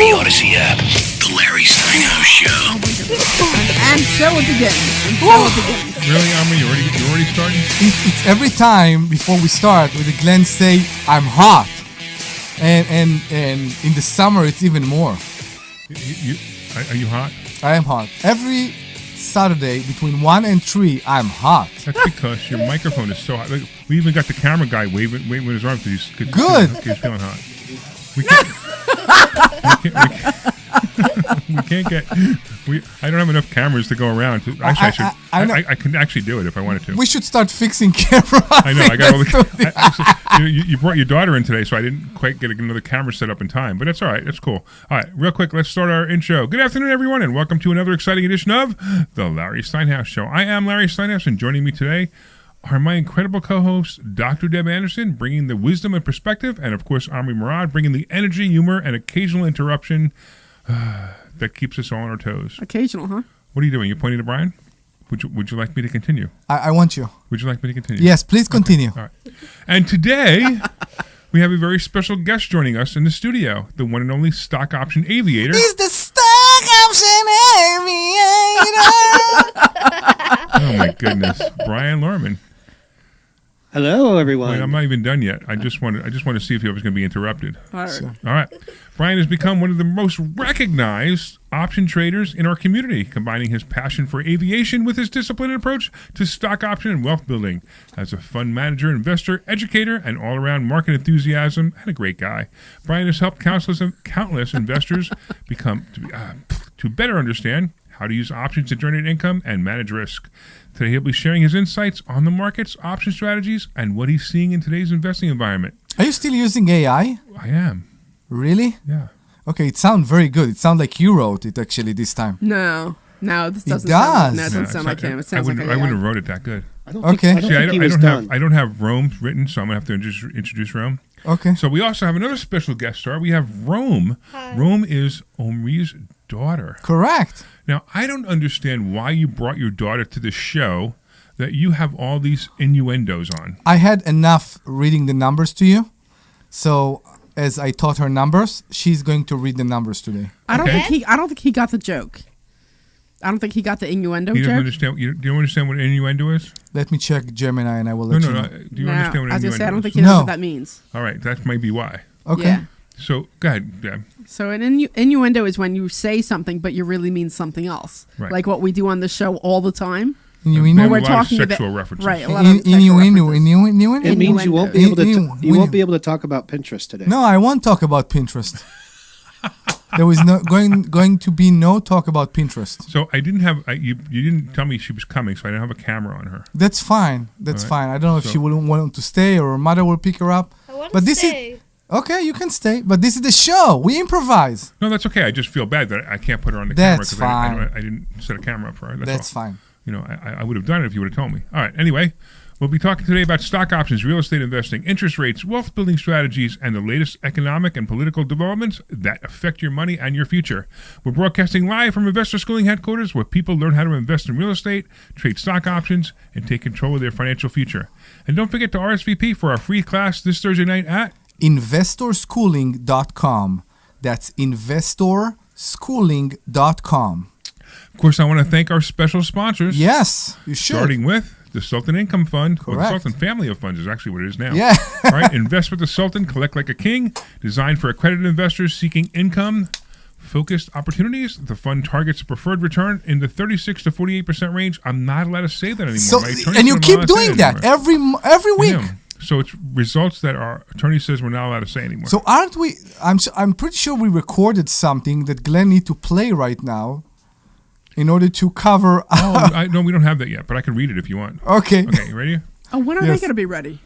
the Odyssey app. The Larry Steinhouse Show. And so it begins. Really, Omri? You already starting? It's every time before we start with the Glenn say, I'm hot. And in the summer, it's even more. Are you hot? I am hot. Every Saturday between 1 and 3, I'm hot. That's because your microphone is so hot. Like, we even got the camera guy waving his arms because he's feeling hot. I don't have enough cameras to go around. I can actually do it if I wanted to. We should start fixing cameras. I know. I got all the. You brought your daughter in today, so I didn't quite get another camera set up in time. But that's all right. That's cool. All right, real quick, let's start our intro. Good afternoon, everyone, and welcome to another exciting edition of the Larry Steinhouse Show. I am Larry Steinhouse, and joining me today are my incredible co-hosts, Dr. Deb Anderson, bringing the wisdom and perspective, and of course, Omri Morad, bringing the energy, humor, and occasional interruption that keeps us all on our toes. Occasional, huh? What are you doing? You pointing to Brian? Would you like me to continue? I want you. Would you like me to continue? Yes, please continue. Okay. All right. And today, we have a very special guest joining us in the studio, the one and only stock option aviator. He's the stock option aviator. Oh my goodness, Brian Lorman. Hello, everyone. Wait, I'm not even done yet. I just want to see if he was going to be interrupted. All right. Sure. All right. Brian has become one of the most recognized option traders in our community, combining his passion for aviation with his disciplined approach to stock option and wealth building. As a fund manager, investor, educator, and all-around market enthusiasm, and a great guy, Brian has helped countless investors to better understand how to use options to generate income and manage risk. Today he'll be sharing his insights on the markets, option strategies, and what he's seeing in today's investing environment. Are you still using AI? I am. Really? Yeah. Okay, it sounds very good. It sounds like you wrote it actually this time. No, this doesn't. It does. Doesn't sound like him. It sounds like I wouldn't have wrote it that good. I don't Okay. think he was done. I don't have Rome written, so I'm gonna have to introduce Rome. Okay. So we also have another special guest star. We have Rome. Hi. Rome is Omri's daughter. Correct. Now I don't understand why you brought your daughter to the show that you have all these innuendos on. I had enough reading the numbers to you. So as I taught her numbers, she's going to read the numbers today. I don't think he got the joke. I don't think he got the innuendo You don't joke. understand. Do you understand what innuendo is? Let me check Gemini and I will let you know. No. Do you understand what I was innuendo gonna say I don't is? think he knows what that means. All right, that might be why. Okay. Yeah. So go ahead, Deb. So an innuendo is when you say something but you really mean something else, Right. like what we do on the show all the time. Innuendo. We're a lot talking of sexual about references. right. A lot of sexual Innuendo. references. It means you won't be able to. You won't be able to talk about Pinterest today. No, I won't talk about Pinterest. There was no going to be no talk about Pinterest. So I didn't have you didn't tell me she was coming, so I didn't have a camera on her. That's fine. That's All fine. I don't know if So- she will want to stay or her mother will pick her up. I want But to this stay. is okay. You can stay. But this is the show. We improvise. No, that's okay. I just feel bad that I can't put her on the That's camera fine. I didn't set a camera up for her. That's all. fine. You know, I would have done it if you would have told me. All right. Anyway, we'll be talking today about stock options, real estate investing, interest rates, wealth building strategies, and the latest economic and political developments that affect your money and your future. We're broadcasting live from Investor Schooling headquarters, where people learn how to invest in real estate, trade stock options, and take control of their financial future. And don't forget to RSVP for our free class this Thursday night at investorschooling.com. That's investorschooling.com. Of course, I want to thank our special sponsors. Yes, you should. Starting with the Sultan Income Fund. Or the Correct. Sultan Family of Funds is actually what it is now. Yeah. All right. Invest with the Sultan, collect like a king. Designed for accredited investors seeking income-focused opportunities. The fund targets a preferred return in the 36 to 48% range. I'm not allowed to say that anymore. So My attorney and you said I'm keep not allowed to say doing it that anymore. every week. Yeah. So it's results that our attorney says we're not allowed to say anymore. So aren't we? I'm pretty sure we recorded something that Glenn need to play right now, in order to cover. No, we don't have that yet, but I can read it if you want. Okay. Okay, you ready? Oh, when are they Yes. going to be ready?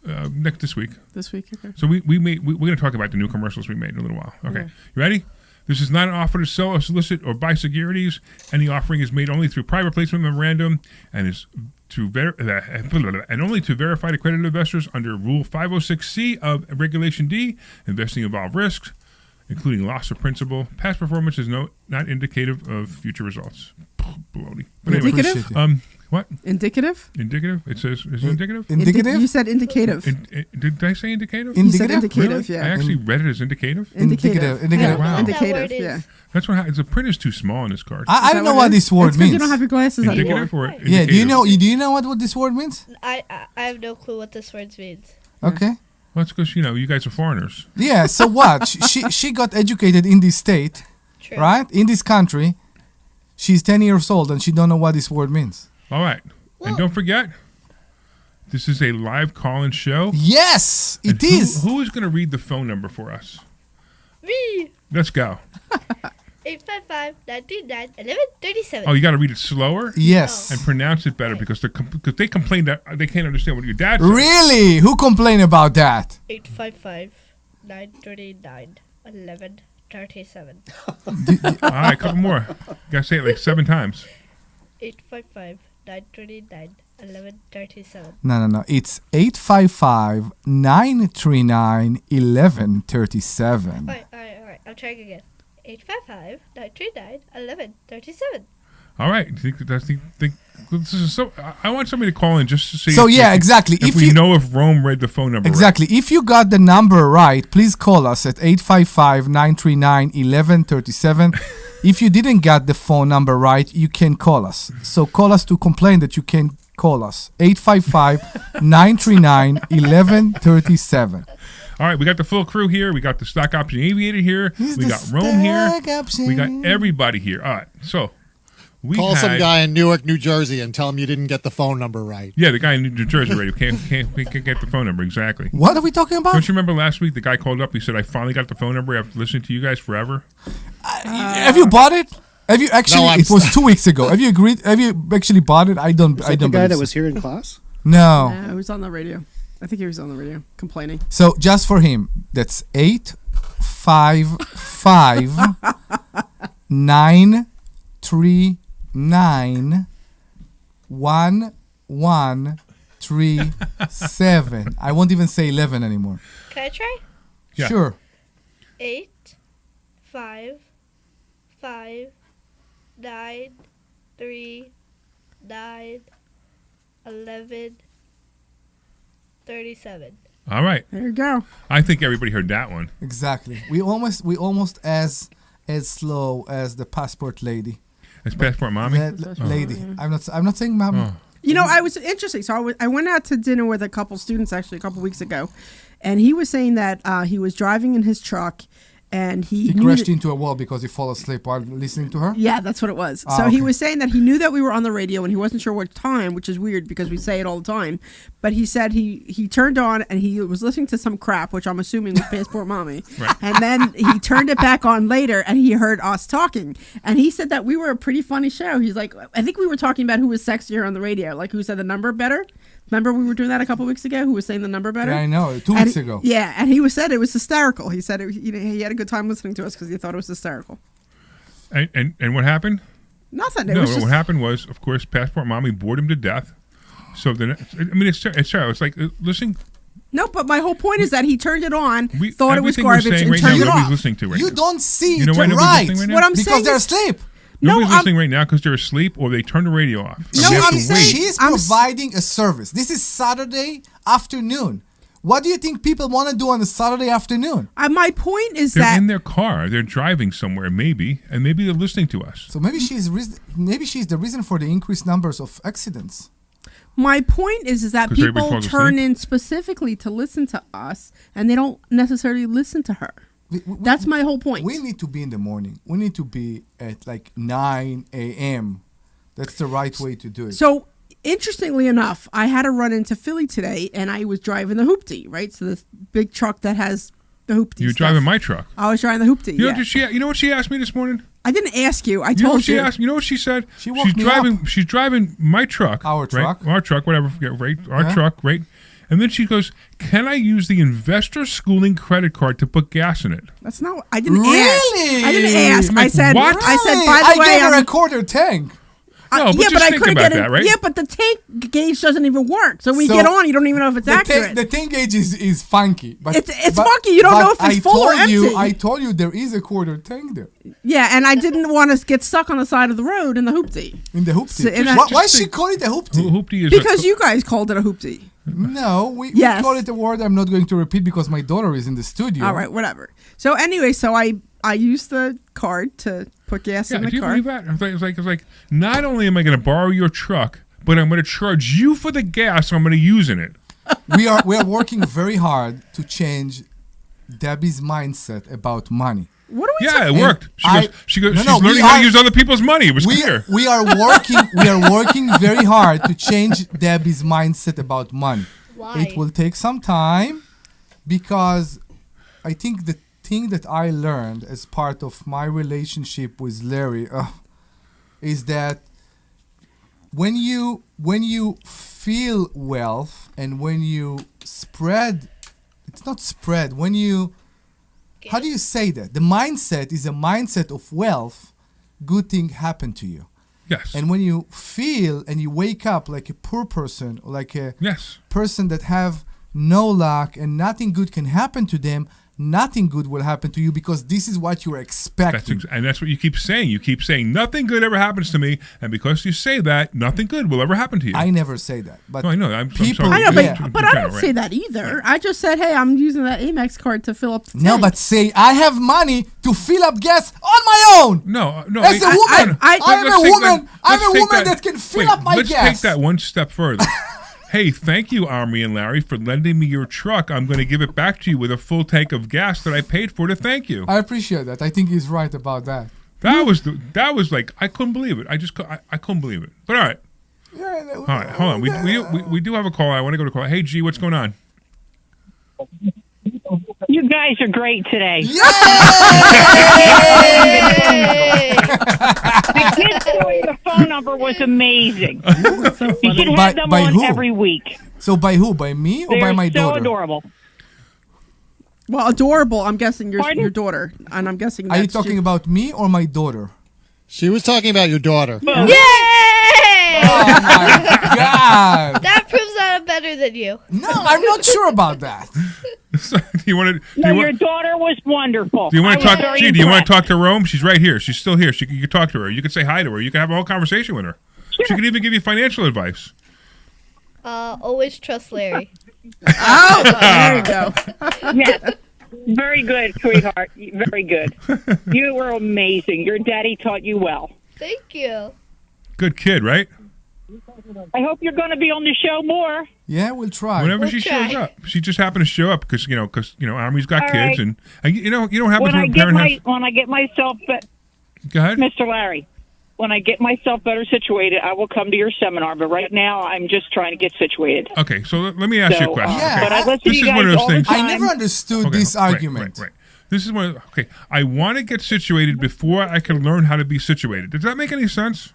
This week. This week, okay. So we're going to talk about the new commercials we made in a little while. Okay, You ready? This is not an offer to sell or solicit or buy securities. Any offering is made only through private placement memorandum and is and only to verified accredited investors under Rule 506C of Regulation D. Investing involves risks, including loss of principal. Past performance is not indicative of future results. Baloney. But anyway, Indicative? What? Indicative? Indicative? It says, is it indicative? Indicative? You said indicative. Did I say indicative? You said Indicative? indicative, Really? yeah. I actually read it as indicative. Indicative. Indicative. Wow. Indicative, That word yeah. is. That's what happens. The print is too small on this card. I don't know Is that what it this is? word It's 'cause means. you don't have your glasses anymore. Indicative or Yeah, indicative? do you know what this word means? I have no clue what this word means. Okay. Well, it's because, you guys are foreigners. Yeah, so what? She got educated in this state, True. right? In this country. She's 10 years old and she don't know what this word means. All right. And don't forget, this is a live call-in show. Yes, And it is. Who is going to read the phone number for us? Me. Let's go. 855-939-1137. Oh, you got to read it slower Yes. and pronounce it better because they complain that they can't understand what your dad says. Really? Who complained about that? 855-939-1137. All right, a couple more. You got to say it like 7 times. 855-939-1137. No. It's 855-939-1137. All right. I'll try again. 855-939-1137. All right. Think this is so. I want somebody to call in just to see. So yeah, exactly. If we know if Rome read the phone number. Exactly. If you got the number right, please call us at 855-939-1137. If you didn't get the phone number right, you can call us. So call us to complain that you can call us. 855-939-1137. All right, we got the full crew here. We got the stock option aviator here. He's we the got Rome here. stock option. We got everybody here. All right, so we Call some had- guy in Newark, New Jersey, and tell him you didn't get the phone number right. Yeah, the guy in New Jersey radio can't get the phone number exactly. What are we talking about? Don't you remember last week the guy called up? He said, "I finally got the phone number after listening to you guys forever." Have you bought it? Have you actually? No, it was 2 weeks ago. Have you agreed? Have you actually bought it? I don't. Is I that the don't. guy believe that so. was here in class? No. Yeah, it was on the radio. I think he was on the radio complaining. So just for him, that's 855-939-1137. I won't even say 11 anymore. Can I try? Yeah. Sure. 855-939-1137. All right, There you go. I think everybody heard that one. Exactly. We almost as slow as the passport lady. It's passport mommy. That lady. I'm not saying mom. Oh. You know, I was interesting. So I went out to dinner with a couple students actually a couple weeks ago, and he was saying that he was driving in his truck, and He knew crashed that- into a wall because he fell asleep while listening to her. Yeah, that's what it was. Ah, So he okay. was saying that he knew that we were on the radio and he wasn't sure what time, which is weird because we say it all the time. But he said he turned on and he was listening to some crap, which I'm assuming was Passport Mommy. Right. And then he turned it back on later and he heard us talking. And he said that we were a pretty funny show. He's like, I think we were talking about who was sexier on the radio, like who said the number better. Remember we were doing that a couple weeks ago? Who was saying the number better? Yeah, I know. 2 And weeks ago. Yeah, and he said it was hysterical. He said he had a good time listening to us because he thought it was hysterical. And what happened? Nothing. It No, was just, what happened was, of course, passport mommy bored him to death. So then, it's terrible. It's like listening. No, but my whole point is that he turned it on, We, thought it was everything we're garbage, saying and right now, turned it nobody's off. listening to right You now. don't see You know it why nobody's right listening right now? What I'm because saying they're is- asleep. Nobody's I'm- listening right now because they're asleep or they turn the radio off. So No, we have I'm to saying- wait. She's I'm providing a service. This is Saturday afternoon. What do you think people want to do on a Saturday afternoon? My point is They're that in their car. They're driving somewhere, maybe, and maybe they're listening to us. So maybe she's the reason for the increased numbers of accidents. my point is that 'Cause everybody people falls turn asleep? in specifically to listen to us, and they don't necessarily listen to her. That's my whole point. We need to be in the morning. We need to be at like 9 a.m. That's the right way to do it. So, interestingly enough, I had to run into Philly today, and I was driving the hoopty, right? So this big truck that has the hoopty. You're stuff. driving my truck. I was driving the hoopty. You know, Yeah. you know what she asked me this morning? I didn't ask you. I You know what told she you. asked? You know what she said? She woke me driving. up. She's driving my truck. Our right? truck. Our truck. Whatever. Right. Our Yeah. truck. Right. And then she goes, "Can I use the investor schooling credit card to put gas in it?" That's not. I didn't Really? ask. I didn't ask. I'm I like, said. what? I said. Really? By the I way, gave her I'm- a quarter tank. No, but just I think couldn't about get it. that, right? Yeah, but the tank gauge doesn't even work. So when you So, get on, you don't even know if it's The accurate. tank gauge is funky. But It's funky. You don't know if it's full or empty. I told you there is a quarter tank there Yeah, and I didn't want to get stuck on the side of the road in the hoopty. in the hoopty. So- and I- Why she call it a hoopty? Hoopty is Because you guys called it a hoopty. No, we Yes. call it a word I'm not going to repeat because my daughter is in the studio. All right, whatever. So anyway, so I used the card to put gas in do the you car. believe that? It's like, not only am I going to borrow your truck, but I'm going to charge you for the gas I'm going to use in it. We are working very hard to change Debbie's mindset about money. What are we Yeah, talking? it worked. She goes. No, She's no, we learning how to are- use other people's money. It was clear. We are working very hard to change Debbie's mindset about money. Why? It will take some time because I think the thing that I learned as part of my relationship with Larry is that when you feel wealth and when you spread, it's not spread, when you, how do you say that? The mindset is a mindset of wealth, good thing happen to you. Yes. And when you feel and you wake up like a poor person or like a Yes. person that have no luck and nothing good can happen to them, nothing good will happen to you because this is what you're expecting. And that's what you keep saying. You keep saying nothing good ever happens to me, and because you say that, nothing good will ever happen to you. I never say that, but No, I know. I'm people- sorry. I know, Yeah. but I don't say that either. I just said, hey, I'm using that Amex card to fill up the tank. no, but say I have money to fill up gas on my own. No. As a woman, I I'm a woman. I'm a woman that can fill up my let's gas. take that one step further. Hey, thank you, Omri and Larry, for lending me your truck. I'm going to give it back to you with a full tank of gas that I paid for to thank you. I appreciate that. I think he's right about that. That was like, I couldn't believe it. I couldn't believe it. But all right. All right, hold on. We do have a call. I want to go to call. Hey, G, what's going on? You guys are great today. The kids doing the phone number was amazing. You should have them By on who? every week. So by who? By me or They're by my so daughter? adorable. Well, adorable. I'm guessing Pardon? your daughter, and I'm guessing. Are you that's talking about me or my daughter? She was talking about your daughter. Yay! Oh my God! That proves that I'm better than you. No, I'm not sure about that. do you want to? No, your daughter was wonderful. Do you want I to was talk? very Gee, do you want to impressed. talk to Rome? She's right here. She's still here. You can talk to her. You can say hi to her. You can have a whole conversation with her. She can even give you financial advice. Always trust Larry. Oh, there you go. Yes. Very good, sweetheart. Very good. You were amazing. Your daddy taught you well. Thank you. Good kid, right? I hope you're going to be on the show more. Yeah, we'll try. Whenever We'll she try. shows up, she just happened to show up because Omri's got All kids, right. and you don't happen When to I a get parent my has. when I get myself Go ahead. Mr. Larry, when I get myself better situated, I will come to your seminar. But right now, I'm just trying to get situated. Okay, so let me ask you a So, question. Yeah. okay? But I listen This to you is guys one of those all the things. time. I never understood Okay, this right, argument. Right. This is one. Okay, I want to get situated before I can learn how to be situated. Does that make any sense?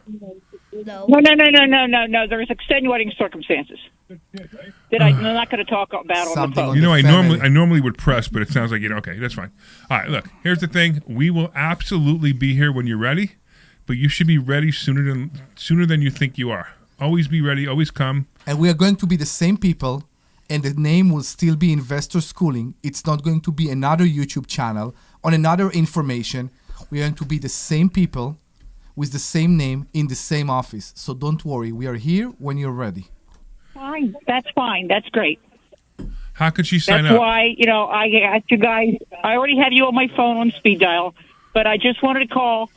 No. No. There's extenuating circumstances that I'm not going to talk about on the Something phone. on You know, the family. I normally would press, but it sounds like okay, that's fine. All right, look, here's the thing: we will absolutely be here when you're ready, but you should be ready sooner than you think you are. Always be ready. Always come. And we are going to be the same people, and the name will still be Investor Schooling. It's not going to be another YouTube channel on another information. We are going to be the same people with the same name in the same office. So don't worry. We are here when you're ready. Fine. That's fine. That's great. How could she sign That's up? why, I asked you guys. I already have you on my phone on speed dial, but I just wanted to call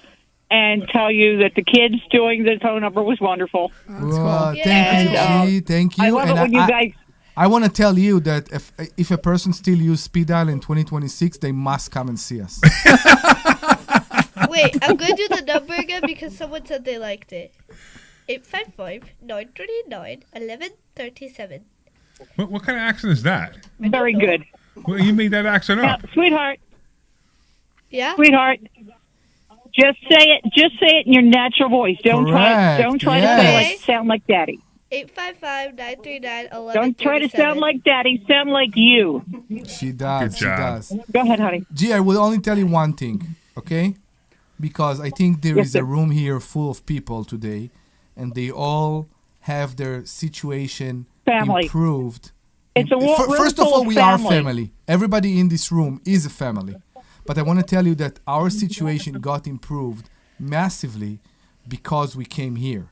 and tell you that the kids doing the phone number was wonderful. Thank you, And, G. Thank you. I love And it when you guys. I want to tell you that if a person still use speed dial in 2026, they must come and see us. Wait, I'm going to do the number again because someone said they liked it. 855-939-1137. What kind of accent is that? Very good. Well, you made that accent Now, up. sweetheart, Yeah? sweetheart, just say it. Just say it in your natural voice. Don't Correct, try to yes. sound like daddy. 855-939-1137. Don't try to sound like daddy. Sound like you. She does. Good She job. does. Go ahead, honey. G, I will only tell you one thing, okay? Because I think there Yes, is sir. a room here full of people today and they all have their situation Family. improved. It's a room First of full all, of we are family. family. Everybody in this room is a family. But I want to tell you that our situation got improved massively because we came here.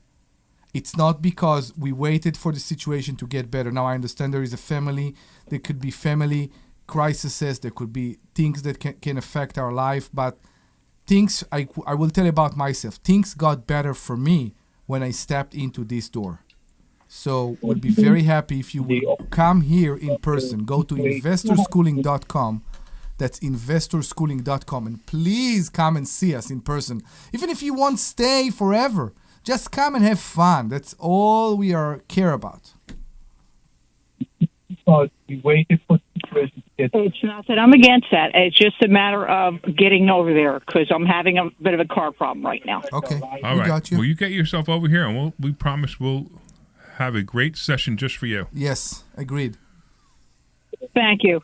It's not because we waited for the situation to get better. Now I understand there is a family. There could be family crises. There could be things that can affect our life. But things, I will tell you about myself. Things got better for me when I stepped into this door. So would be very happy if you would come here in person. Go to investorschooling.com. That's investorschooling.com. And please come and see us in person. Even if you won't stay forever, just come and have fun. That's all we care about. We waited for It's not that I'm against that. It's just a matter of getting over there because I'm having a bit of a car problem right now. Okay, All we right. got you. Well, you get yourself over here, and we promise we'll have a great session just for you. Yes, agreed. Thank you.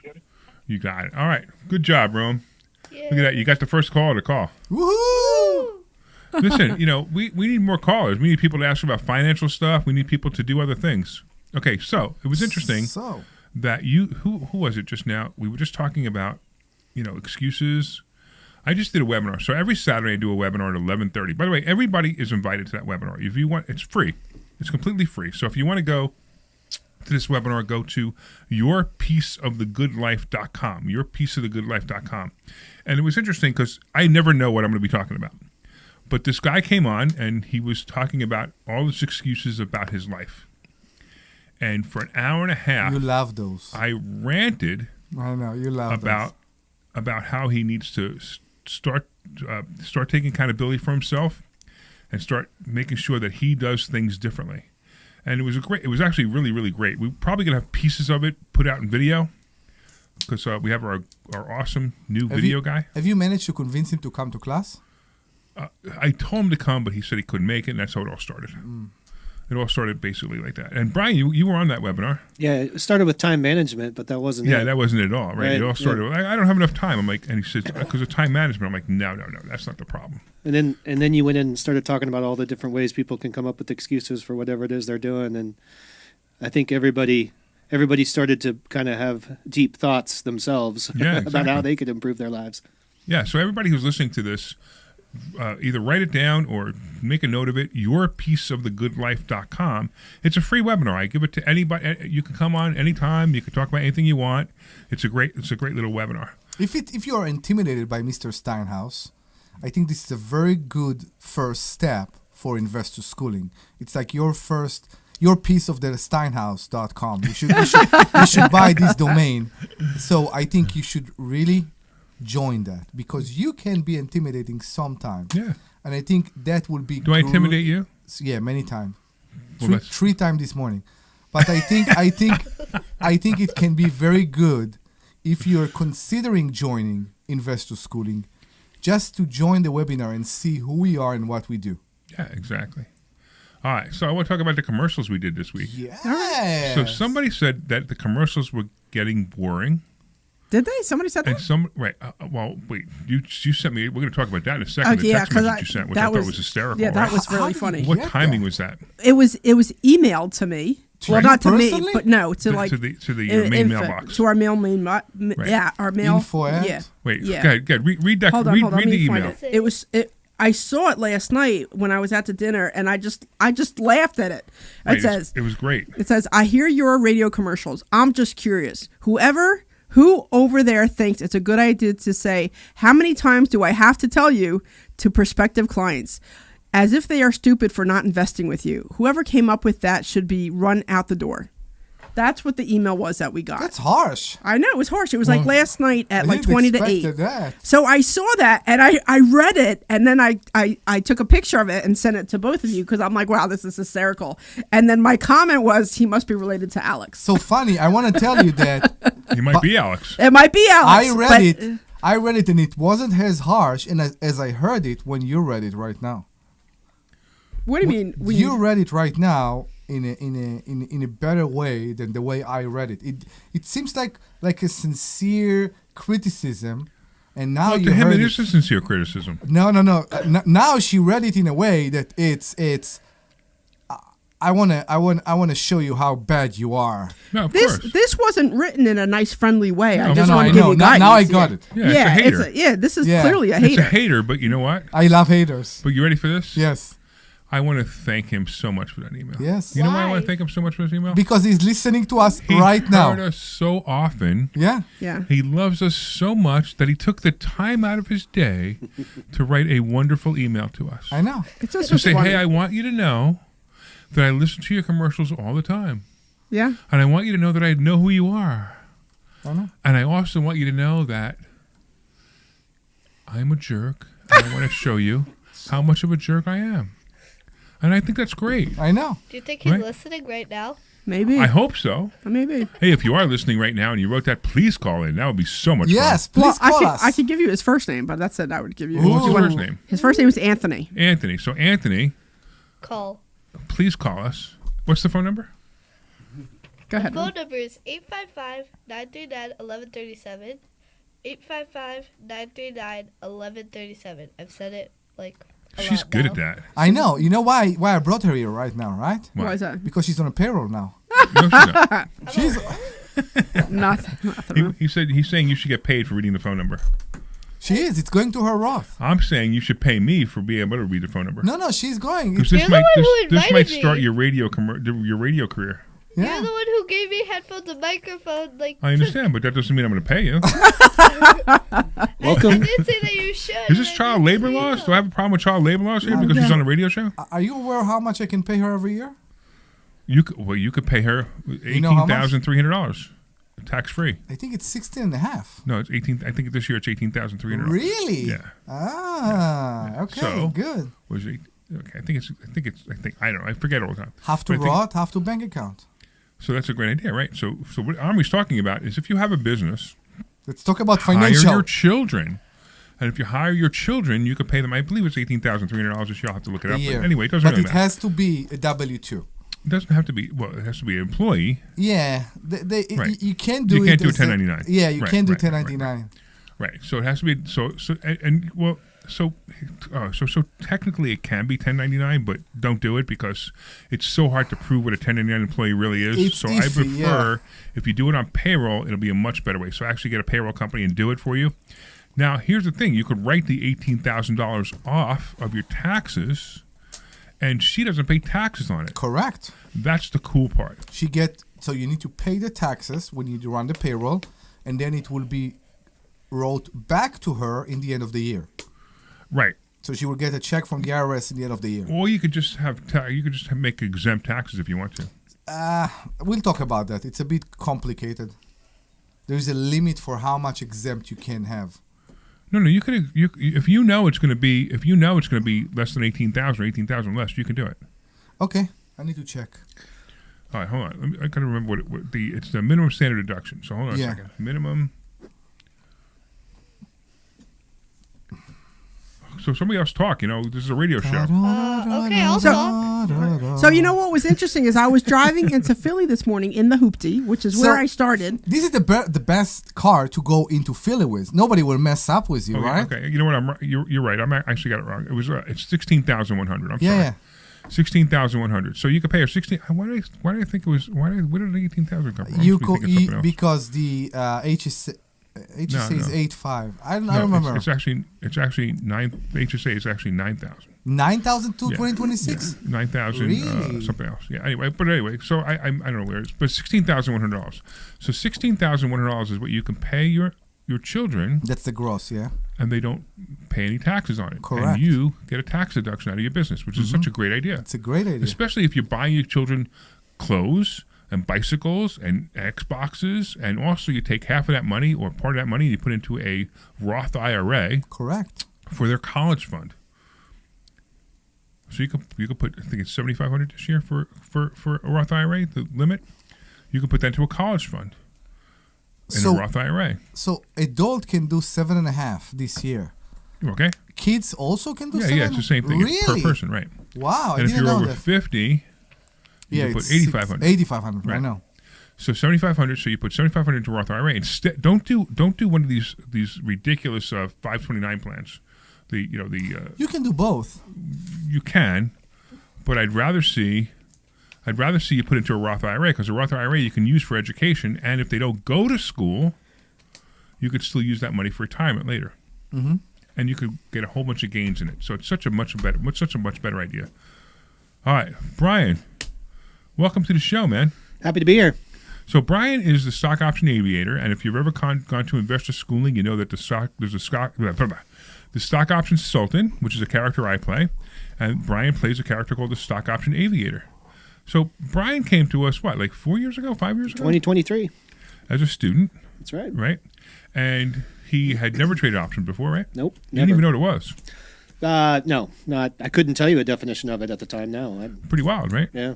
You got it. All right. Good job, Rome. Yeah. Look at that. You got the first caller to call. Woohoo! Listen, we need more callers. We need people to ask about financial stuff. We need people to do other things. Okay, so it was interesting So, that who was it just now? We were just talking about, excuses. I just did a webinar. So every Saturday I do a webinar at 11:30. By the way, everybody is invited to that webinar. If you want, it's free. It's completely free. So if you want to go to this webinar, go to yourpieceofthegoodlife.com, yourpieceofthegoodlife.com. And it was interesting because I never know what I'm going to be talking about. But this guy came on and he was talking about all his excuses about his life. And for an hour and a half, you love those. I ranted I know, you love about how he needs to start taking accountability for himself and start making sure that he does things differently. And it was actually really, really great. We're probably going to have pieces of it put out in video because we have our awesome new video guy. Have you managed to convince him to come to class? I told him to come, but he said he couldn't make it, and that's how it all started. It all started basically like that. And Brian, you were on that webinar. Yeah, it started with time management, but that wasn't Yeah, it. that wasn't it at all, right? It all Right, started with, I don't have enough time. I'm like, and he says, because of time management. I'm like, no, that's not the problem. And then you went in and started talking about all the different ways people can come up with excuses for whatever it is they're doing. And I think everybody started to kind of have deep thoughts themselves Yeah, about exactly. how they could improve their lives. Yeah, so everybody who's listening to this, either write it down or make a note of it, yourpieceofthegoodlife.com. It's a free webinar. I give it to anybody. You can come on anytime. You can talk about anything you want. It's a great little webinar. If you are intimidated by Mr. Steinhouse, I think this is a very good first step for investor schooling. It's like your piece of the Steinhouse.com. You should buy this domain. So I think you should really join that because you can be intimidating sometimes. Yeah. And I think that will be Do I intimidate you? Yeah, many times. Well, Three times this morning. But I think it can be very good if you're considering joining investor schooling, just to join the webinar and see who we are and what we do. Yeah, exactly. All right, so I want to talk about the commercials we did this week. Yeah. So somebody said that the commercials were getting boring. Did they? Somebody said that? And wait, you sent me, we're going to talk about that in a second. The yeah, text because message you sent, which I thought was hysterical. Yeah, that right? was really How did funny. you What get timing that? was that? It was emailed to me. To Well, you not to personally? me, but no, to like to the main info, mailbox. to our yeah, our mail. Info at? Yeah. Wait, yeah. go ahead. Read that. Hold on, read let the me find email. it. I saw it last night when I was at the dinner, and I just laughed at it. It was great. It says, "I hear your radio commercials. I'm just curious. Who over there thinks it's a good idea to say, how many times do I have to tell you to prospective clients? As if they are stupid for not investing with you. Whoever came up with that should be run out the door." That's what the email was that we got. That's harsh. I know, it was harsh. It was like last night at like didn't 20 to 8. expect that. So I saw that and I read it, and then I took a picture of it and sent it to both of you because I'm like, wow, this is hysterical. And then my comment was, he must be related to Alex. So funny. I want to tell you that He might be Alex. It might be Alex. I read it and it wasn't as harsh and as I heard it when you read it right now. What do you mean? You read it right now in a better way than the way I read it. It seems like a sincere criticism, and now Well, you to him, heard it is a sincere criticism. No. Now she read it in a way that it's I wanna show you how bad you are. No, of course. This wasn't written in a nice, friendly way. I just no, want I to give know. you Now guidance. I got it. Yeah, it's a hater. This is Yeah. clearly a It's hater. a hater, but you know what? I love haters. But you ready for this? Yes. I want to thank him so much for that email. Yes. You know why I Why? want to thank him so much for this email? Because he's listening to us He right now. heard us so often. Yeah. Yeah. He loves us so much that he took the time out of his day to write a wonderful email to us. I know. It's just To say, funny. hey, I want you to know that I listen to your commercials all the time. Yeah. And I want you to know that I know who you are. I know. And I also want you to know that I'm a jerk. And I want to show you how much of a jerk I am. And I think that's great. I know. Do you think he's Right. listening right now? Maybe. I hope so. Maybe. Hey, if you are listening right now and you wrote that, please call in. That would be so much Yes, fun. please call us. I could give you his first name, but that's it. I would give you. What's his Ooh. first name? His first name is Anthony. Anthony. So, Anthony, Call. please call us. What's the phone number? Go ahead. Phone number is 855-939-1137. 855-939-1137. I've said it like a She's lot good now. at that. I know. You know why I brought her here right now, right? Why is that? Because she's on a payroll now. No, she's not. She's Nothing. He's saying you should get paid for reading the phone number. she is. It's going to her Roth. I'm saying you should pay me for being able to read the phone number. No, she's going. Because You're this the might one who this might invited start me. your radio career. You're Yeah. the one who gave me headphones and microphone. Like I understand, but that doesn't mean I'm going to pay you. Welcome. I did say that you should. Is this and I child didn't labor say laws? no. Do I have a problem with child labor laws here because she's on a radio show? Are you aware how much I can pay her every year? You could pay her know how much? $18,300 tax free. I think it's 16 and a half. No, it's 18. I think this year it's $18,300. Really? Yeah. Okay, So- good. Was it? Okay, I don't know. I forget all the time. Half to But I think- Roth, half to bank account. So that's a great idea, right? So what Omri's talking about is if you have a business, Let's talk about hire financial. your children. And if you hire your children, you could pay them. I believe it's $18,300 this year. I'll have to look it a up. year. But anyway, it doesn't But really it matter. has to be a W-2. It doesn't have to be. Well, it has to be an employee. Yeah, Right. you can't do You it. can't do as a- 1099. Yeah, you Right, can't do right, 1099. Right. So it has to be. So technically it can be 1099, but don't do it because it's so hard to prove what a 1099 employee really is. It's so I iffy, prefer if you do it on payroll, it'll be a much better way. So actually get a payroll company and do it for you. Now here's the thing: you could write the $18,000 off of your taxes, and she doesn't pay taxes on it. Correct. That's the cool part. So you need to pay the taxes when you run the payroll, and then it will be wrote back to her in the end of the year. Right. So she will get a check from the IRS in the end of the year. Or you could just make exempt taxes if you want to. We'll talk about that. It's a bit complicated. There is a limit for how much exempt you can have. No, you could. If you know it's going to be less than 18,000 or 18,000 less, you can do it. Okay, I need to check. All right, hold on. I got to remember it's the minimum standard deduction. So hold on Yeah. a second. Minimum. So somebody else talk. This is a radio show. Okay, I'll talk. So you know what was interesting is I was driving into Philly this morning in the Hoopty, which is where So- I started. This is the best car to go into Philly with. Nobody will mess up with you, Okay, right? okay. You know what? You're right. I actually got it wrong. It was it's 16,100. I'm Yeah, sorry. yeah. 16,100. So you could pay her 16. Why did I think it was? Where did the 18,000 come from? I You was thinking something else. because the HSA is no. 8.5. I No, remember. It's actually 9. HSA is actually 9,000. 9,000 to Yeah. 2026. 9,000 Really? something else. Yeah. Anyway, so I don't know where it is, but $16,100. So $16,100 is what you can pay your children, That's the gross, yeah. and they don't pay any taxes on it. Correct. Mm-hmm. And you get a tax deduction out of your business, which is such a great idea. It's a great idea. Especially if you're buying your children clothes and bicycles and Xboxes, and also you take half of that money or part of that money and you put into a Roth IRA Correct. for their college fund. So you could put, I think it's $7,500 this year for a Roth IRA, the limit. You could put that into a college fund in a Roth IRA. So adult can do 7.5 this year. Okay. Kids also can do Yeah, 7. yeah, it's the same thing. It's Really? per person, right? Wow, I And if didn't you're know over that. 50, you can put it's 8,500. 8,500. I Right. know. So 7,500. So you put 7,500 into Roth IRA. Instead, don't do one of these ridiculous 529 plans. You can do both. You can, but I'd rather see I'd rather see you put into a Roth IRA, because a Roth IRA you can use for education, and if they don't go to school, you could still use that money for retirement later. Mm-hmm. And you could get a whole bunch of gains in it. So it's such a much better idea. All right, Brian, welcome to the show, man. Happy to be here. So Brian is the stock option aviator, and if you've ever gone to investor schooling, you know that there's a stock option consultant, which is a character I play, and Brian plays a character called the stock option aviator. So Brian came to us, like 4 years ago, 5 years ago? 2023. As a student. That's right. Right? And he had never traded options before, right? Nope. You didn't even know what it was. No, not. I couldn't tell you a definition of it at the time. No. Pretty wild, right? Yeah.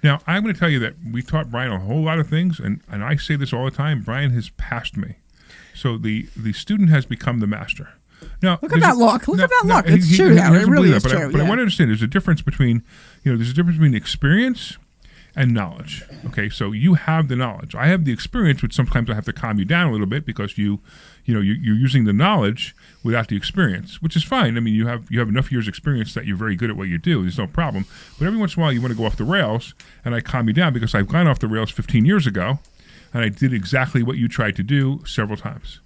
Now, I'm going to tell you that we taught Brian a whole lot of things, and I say this all the time, Brian has passed me. So the student has become the master. Now, Look at that luck. Look at that luck. It's he true now. It doesn't really believe is that, true. But I yeah. want to understand there's a difference between, experience and knowledge. Okay, so you have the knowledge. I have the experience, which sometimes I have to calm you down a little bit because you're using the knowledge without the experience, which is fine. I mean, you have enough years experience that you're very good at what you do. There's no problem. But every once in a while, you want to go off the rails, and I calm you down because I've gone off the rails 15 years ago, and I did exactly what you tried to do several times.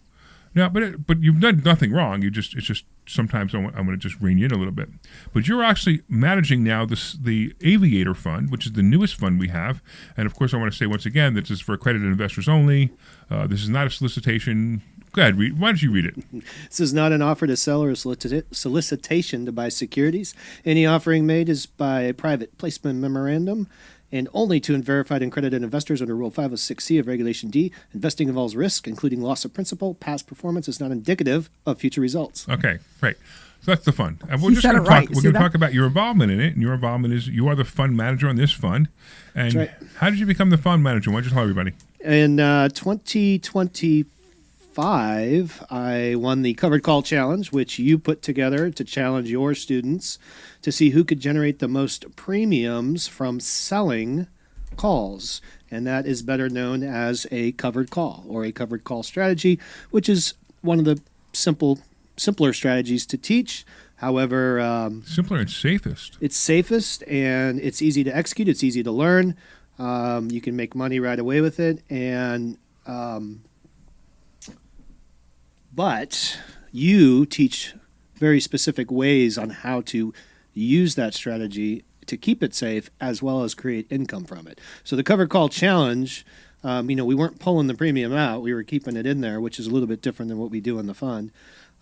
Now, but you've done nothing wrong. It's just sometimes I'm going to just rein you in a little bit. But you're actually managing now the Aviator Fund, which is the newest fund we have. And of course, I want to say once again that this is for accredited investors only. This is not a solicitation. Go ahead, why don't you read it? This is not an offer to sell or a solicitation to buy securities. Any offering made is by a private placement memorandum and only to verified and accredited investors under Rule 506C of Regulation D. Investing involves risk, including loss of principal. Past performance is not indicative of future results. Okay, great. So that's the fund. And we're He just said going it to right. talk. We're going to talk about your involvement in it, and your involvement is you are the fund manager on this fund. And That's right. How did you become the fund manager? Why don't you tell everybody? In 2025, I won the Covered Call Challenge, which you put together to challenge your students to see who could generate the most premiums from selling calls. And that is better known as a covered call or a covered call strategy, which is one of the simpler strategies to teach. However, Simpler and safest. it's safest and it's easy to execute. It's easy to learn. You can make money right away with it. And but you teach very specific ways on how to use that strategy to keep it safe as well as create income from it. So the Covered Call Challenge, we weren't pulling the premium out. We were keeping it in there, which is a little bit different than what we do in the fund.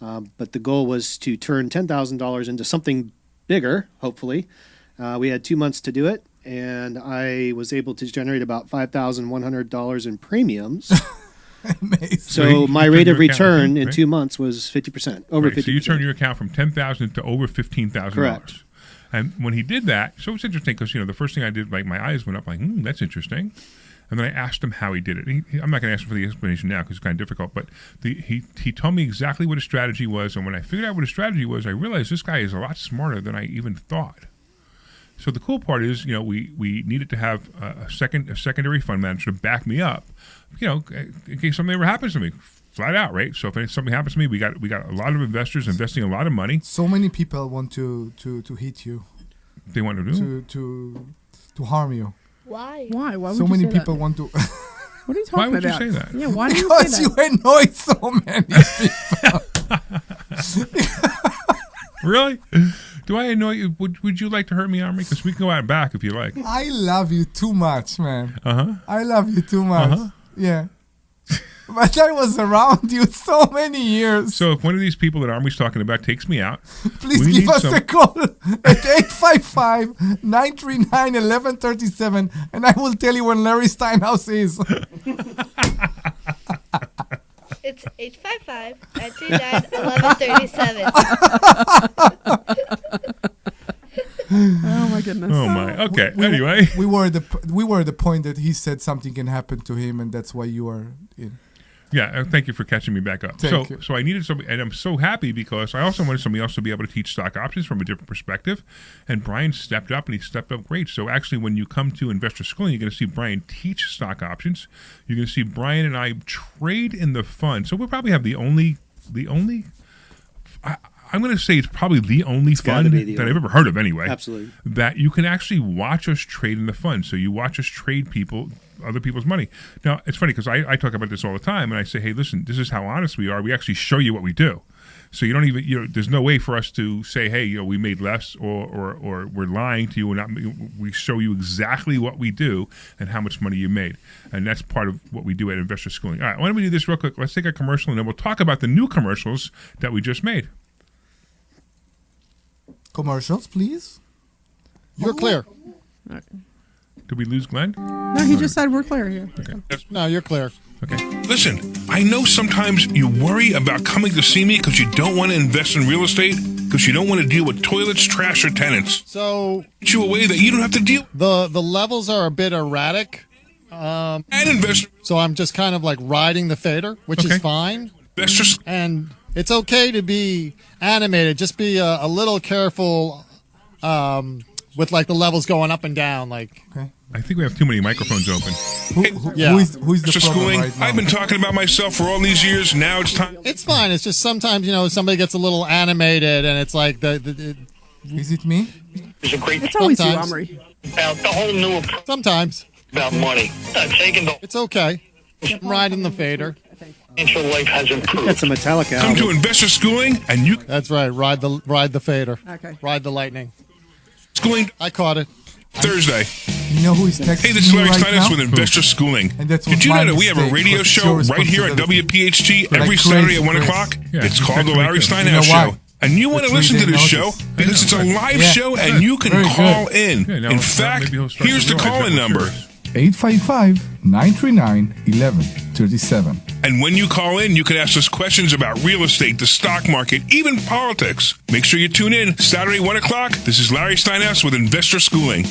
But the goal was to turn $10,000 into something bigger, hopefully. We had 2 months to do it, and I was able to generate about $5,100 in premiums. Amazing. So my you rate turn of your account, return in right? 2 months was 50%, over Right, 50%. so you turn your account from $10,000 to over $15,000. Correct. And when he did that, so it's interesting because the first thing I did, like my eyes went up, like, that's interesting. And then I asked him how he did it. I'm not going to ask him for the explanation now because it's kind of difficult. But he told me exactly what his strategy was. And when I figured out what his strategy was, I realized this guy is a lot smarter than I even thought. So the cool part is, we needed to have a secondary fund manager to back me up, in case something ever happens to me, flat out, right? So if something happens to me, we got a lot of investors investing a lot of money. So many people want to hit you, They want to do to harm you. Why? Why? Why would So you many say people that? want to. What are you talking Why would you about? say that? Yeah, why do you Because say you that? annoy so many people. Really? Do I annoy you? Would you like to hurt me, Omri? Because we can go out back if you like. I love you too much, man. Uh-huh. I love you too much. Uh-huh. Yeah. But I was around you so many years. So if one of these people that Omri's talking about takes me out, Please we give need us some- a call at 855-939-1137, and I will tell you when Larry Steinhouse is. It's 855-939-1137. Oh my goodness. Oh my. Okay. Anyway. We were at the point that he said something can happen to him, and that's why you are in. Yeah, thank you for catching me back up. Thank you. So I needed somebody, and I'm so happy because I also wanted somebody else to be able to teach stock options from a different perspective. And Brian stepped up, and he stepped up great. So actually, when you come to investor schooling, you're going to see Brian teach stock options. You're going to see Brian and I trade in the fund. So we'll probably have the only. I'm going to say it's probably the only gotta fund be the that I've only- ever heard of anyway. Absolutely. That you can actually watch us trade in the fund. So you watch us trade other people's money. Now, it's funny because I talk about this all the time, and I say, hey, listen, this is how honest we are. We actually show you what we do. So you don't even, there's no way for us to say, hey, we made less or we're lying to you. We show you exactly what we do and how much money you made. And that's part of what we do at Investor Schooling. All right, why don't we do this real quick? Let's take a commercial, and then we'll talk about the new commercials that we just made. Commercials, please. You're clear. Did we lose Glenn? No, he just said we're clear here. No, you're clear. Okay. Listen, I know sometimes you worry about coming to see me because you don't want to invest in real estate, because you don't want to deal with toilets, trash, or tenants. So Get you a way that you don't have to deal the levels are a bit erratic. and invest. So I'm just kind of like riding the fader, which Okay. is fine. Investors. And it's okay to be animated. Just be a little careful with like the levels going up and down. Like, Okay. I think we have too many microphones open. Yeah. Who is the Investor problem Schooling. right now? I've been talking about myself for all these years. Now it's time. it's fine. It's just sometimes, somebody gets a little animated and it's like Is it me? It's a great It's always you, Sometimes. Omri. about the whole new approach sometimes about money. Taking the it's okay. I'm riding the fader. financial life has improved. That's a Metallica Come album. to Investor Schooling and you That's right. Ride the fader. Okay. Ride the lightning. Schooling I caught it. Thursday. You know who is texting Hey, this is me Larry right Steinhouse now? with Investor Schooling. And that's Did you my know that we have a mistake, radio because it's show your right here at responsibility. WPHT But every like Saturday crazy, at 1 Chris. o'clock? Yeah, It's you called the texted me Larry too. You Steinhouse know why? Show. And you want to The listen to 3-day this show notice. because it's a live Yeah. show and you can Very good. call in. Yeah, now In it's- fact, maybe he'll start here's to the realize call-in that we're number. serious. 855-939-1137. And when you call in, you can ask us questions about real estate, the stock market, even politics. Make sure you tune in Saturday, 1 o'clock. This is Larry Steinhouse with Investor Schooling.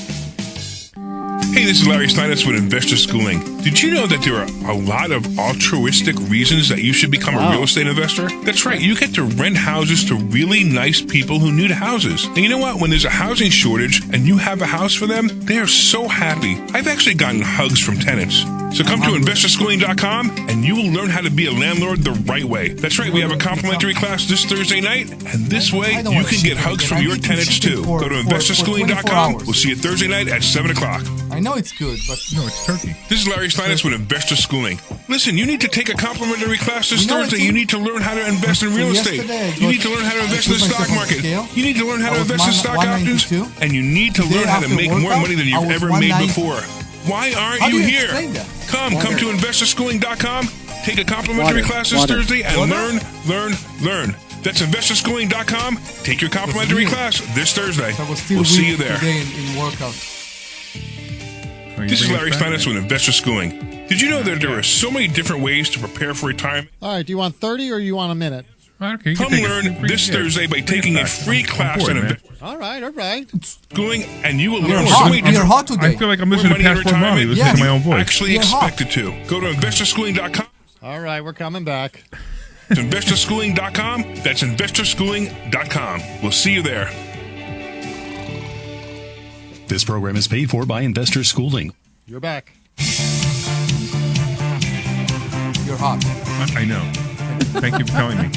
Hey, this is Larry Steinhouse with Investor Schooling. Did you know that there are a lot of altruistic reasons that you should become a real estate investor? That's right. You get to rent houses to really nice people who need houses. And you know what? When there's a housing shortage and you have a house for them, they are so happy. I've actually gotten hugs from tenants. So come to investorschooling.com and you will learn how to be a landlord the right way. That's right. We have a complimentary class this Thursday night. And this way, I don't you want can get chicken hugs again. from I your need tenants chicken too. for- Go to for 24 investorschooling.com. hours. We'll see you Thursday night at 7 o'clock. I know it's good, but No, it's turkey. This is Larry Steinhouse with Investor Schooling. Listen, you need to take a complimentary class this You know, I Thursday. think- You need to learn how to invest in real estate. Yesterday, I You need got- to learn how to I invest in the put stock myself on market. scale. You need to learn how I to was invest in stock options. 192. And you need to The day learn how to after make more workout, money than I you've was ever made 190. before. Why aren't How do you you here? explain that? Come to investorschooling.com. Take a complimentary Water. class this Water. Thursday and Water? learn. That's investorschooling.com. Take your complimentary weird. class this Thursday. I was still We'll see weak you there. today in workout. This is Larry Steinhouse with Investor Schooling. Did you know that there are so many different ways to prepare for retirement? All right. Do you want 30 or you want a minute? Okay, Come learn this Thursday by taking a free class on Investor All right. Schooling, and you will You're learn so hot. many You're different hot today. I feel like I'm listening to Money in Passport Mommy, retirement. listening to Yes. my own voice. Actually You're hot. expected to. Go to investorschooling.com. All right. We're coming back. It's investorschooling.com. That's investorschooling.com. We'll see you there. This program is paid for by Investor Schooling. You're back. You're hot. I know. Thank you for telling me.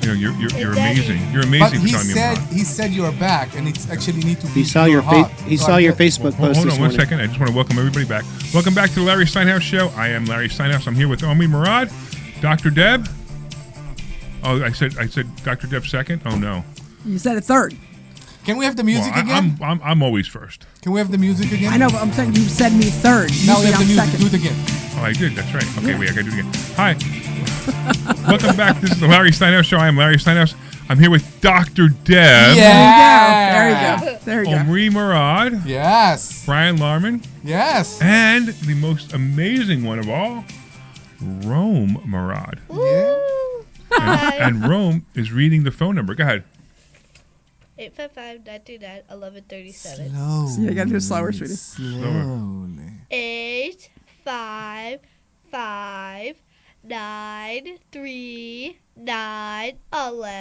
You're amazing. You're But amazing for he telling me said I'm hot. he said you're back, and it's actually need to be. He saw you're your hot. he So saw I your get- Facebook Hold post on this 1 morning. second. I just want to welcome everybody back. Welcome back to the Larry Steinhouse Show. I am Larry Steinhouse. I'm here with Omri Morad, Dr. Deb. Oh, I said Dr. Deb second. Oh no. You said a third. Can we have the music Well, again? I'm always first. Can we have the music again? I know, but I'm saying you said me third. Now we Usually have the I'm music. second. Do it again. Oh, I did. That's right. Okay, wait. I got to do it again. Hi. Welcome back. This is the Larry Steinhouse Show. I am Larry Steinhouse. I'm here with Dr. Deb. Yeah. There you go. There you go. Omri Morad. Yes. Brian Larman. Yes. And the most amazing one of all, Rome Morad. Yeah. And Rome is reading the phone number. Go ahead. 855-939-1137. See, I gotta do it slower, sweetie. Slowly.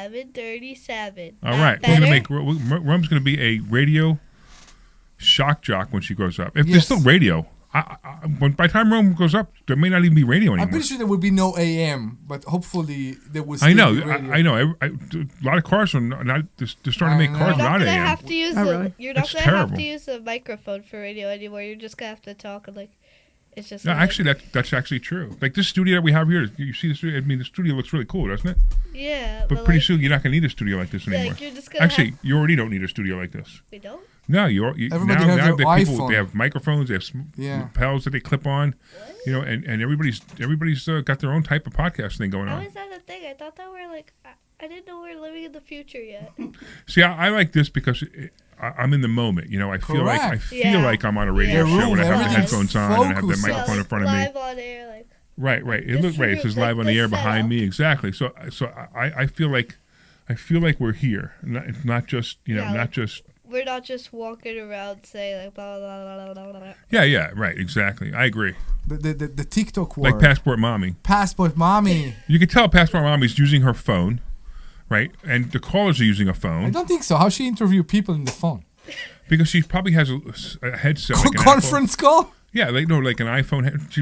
855-939-1137. All right. We're gonna make Rome's going to be a radio shock jock when she grows up. If there's Yes. still radio, by the time Rome goes up, there may not even be radio anymore. I'm pretty sure there will be no AM, but hopefully there will. I Still know. be radio. I know. A lot of cars are not. They're starting to make cars You're not without gonna AM. have to use You're not That's gonna have terrible. to use a microphone for radio anymore. You're just gonna have to talk and it's just. No, gonna, actually, that's actually true. Like this studio that we have here, you see the studio. I mean, the studio looks really cool, doesn't it? Yeah, But pretty soon, you're not gonna need a studio like this anymore. like, you're just gonna Actually, you already don't need a studio like this. We don't. No, you Everybody now has their the people iPhone. they have microphones, they have lapels that they clip on, and everybody's got their own type of podcast thing going How on. is that a thing? I thought that we're I didn't know we were living in the future yet. See, I like this because I'm in the moment. I feel like I'm on a radio show when I have the headphones on and I have the microphone in front of me. Live on air, Right. It says live on the air behind me. Exactly. So I feel like we're here. Not just not just. We're not just walking around saying blah blah blah blah blah. Yeah. Right. Exactly. I agree. The TikTok word. Like Passport Mommy. Passport Mommy. You can tell Passport Mommy's using her phone, right? And the callers are using a phone. I don't think so. How she interview people in the phone? Because she probably has a headset. Like Conference call? Yeah, like an iPhone.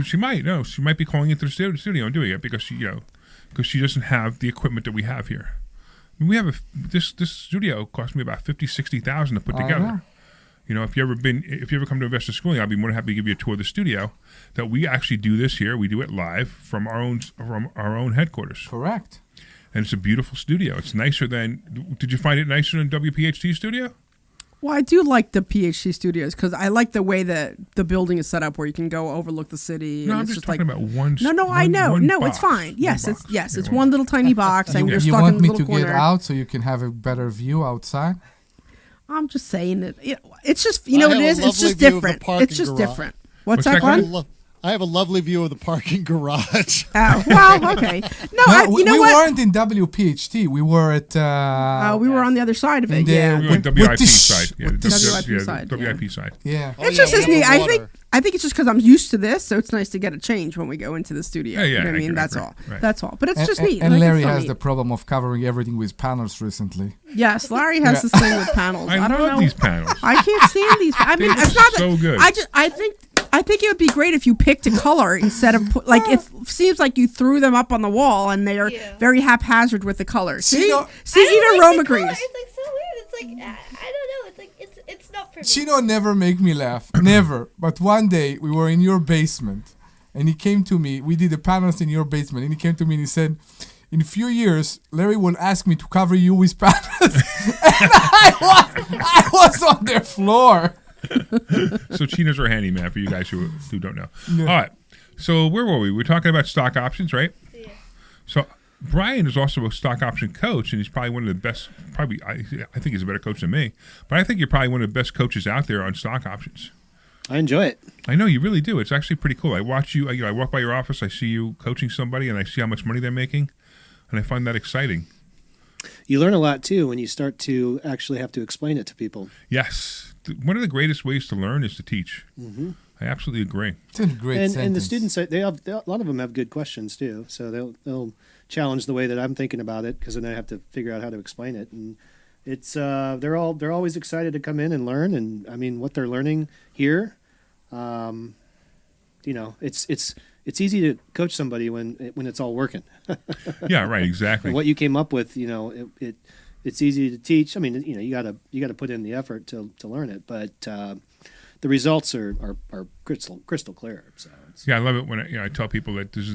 She might be calling into the studio and doing it because she doesn't have the equipment that we have here. I mean, we have this studio cost me about $50,000-$60,000 to put together. If you ever come to Investor Schooling, I'll be more than happy to give you a tour of the studio. That we actually do this here. We do it live from our own headquarters. Correct. And it's a beautiful studio. It's nicer than. Did you find it nicer than WPHT studio? Well, I do like the PhD studios because I like the way that the building is set up, where you can go overlook the city. No, and I'm it's just talking about one. I know. No, box. it's fine. Yes, One box. it's one little tiny box, and you're You stuck want in a me little to corner. get out so you can have a better view outside? I'm just saying that it's just I have it a is. It's lovely just view of the different. parking It's just garage. different. What's that, that, Glenn? Glenn? I have a lovely view of the parking garage. Oh, well, okay. No, we what? weren't in WPHT. We were at. We were on the other side of it. the- We went With WIP this- side. Yeah, with the this- WIP side, WIP side. Yeah. It's just as we neat. have I think. water. I think it's just because I'm used to this, so it's nice to get a change when we go into the studio. Yeah, You know what I I mean? agree, That's right, all. right. That's all. But it's just neat. And Like, Larry it's so has neat. the problem of covering everything with panels recently. Yes, Larry has this thing with panels. I don't love know. these panels. I can't stand these. I mean, They it's look not so that. good. I think it would be great if you picked a color instead of it seems like you threw them up on the wall and they are very haphazard with the colors. See, Chino- even Rome agrees. It's so weird. It's I don't know. It's it's not for me. Chino never make me laugh. Never. But one day we were in your basement and he came to me. We did the panels in your basement and he came to me and he said, in a few years, Larry will ask me to cover you with panels. And I was on the floor. So Chino's our handyman for you guys who don't know. All right. So where were we? We're talking about stock options, right? Yeah. So Brian is also a stock option coach, and he's probably one of the best. Probably, I think he's a better coach than me. But I think you're probably one of the best coaches out there on stock options. I enjoy it. I know you really do. It's actually pretty cool. I watch you. I walk by your office. I see you coaching somebody, and I see how much money they're making, and I find that exciting. You learn a lot too when you start to actually have to explain it to people. Yes. One of the greatest ways to learn is to teach. Mm-hmm. I absolutely agree. It's a great And sentence. the students, a lot of them have good questions too. So they'll challenge the way that I'm thinking about it because then I have to figure out how to explain it. And it's they're always excited to come in and learn. And I mean, what they're learning here, it's easy to coach somebody when it's all working. Yeah, right. Exactly. And what you came up with, it's easy to teach. I mean, you gotta put in the effort to learn it, but the results are crystal clear. So Yeah, I love it when I tell people that this is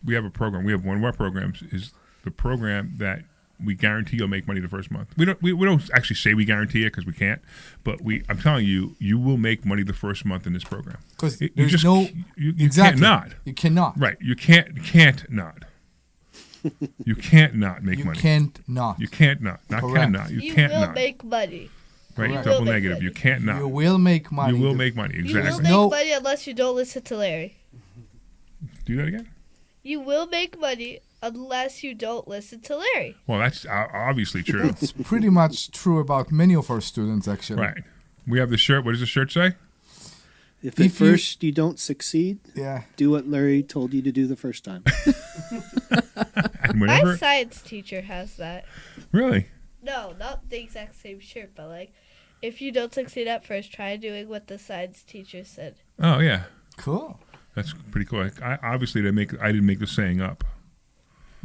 we have a program. We have one of our programs is the program that we guarantee you'll make money the first month. We don't actually say we guarantee it because we can't, but I'm telling you, you will make money the first month in this program. Because you there's just no you exactly. can't not. You cannot. Right, you can't not. You can't not make You money. can't not. You can't not. Not Correct. can not. You can't will not. make money. Right, Correct. double You will make negative. money. You can't not. You will make money. You will make money. You will Exactly. make No- money unless you don't listen to Larry. Do that again. You will make money unless you don't listen to Larry. Well, that's obviously true. It's pretty much true about many of our students, actually. Right. We have the shirt. What does the shirt say? if at first you don't succeed, Yeah. do what Larry told you to do the first time. And My whenever, science teacher has that. really? No, not the exact same shirt, but if you don't succeed at first, try doing what the science teacher said. Oh yeah. Cool. That's pretty cool. I obviously I didn't make the saying up.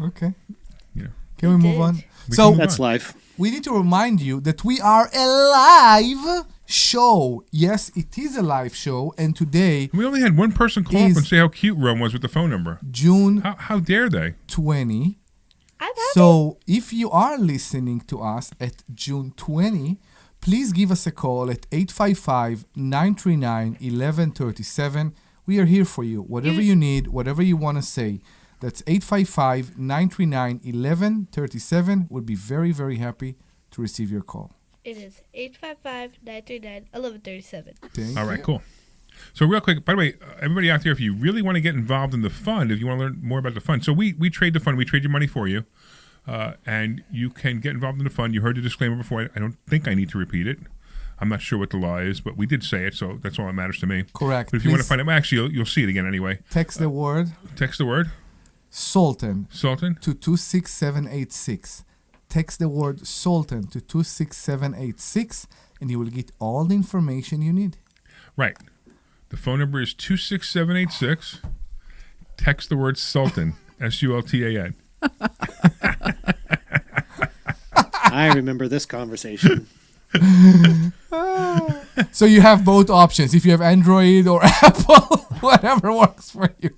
Okay. You know. Can we move on? We So can move That's on. life. we need to remind you that we are a live show. Yes, it is a live show, and today, We only had one person call up Is- and say how cute Rome was with the phone number. June How dare they? 20. I'm happy. So if you are listening to us at June 20, please give us a call at 855-939-1137. We are here for you. Whatever you need, whatever you want to say. That's 855-939-1137. We'll be very, very happy to receive your call. It is 855-939-1137. Thank All right, you. cool. So real quick, by the way, everybody out there, if you really want to get involved in the fund, if you want to learn more about the fund, so we trade the fund, we trade your money for you, and you can get involved in the fund. You heard the disclaimer before. I don't think I need to repeat it. I'm not sure what the law is, but we did say it, so that's all that matters to me. Correct. But if you want to Please find out, well, actually, you'll see it again anyway. text the word Text the word Sultan Sultan. to 26786. Text the word Sultan to 26786, and you will get all the information you need. Right. The phone number is 26786. Text the word Sultan, Sultan. I remember this conversation. So you have both options. If you have Android or Apple, whatever works for you.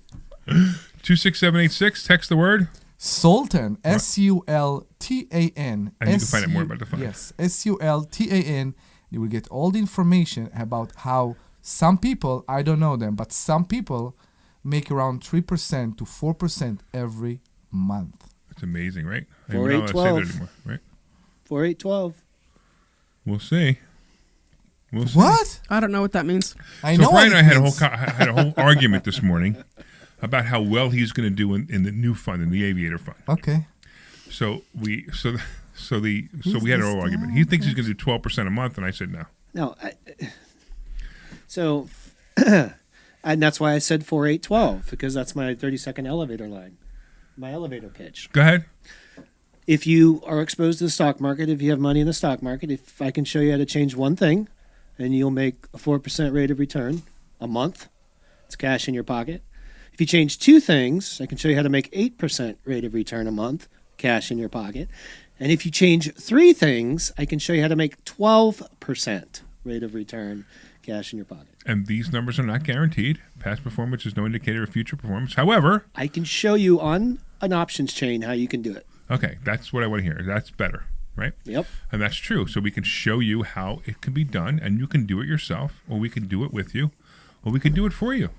26786. Text the word. Sultan, Sultan. And you can find out more about the fund. Yes, Sultan. You will get all the information about how some people, I don't know them, but some people make around 3% to 4% every month. It's amazing, right? I Four, don't know eight, how to say 12. that anymore, right? 4812. We'll see. We'll see. What? I don't know what that means. I So know Brian what and I it had means. had a whole argument this morning about how well he's going to do in the new fund, in the aviator fund. Okay. So we had a Who's whole this argument. guy? He thinks he's going to do 12% a month, and I said no. No. So, and that's why I said 4812, because that's my 30-second elevator line, my elevator pitch. Go ahead. If you are exposed to the stock market, if you have money in the stock market, if I can show you how to change one thing, and you'll make a 4% rate of return a month, it's cash in your pocket. If you change two things, I can show you how to make 8% rate of return a month, cash in your pocket. And if you change three things, I can show you how to make 12% rate of return, cash in your pocket. And these numbers are not guaranteed. Past performance is no indicator of future performance. However, I can show you on an options chain how you can do it. okay, that's what I want to hear. That's better, right? Yep. And that's true. So we can show you how it can be done, and you can do it yourself, or we can do it with you, or we can do it for you.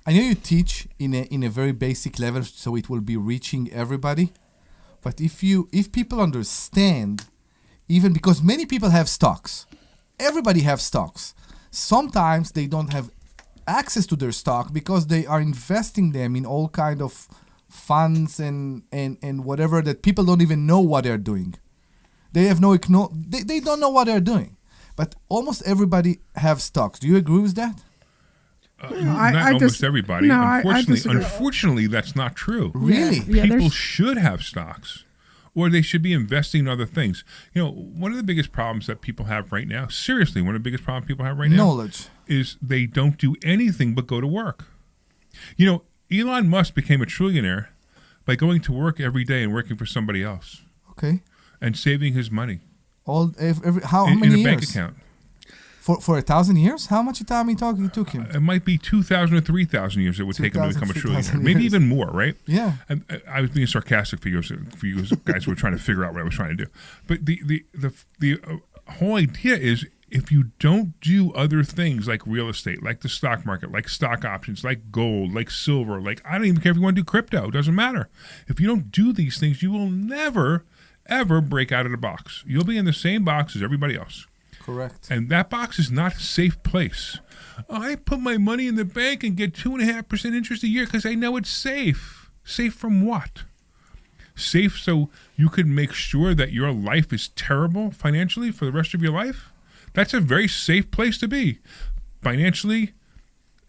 I know you teach in a very basic level, so it will be reaching everybody. But if people understand, even because many people have stocks, everybody have stocks. Sometimes they don't have access to their stock because they are investing them in all kind of funds and whatever that people don't even know what they're doing. They have they don't know what they're doing. But almost everybody have stocks. Do you agree with that? Not I almost dis- everybody. no, I Unfortunately, disagree. that's not true. Really? Yeah, People there's- should have stocks, or they should be investing in other things. You know, one of the biggest problems that people have right now, seriously, one of the biggest problems people have right now, Knowledge. is they don't do anything but go to work. You know, Elon Musk became a trillionaire by going to work every day and working for somebody else Okay. and saving his money How in many a bank years? account. For 1,000 years? How much time it took him? It might be 2,000 or 3,000 years it would take him to 2,000, become a 3,000 trillionaire. Maybe years. even more, right? Yeah. And I was being sarcastic for you guys who were trying to figure out what I was trying to do. But the whole idea is if you don't do other things like real estate, like the stock market, like stock options, like gold, like silver, like I don't even care if you want to do crypto. It doesn't matter. If you don't do these things, you will never, ever break out of the box. You'll be in the same box as everybody else. Correct. And that box is not a safe place. I put my money in the bank and get 2.5% interest a year because I know it's safe. Safe from what? Safe so you can make sure that your life is terrible financially for the rest of your life? That's a very safe place to be. Financially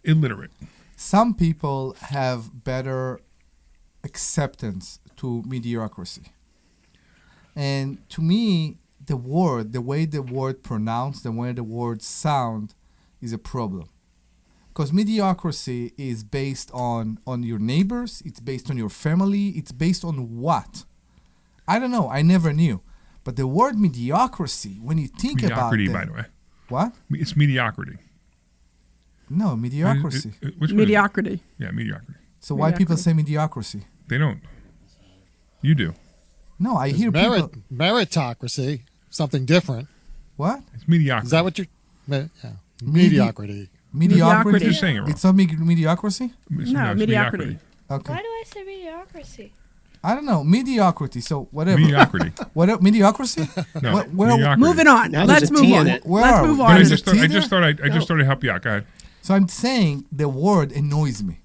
illiterate. Some people have better acceptance to mediocrity. And to me, the way the word pronounced, the way the word sound is a problem. Because mediocrity is based on your neighbors. It's based on your family. It's based on what? I don't know. I never knew. But the word mediocrity, when you think about it. Mediocrity, by the way. What? It's mediocrity. No, mediocrity. Which one is it? Mediocrity. Yeah, mediocrity. So why people say mediocrity? They don't. You do. No, I hear people. Meritocracy, something different. What? It's mediocrity. Is that what you're? Yeah. Mediocrity. Mediocrity. You're saying it wrong. It's not mediocrity? It's mediocrity. Okay. Why do I say mediocrity? I don't know. Mediocrity. So whatever. Mediocrity. What? Mediocrity? No. Well, mediocrity. Moving on. Now Let's there's a move T on. in it. Where Let's are we? move But on. I There's just a thought T I just thought to help you out. Go ahead. So I'm saying the word annoys me.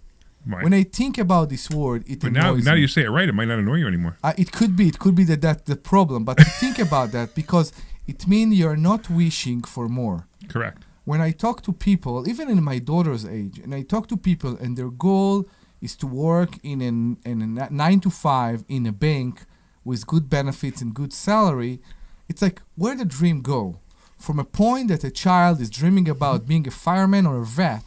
Right. When I think about this word, it But now annoys that me. you say it right, it might not annoy you anymore. It could be that that's the problem. But think about that because it means you're not wishing for more. Correct. When I talk to people, even in my daughter's age, and I talk to people and their goal is to work in a 9 to 5 in a bank with good benefits and good salary, it's like, where the dream go? From a point that a child is dreaming about being a fireman or a vet,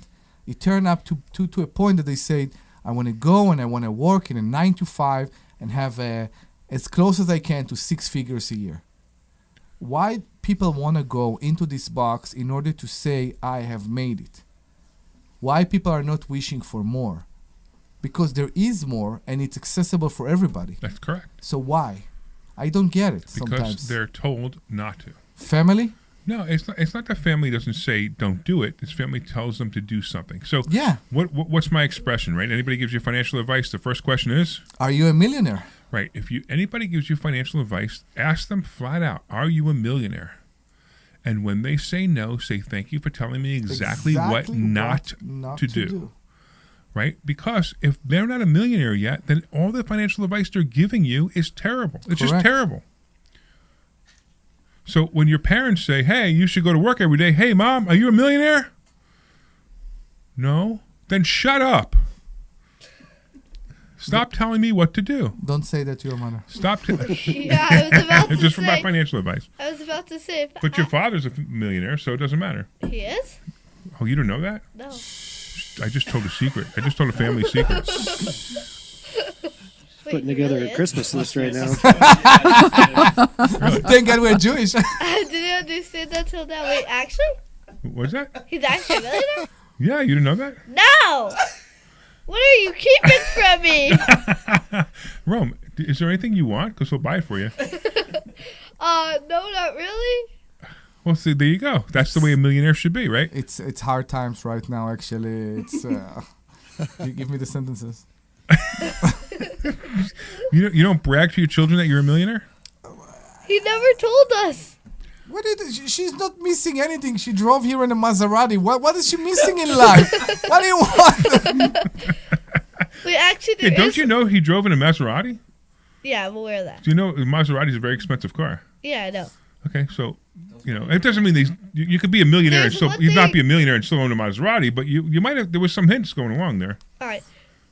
it turned up to a point that they say, I want to go and I want to work in a 9 to 5 and have as close as I can to 6 figures a year. Why people want to go into this box in order to say, I have made it? Why people are not wishing for more? Because there is more and it's accessible for everybody. That's correct. So why? I don't get it Because sometimes. they're told not to. Family? No, it's not. It's not that family doesn't say don't do it. It's family tells them to do something. So Yeah. what's my expression, right? Anybody gives you financial advice, the first question is, Are you a millionaire? right? If anybody gives you financial advice, ask them flat out, are you a millionaire? And when they say no, say thank you for telling me exactly what not to do. Right? Because if they're not a millionaire yet, then all the financial advice they're giving you is terrible. It's just Correct. terrible. So when your parents say, hey, you should go to work every day. Hey, Mom, are you a millionaire? No? Then shut up. Stop telling me what to do. Don't say that to your mother. Stop. Yeah, I was about to Just say. about financial advice. I was about to say. But your father's a millionaire, so it doesn't matter. He is? Oh, you don't know that? No. I just told a secret. I just told a family secret. Wait, Putting he together really a is? Christmas list right now. Thank God we're Jewish. I didn't understand that till now. Wait, actually? What's that? He's actually a millionaire? Yeah, you didn't know that? No! What are you keeping from me? Rome, is there anything you want? Because we'll buy it for you. No, not really. Well, see, there you go. That's the way a millionaire should be, right? It's hard times right now, actually. It's you give me the sentences. You don't brag to your children that you're a millionaire? He never told us. What she's not missing anything. She drove here in a Maserati. What is she missing in life? What do you want? Wait, actually, Hey, there don't is. you know he drove in a Maserati? Yeah, I'm aware of that. Do you know a Maserati is a very expensive car? Yeah, I know. Okay, so it doesn't mean you could be a millionaire and There's still one you not thing- be a millionaire and still own a Maserati, but you might have. There was some hints going along there. All right.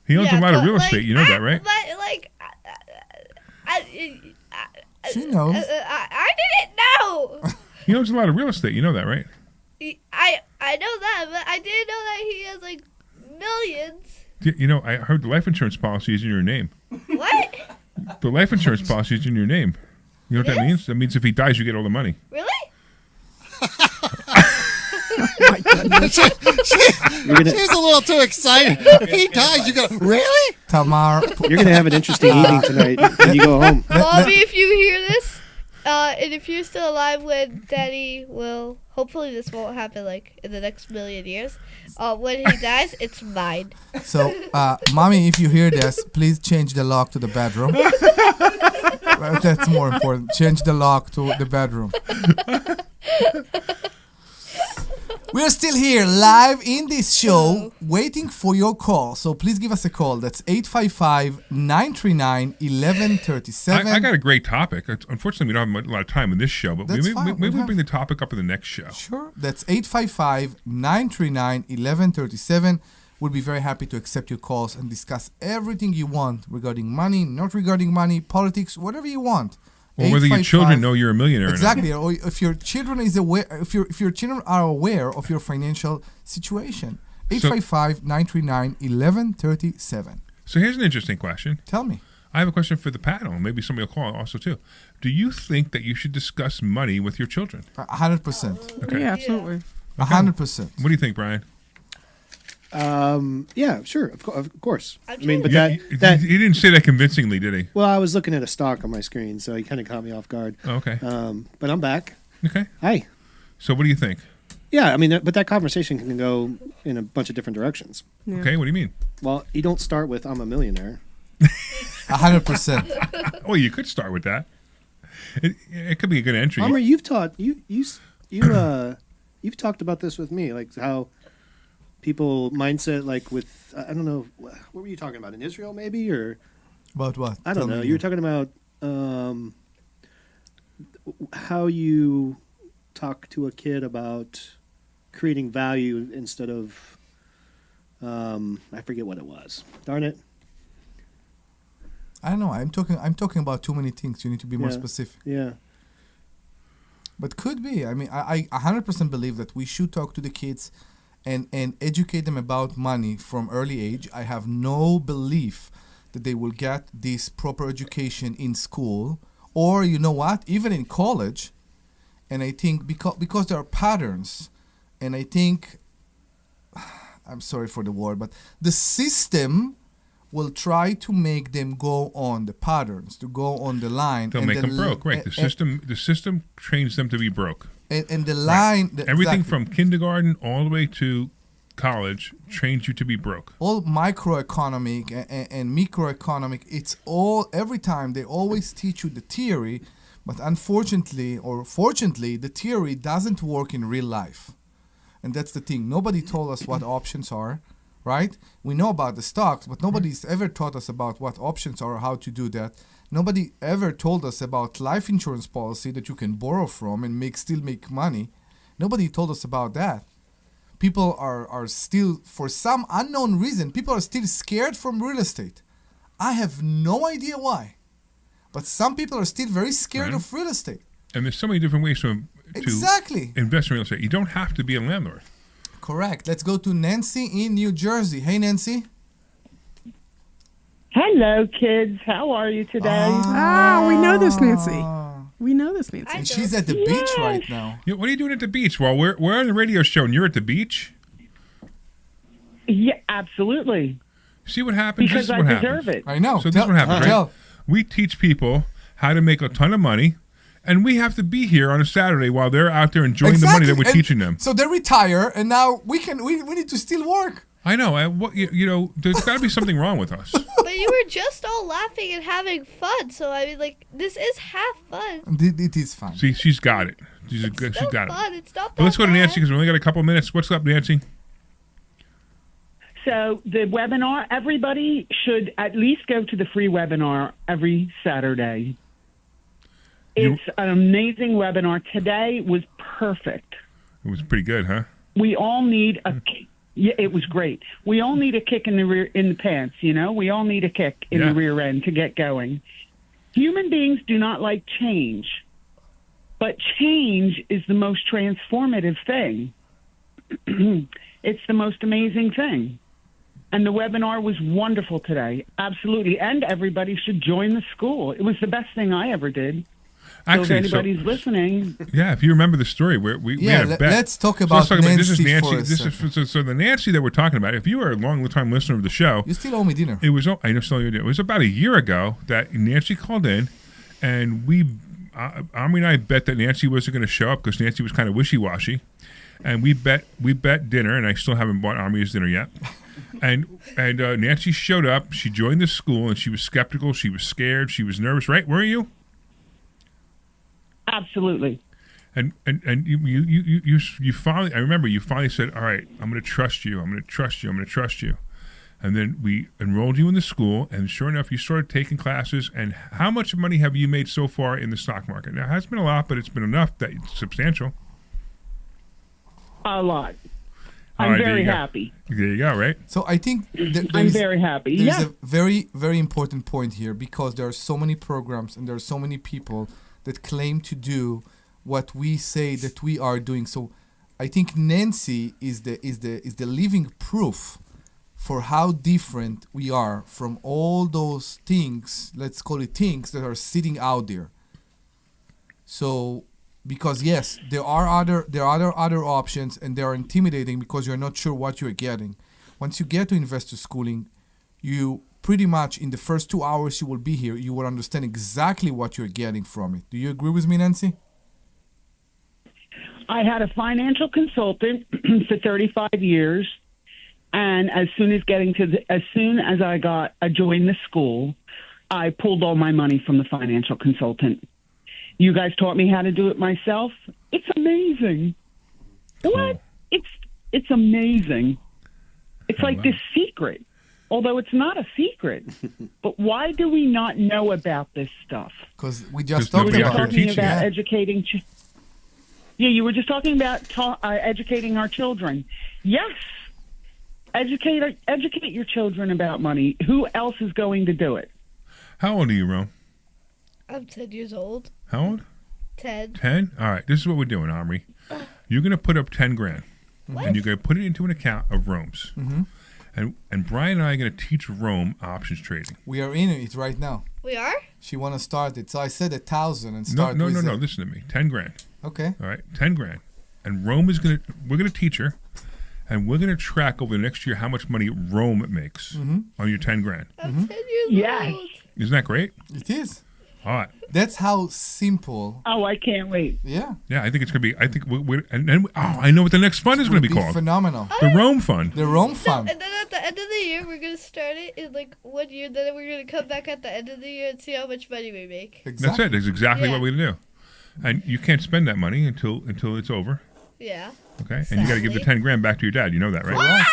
He owns a lot of but, real estate. You know that, right? But like, She knows. I didn't know. He owns a lot of real estate. You know that, right? I know that, but I didn't know that he has like millions. You know, I heard the life insurance policy is in your name. What? The life insurance policy is in your name. You know what that Yes? means? That means if he dies, you get all the money. Really? She's a little too excited. If he dies, you go, really? Tamar. You're going to have an interesting evening tonight when you go home. Mommy, if you hear this, and if you're still alive when Daddy will, hopefully this won't happen like in the next million years. When he dies, it's mine. So, Mommy, if you hear this, please change the lock to the bedroom. That's more important. Change the lock to the bedroom. We're still here live in this show waiting for your call. So please give us a call. That's 855-939-1137. I got a great topic. Unfortunately, we don't have a lot of time in this show, but That's maybe fine. we We'll bring the topic up in the next show. Sure. That's 855-939-1137. We'll be very happy to accept your calls and discuss everything you want regarding money, not regarding money, politics, whatever you want. Or whether your children know you're a millionaire. Exactly. Or not. Or if your children is aware, if your children are aware of your financial situation, 855-939-1137. So here's an interesting question. Tell me. I have a question for the panel. Maybe somebody will call also too. Do you think that you should discuss money with your children? 100%. Okay. Yeah, absolutely. 100%. What do you think, Brian? Yeah, sure, of course. I Actually- mean, but You- he didn't say that convincingly, did he? well, I was looking at a stock on my screen, so he kind of caught me off guard. Oh, okay. But I'm back. Okay. Hi. So what do you think? Yeah, I mean, but that conversation can go in a bunch of different directions. Yeah. Okay. What do you mean? Well, you don't start with "I'm a millionaire." 100%. Oh, you could start with that. It could be a good entry. Omri, you've talked about this with me, like how people mindset, like with I don't know, what were you talking about in Israel, maybe, or About what? I don't Tell know. me You were again. talking about how you talk to a kid about creating value instead of I forget what it was. Darn it. I don't know. I'm talking about too many things. You need to be more Yeah. specific. Yeah. But could be. I mean, I 100% believe that we should talk to the kids and educate them about money from early age. I have no belief that they will get this proper education in school or, you know what, even in college. And I think because there are patterns, and I think, I'm sorry for the word, but the system will try to make them go on the patterns, to go on the line. They'll and make them broke, right? The system trains them to be broke. And the line, Everything exactly. from kindergarten all the way to college trains you to be broke. all microeconomic and microeconomic, it's all, every time they always teach you the theory, but unfortunately or fortunately, the theory doesn't work in real life. And that's the thing. Nobody told us what options are, right? We know about the stocks, but nobody's ever taught us about what options are or how to do that. Nobody ever told us about life insurance policy that you can borrow from and still make money. Nobody told us about that. People are still, for some unknown reason, people are still scared from real estate. I have no idea why. But some people are still very scared Right. of real estate. And there's so many different ways to Exactly. invest in real estate. You don't have to be a landlord. Correct. Let's go to Nancy in New Jersey. Hey, Nancy. Hello, kids. How are you today? Ah, we know this, Nancy. We know this, Nancy. And she's at the beach right now. Yeah, what are you doing at the beach? Well, we're on the radio show and you're at the beach. Yeah, absolutely. See what happens? Because This is I what deserve happens. it. I know. So this is what happens, right? Tell. We teach people how to make a ton of money, and we have to be here on a Saturday while they're out there enjoying the money that we're And teaching them. So they retire, and now we need to still work. I know. There's got to be something wrong with us. But you were just all laughing and having fun, so I mean, like, this is half fun. It is fun. See, she's got it. She's Still got fun. it. It's not But let's go to that Nancy bad. because we only got a couple minutes. What's up, Nancy? So the webinar, everybody should at least go to the free webinar every Saturday. It's an amazing webinar. Today was perfect. It was pretty good, huh? We all need a yeah, it was great. We all need a kick in the pants, you know? We all need a kick in Yeah. the rear end to get going. Human beings do not like change. But change is the most transformative thing. It's the most amazing thing. And the webinar was wonderful today. Absolutely. And everybody should join the school. It was the best thing I ever did. Actually, so if anybody's listening, Yeah, if you remember the story, we Yeah, had a bet. let's talk So about this is Nancy Nancy. for a This second. is so the Nancy that we're talking about. If you are a long-time listener of the show, You still owe me dinner. it was I know still you do. It was about a year ago that Nancy called in, and Omri and I bet that Nancy wasn't going to show up because Nancy was kind of wishy-washy, and we bet dinner, and I still haven't bought Omri's dinner yet. And Nancy showed up. She joined the school, and she was skeptical. She was scared. She was nervous. Right? Were you? absolutely. And you finally, I remember you finally said, all right, I'm going to trust you. I'm going to trust you. I'm going to trust you. And then we enrolled you in the school, and sure enough, you started taking classes. And how much money have you made so far in the stock market? Now, it hasn't been a lot, but it's been enough that it's substantial. A lot. All I'm right, there very you go. happy. There you go, right? So I think I'm very happy. There's Yeah. a very, very important point here because there are so many programs and there are so many people that claim to do what we say that we are doing. So I think Nancy is the living proof for how different we are from all those things, let's call it things, that are sitting out there. So, because yes, there are other options, and they are intimidating because you're not sure what you're getting. Once you get to investor schooling, you pretty much in the first 2 hours you will be here, you will understand exactly what you're getting from it. Do you agree with me, Nancy? I had a financial consultant for 35 years, and as soon as I joined the school, I pulled all my money from the financial consultant. You guys taught me how to do it myself. It's amazing. Cool. What? It's amazing. It's like this secret, although it's not a secret. But why do we not know about this stuff? Because we just Because talked nobody about out there it. Talking teaching about it. educating. Yeah, you were just talking about educating our children. Yes, educate your children about money. Who else is going to do it? How old are you, Rome? I'm 10 years old. How old? 10. 10? All right, this is what we're doing, Omri. You're going to put up 10 grand, and you're going to put it into an account of Rome's. And Brian and I are going to teach Rome options trading. We are in it right now. We are? She want to start it. So I said 1,000 and No, start no, with no, the- no. Listen to me. 10 grand. Okay. All right, 10 grand. And Rome is we're going to teach her, and we're going to track over the next year how much money Rome makes on your 10 grand. I'm 10 years Yes. old. Isn't that great? It is. All right. That's how simple. Oh, I can't wait. Yeah. Yeah, I think it's going to be, and then, I know what the next fund is going to be called. Phenomenal. The Rome Fund. The Rome No, Fund. and then at the end of the year, we're going to start it in like 1 year. Then we're going to come back at the end of the year and see how much money we make. That's it. That's exactly Yeah. what we're going to do. And you can't spend that money until it's over. Yeah. Okay? And you got to give the Exactly. 10 grand back to your dad. You know that, right? Right.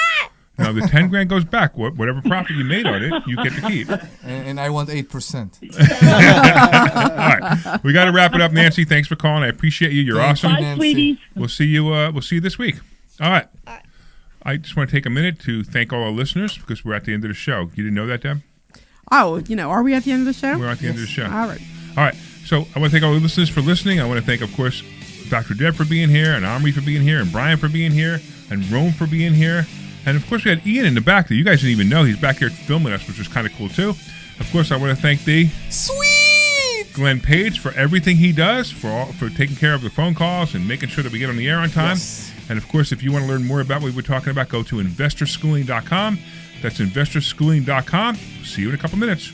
Now, the 10 grand goes back. Whatever profit you made on it, you get to keep. And I want 8%. All right. We got to wrap it up, Nancy. Thanks for calling. I appreciate you. You're Thank awesome. you, Bye, Nancy. sweeties. We'll see you this week. All right. All right. I just want to take a minute to thank all our listeners because we're at the end of the show. You didn't know that, Deb? Oh, are we at the end of the show? We're at the end of the show. All right. All right. So I want to thank all the listeners for listening. I want to thank, of course, Dr. Deb for being here, and Omri for being here, and Brian for being here, and Rome for being here. And, of course, we had Ian in the back that you guys didn't even know. He's back here filming us, which was kind of cool, too. Of course, I want to thank Sweet! Glenn Page for everything he does, for taking care of the phone calls and making sure that we get on the air on time. Yes. And, of course, if you want to learn more about what we're talking about, go to investorschooling.com. That's investorschooling.com. See you in a couple minutes.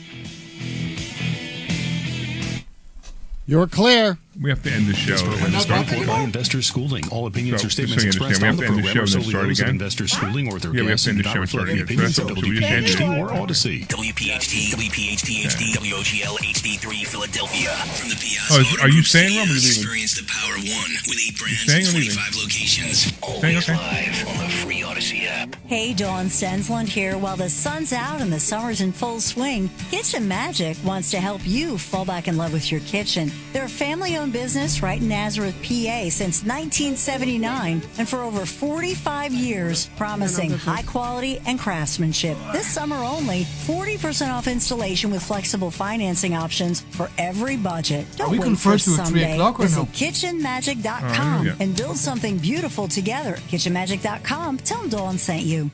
You're clear. We have to end the show. This program is paid for by Investor Schooling. All opinions So, or statements just so you expressed on understand, the we have to end the program show are and then solely start those of again. Investor Schooling or their Yeah, we have guests to end and the not show and start reflect the again. opinions So of we just end it. WPHT or Odyssey. WPHT, WPHT WOGL HD3 Philadelphia. From the Piazza Oh, Auto are you Group staying, Rob, or are you Studios, leaving? experience the Power of One with 8 brands staying and or leaving? 25 locations. Staying, Always okay. live on the free Odyssey app. Hey, Dawn Stensland here. While the sun's out and the summer's in full swing, Kitchen Magic wants to help you fall back in love with your kitchen. They're a family-owned business right in Nazareth, PA since 1979, and for over 45 years, promising high quality and craftsmanship. This summer only, 40% off installation with flexible financing options for every budget. Don't we wait conferred for to 3 someday. o'clock or Visit no? kitchenmagic.com yeah. and build something beautiful together. Kitchenmagic.com. Tell them Dawn sent you.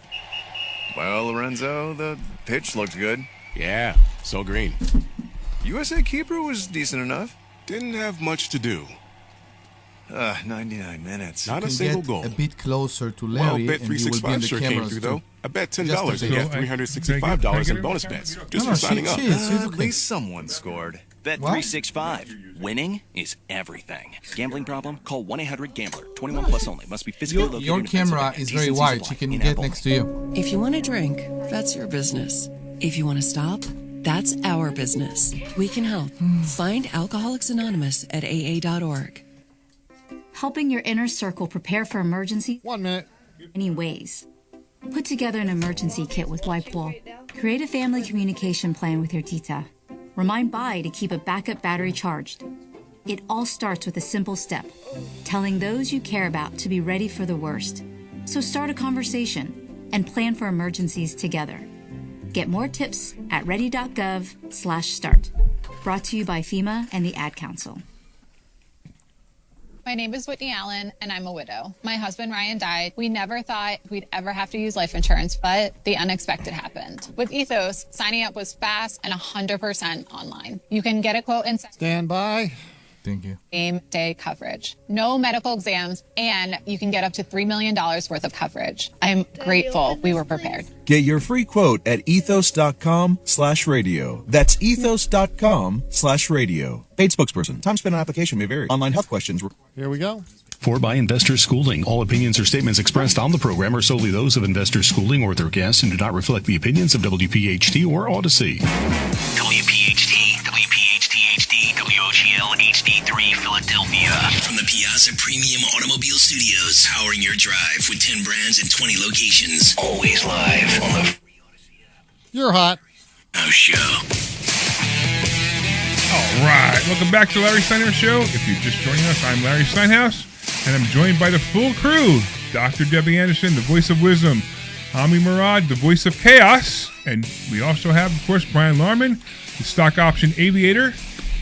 Well, Lorenzo, the pitch looked good. Yeah, so green. USA keeper was decent enough. Didn't have much to do. 99 minutes. Not a Can single get goal. a bit closer to Well, Larry, Bet and you will be in 365 the sure came cameras through, too. though. I bet $10 Just a and bit. get So, $365 in bonus bets just No, for signing up. she is. She's At okay. least someone scored. Bet365. Winning is everything. Gambling problem? Call 1-800-GAMBLER. 21 plus only. Must be physically located Your in camera Pennsylvania. is T's very and C's wide. apply. She can In get Apple. next to you. If you want to drink, that's your business. If you want to stop, that's our business. We can help. Find Alcoholics Anonymous at AA.org. Helping your inner circle prepare for emergency. 1 minute. Many ways. Put together an emergency kit with Whitewall. Create a family communication plan with your tita. Remind Bai to keep a backup battery charged. It all starts with a simple step, telling those you care about to be ready for the worst. So start a conversation and plan for emergencies together. Get more tips at ready.gov/start. Brought to you by FEMA and the Ad Council. My name is Whitney Allen, and I'm a widow. My husband, Ryan, died. We never thought we'd ever have to use life insurance, but the unexpected happened. With Ethos, signing up was fast and 100% online. You can get a quote in Stand by. Thank you. same day coverage. No medical exams, and you can get up to $3 million worth of coverage. I'm grateful we were prepared. Get your free quote at ethos.com/radio. That's ethos.com/radio. Paid spokesperson. Time spent on application may vary. Online health questions. Here we go. For by Investor Schooling, all opinions or statements expressed on the program are solely those of Investor Schooling or their guests and do not reflect the opinions of WPHT or Odyssey. WPHT, WPHT-HD, WOGL HD3 Philadelphia. From the Piazza Premium Automobile Studios, powering your drive with 10 brands and 20 locations. Always live on the You're hot. Show. All right. Welcome back to Larry Steinhouse Show. If you're just joining us, I'm Larry Steinhouse, and I'm joined by the full crew. Dr. Debbie Anderson, the voice of wisdom. Omri Morad, the voice of chaos. And we also have, of course, Brian Larman, the stock option aviator.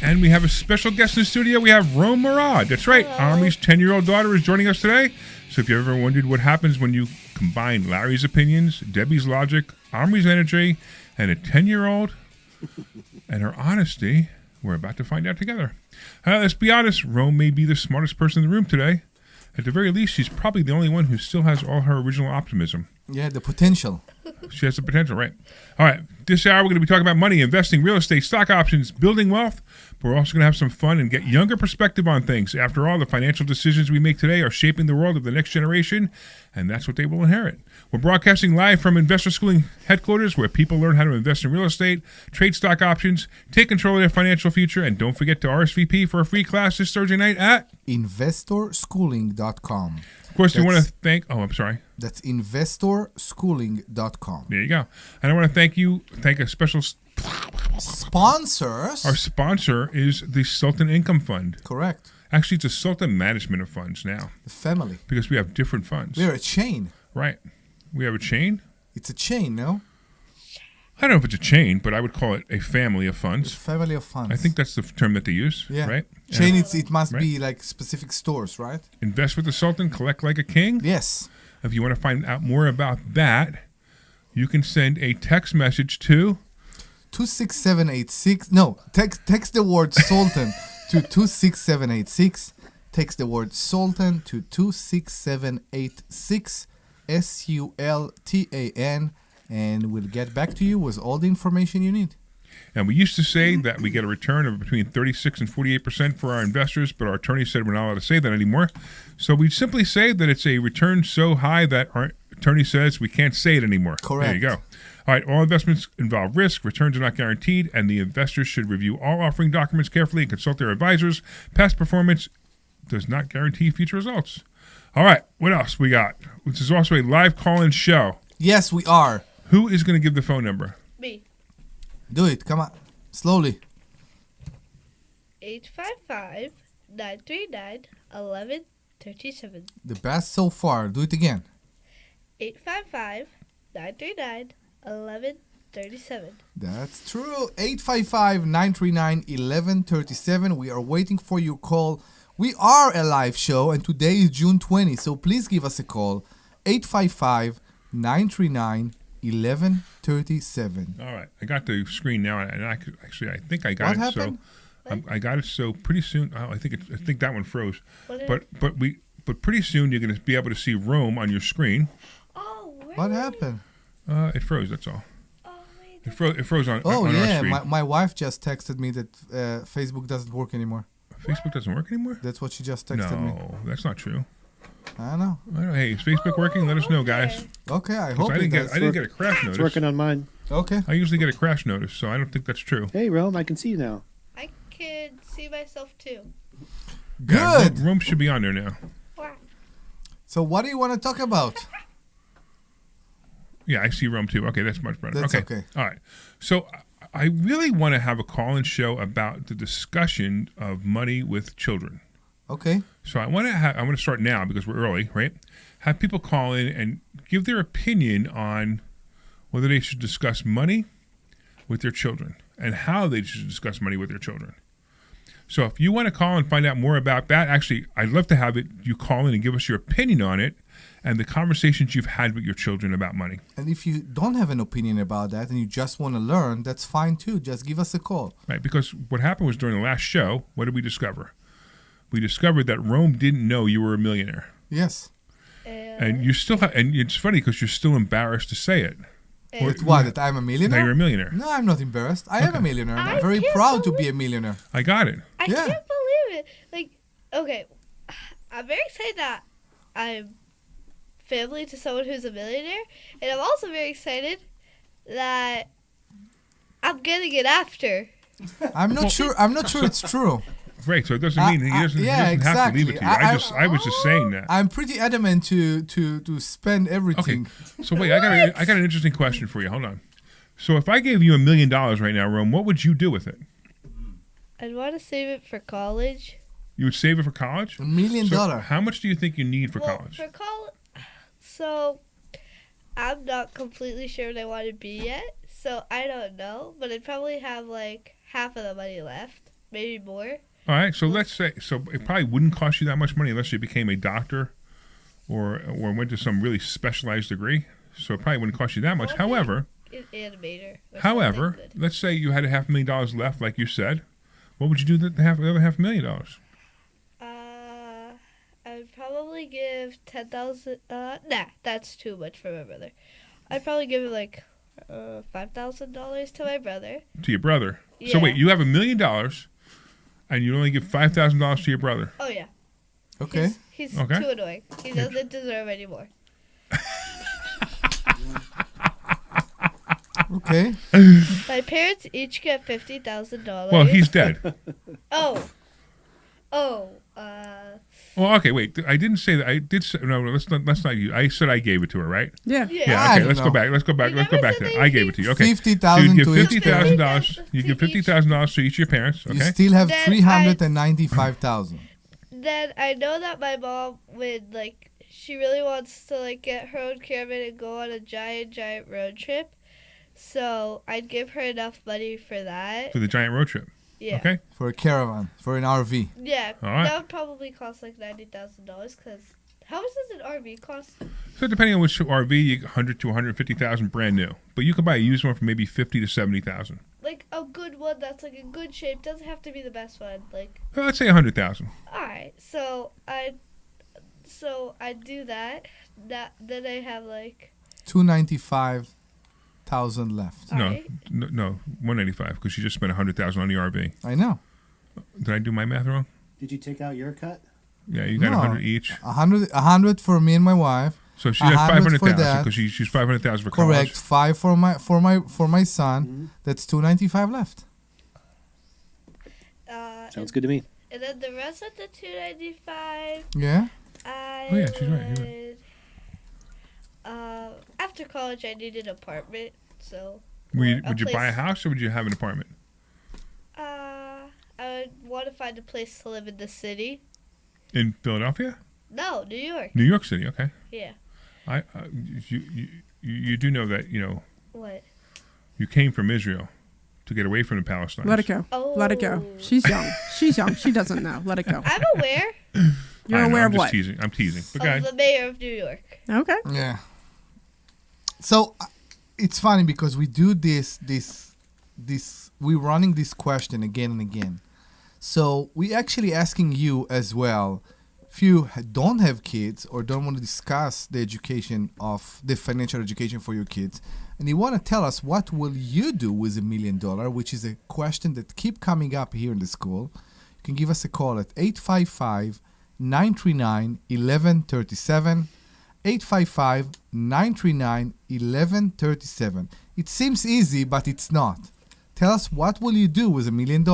And we have a special guest in the studio. We have Rome Morad. That's right. Omri's 10-year-old daughter is joining us today. So if you ever wondered what happens when you combine Larry's opinions, Debbie's logic, Omri's energy, and a 10-year-old and her honesty, we're about to find out together. Let's be honest, Rome may be the smartest person in the room today. At the very least, she's probably the only one who still has all her original optimism. Yeah, the potential. She has the potential, right? All right, this hour we're going to be talking about money, investing, real estate, stock options, building wealth. But we're also going to have some fun and get younger perspective on things. After all, the financial decisions we make today are shaping the world of the next generation, and that's what they will inherit. We're broadcasting live from Investor Schooling headquarters, where people learn how to invest in real estate, trade stock options, take control of their financial future, and don't forget to RSVP for a free class this Thursday night at investorschooling.com. Of course, we want to thank... Oh, I'm sorry. That's investorschooling.com. There you go. And I want to thank a special... Sponsors. Our sponsor is the Sultan Income Fund. Correct. Actually, it's a Sultan Management of Funds now. The family. Because we have different funds. We're a chain. Right. We have a chain? It's a chain, no? I don't know if it's a chain, but I would call it a family of funds. A family of funds. I think that's the term that they use, yeah. Right? Chain, it must be like specific stores, right? Invest with the Sultan, collect like a king? Yes. If you want to find out more about that, you can send a text message to... 26786. No, text the word Sultan to 26786. Text the word Sultan to 26786. SULTAN, and we'll get back to you with all the information you need. And we used to say that we get a return of between 36 and 48% for our investors, but our attorney said we're not allowed to say that anymore. So we simply say that it's a return so high that our attorney says we can't say it anymore. Correct. There you go. All right, all investments involve risk, returns are not guaranteed, and the investors should review all offering documents carefully and consult their advisors. Past performance does not guarantee future results. All right, what else we got? This is also a live call-in show. Yes, we are. Who is going to give the phone number? Me. Do it, come on. Slowly. 855-939-1137. The best so far. Do it again. 855-939-1137. That's true. 855-939-1137. We are waiting for your call. We are a live show, and today is June 20, so please give us a call. 855-939-1137. All right, I got the screen now, and I think I got what it. Happened? So I got it. So pretty soon, I think that one froze. What But pretty soon you're going to be able to see Rome on your screen. Oh, what happened? It froze. That's all. It froze on. Oh on our yeah, screen. my wife just texted me that Facebook doesn't work anymore. Facebook doesn't work anymore? That's what she just texted me. No, that's not true. I know. Hey, is Facebook working? Let us know, guys. Okay, I hope I didn't get a crash notice. It's working on mine. Okay. I usually get a crash notice, so I don't think that's true. Hey, Rome, I can see you now. I can see myself too. Good. Yeah, Rome should be on there now. So what do you want to talk about? Yeah, I see Rome too. Okay, that's much better. That's okay. All right. So I really want to have a call-in show about the discussion of money with children. Okay. So I want to start now because we're early, right? Have people call in and give their opinion on whether they should discuss money with their children and how they should discuss money with their children. So if you want to call and find out more about that, actually, I'd love to have you call in and give us your opinion on it and the conversations you've had with your children about money. And if you don't have an opinion about that and you just want to learn, that's fine too. Just give us a call. Right, because what happened was during the last show, what did we discover? We discovered that Rome didn't know you were a millionaire. Yes. And you still and it's funny because you're still embarrassed to say it. That what? That I'm a millionaire? That you're a millionaire. No, I'm not embarrassed. I am a millionaire. And I'm very proud to be a millionaire. I got it. I can't believe it. Like, okay, I'm very excited that I'm family to someone who's a millionaire, and I'm also very excited that I'm getting it after. I'm not sure. I'm not sure it's true. Right, so it doesn't mean he doesn't have to leave it to you. I was just saying that. I'm pretty adamant to spend everything. Okay, so wait, I got an interesting question for you. Hold on. So if I gave you $1 million right now, Rome, what would you do with it? I'd want to save it for college. You would save it for college? $1 million. How much do you think you need for college? For college, so I'm not completely sure what I want to be yet, so I don't know. But I'd probably have like half of the money left, maybe more. All right, so let's say it probably wouldn't cost you that much money unless you became a doctor or went to some really specialized degree. So it probably wouldn't cost you that much. However, An animator. Let's say you had $500,000 left, like you said. What would you do with the other $500,000? I'd probably give 10,000. Nah, that's too much for my brother. I'd probably give it like $5,000 to my brother. To your brother. Yeah. So wait, you have $1 million, and you only give $5,000 to your brother. Oh yeah. Okay. He's Okay. too annoying. He doesn't deserve any more. Okay. My parents each get $50,000. Well, he's dead. Oh. Well, okay, wait. I didn't say that. I did say no. That's not you. I said I gave it to her, right? Yeah. Yeah. Okay. Let's go back. Let's go back to that. I gave it to you. Okay. $50,000 You to give each $50,000. You give $50,000 to each of your parents. Okay. You still have $395,000. Then I know that my mom would she really wants to get her own caravan and go on a giant road trip. So I'd give her enough money for that. For the giant road trip. Yeah. Okay. For a caravan, for an RV. Yeah. All right. That would probably cost like $90,000 because how much does an RV cost? So depending on which RV, you get 100 to 150,000 brand new, but you can buy a used one for maybe 50 to 70,000. Like a good one that's in good shape. Doesn't have to be the best one. Well, let's say 100,000. All right. So I do that. Then I have $295,000 left. No, 185 because you just spent 100,000 on the RV. I know. Did I do my math wrong? Did you take out your cut? Yeah, you got 100 each. 100 for me and my wife. So she got 500,000 because she's 500,000 for college. Correct. 5 for my son. Mm-hmm. That's $295 left. Sounds good to me. And then the rest of the $295. Yeah. She's right. After college, I need an apartment. So. Would you buy a house or would you have an apartment? I would want to find a place to live in the city. In Philadelphia? No, New York. New York City. Okay. Yeah. You do know that What? You came from Israel to get away from the Palestinians. Let it go. Oh. Let it go. She's young. She's young. She doesn't know. Let it go. I'm aware. You're aware of what? I'm teasing. Of the mayor of New York. Okay. Yeah. So it's funny because we do this. We're running this question again and again. So we actually asking you as well. If you don't have kids or don't want to discuss the education of the financial education for your kids, and you want to tell us what will you do with $1 million, which is a question that keep coming up here in the school, you can give us a call at 855-939-1137. 855-939-1137. It seems easy, but it's not. Tell us what will you do with $1 million.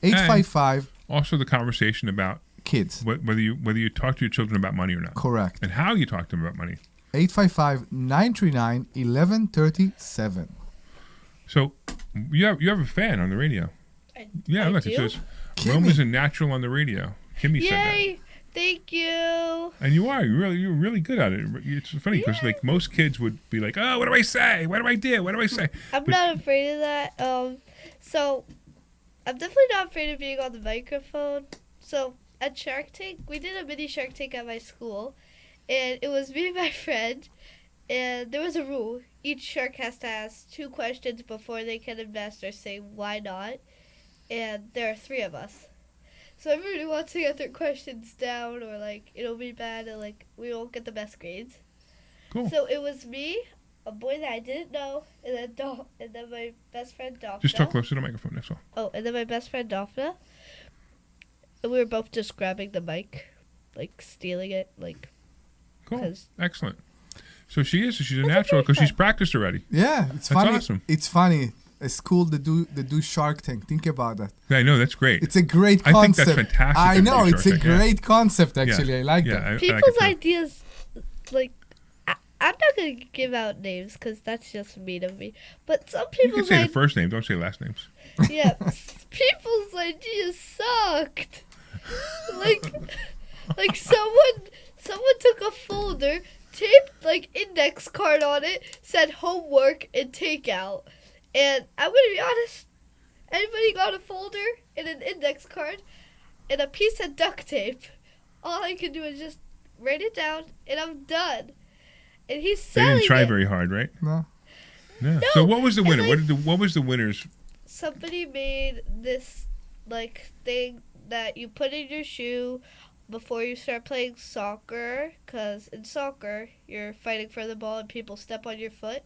855. Also, the conversation about kids, whether you talk to your children about money or not. Correct. And how you talk to them about money. 855-939-1137. So you have a fan on the radio. I look, do? it says Rome is a natural on the radio. Kimmy said that. Yay! Thank you. And you're really good at it. It's funny because most kids would be like, oh, what do I say? What do I do? What do I say? I'm not afraid of that. So I'm definitely not afraid of being on the microphone. So at Shark Tank, we did a mini Shark Tank at my school, and it was me and my friend, and there was a rule. Each shark has to ask 2 questions before they can invest or say why not, and there are 3 of us. So everybody wants to get their questions down, or like it'll be bad, and like we won't get the best grades. Cool. So it was me, a boy that I didn't know, and then my best friend Daphne. Just talk close to the microphone, that's all. Oh, and then my best friend Daphne. And we were both just grabbing the mic, like stealing it, like. Cool. Excellent. So she's a natural because she's practiced already. Yeah, it's That's funny. awesome. It's funny. A school that do Shark Tank. Think about that. Yeah, I know, that's great. It's a great I think concept. that's fantastic. I that know they do it's a Shark Tank, great concept. Actually, Yeah. I like Yeah, that. I like People's it too. ideas, like, I'm not going to give out names because that's just mean of me. But some You can people's say the first name, don't say last names. yeah, people's ideas sucked. like someone took a folder, taped like index card on it, said homework and takeout. And I'm gonna be honest, anybody got a folder and an index card and a piece of duct tape, all I can do is just write it down and I'm done. And he's They selling didn't try it. very hard, right? No. Yeah. No, So what was the and, winner? like- What was the winners? Somebody made this like thing that you put in your shoe before you start playing soccer, because in soccer you're fighting for the ball and people step on your foot,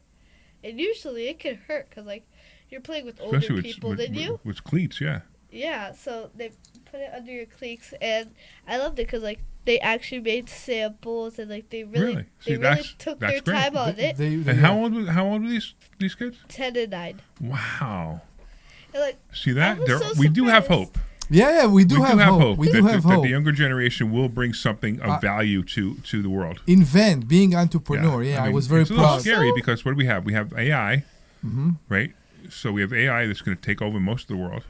and usually it can hurt because like you're playing with older Especially people than you. with cleats, yeah. Yeah, so they put it under your cleats, and I loved it because like they actually made samples and like they really took their great. time on it. And how old were these kids? 10 and 9. Wow. And, like, See I that? was so We do have surprised. hope. Yeah, we do have hope. We that, do have that hope. the younger generation will bring something of value to the world. Invent, being entrepreneur. Yeah, I mean, was very it's a little proud. scary because what do we have? We have AI, Mhm. right? So we have AI that's going to take over most of the world.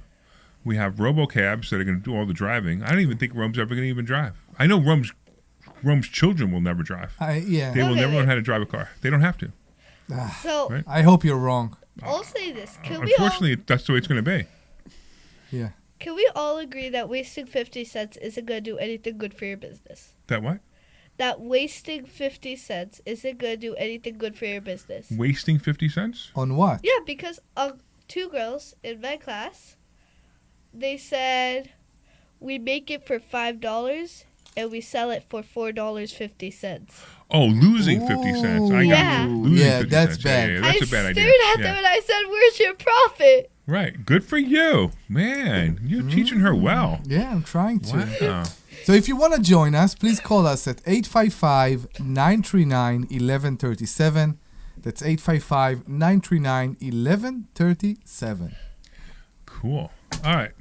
We have robocabs that are going to do all the driving. I don't even think Rome's ever going to even drive. I know Rome's children will never drive. Yeah. They will Okay. never learn how to drive a car. They don't have to. So Right? I hope you're wrong. I'll say this: can we all Unfortunately, that's the way it's going to be. Yeah. Can we all agree that wasting 50 cents isn't going to do anything good for your business? That what? That wasting 50 cents isn't going to do anything good for your business. Wasting 50 cents? On what? Yeah, because 2 girls in my class, they said we make it for $5 and we sell it for $4.50. Oh, losing 50 cents. I got Yeah. you. Losing Yeah, 50 that's cents. bad. Yeah, that's a bad I idea. stared at Yeah. them and I said, "Where's your profit?" Right. Good for you. Man, you're teaching her well. Yeah, I'm trying to. Wow. So if you want to join us, please call us at 855-939-1137. That's 855-939-1137. Cool. All right.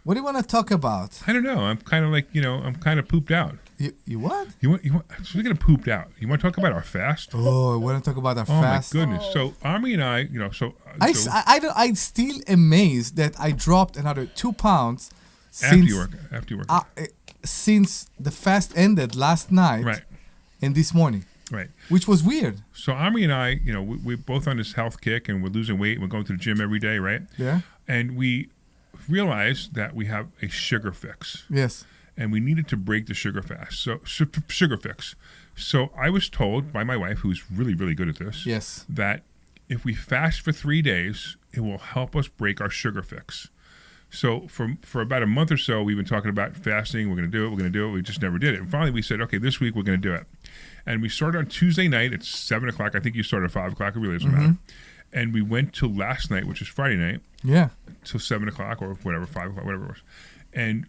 What do you want to talk about? I don't know. I'm kind of like, I'm kind of pooped out. You what? You want, speaking of pooped out, you want to talk about our fast? Oh, I want to talk about our Oh, fast. my goodness. So, Omri and I, I'm still amazed that I dropped another 2 pounds after since you work. since the fast ended last night, Right. and this morning, Right. which was weird. So Omri and I, we're both on this health kick and we're losing weight. We're going to the gym every day, right? Yeah. And we realized that we have a sugar fix. Yes. And we needed to break the sugar fast. So sugar fix. So I was told by my wife, who's really, really good at this, Yes. that if we fast for 3 days, it will help us break our sugar fix. So for about a month or so, we've been talking about fasting. We're going to do it. We're going to do it. We just never did it. And finally, we said, okay, this week we're going to do it. And we started on Tuesday night at 7 o'clock. I think you started at 5 o'clock. It really doesn't matter. And we went till last night, which is Friday night. Yeah. Till 7 o'clock or whatever, 5 o'clock, whatever it was. And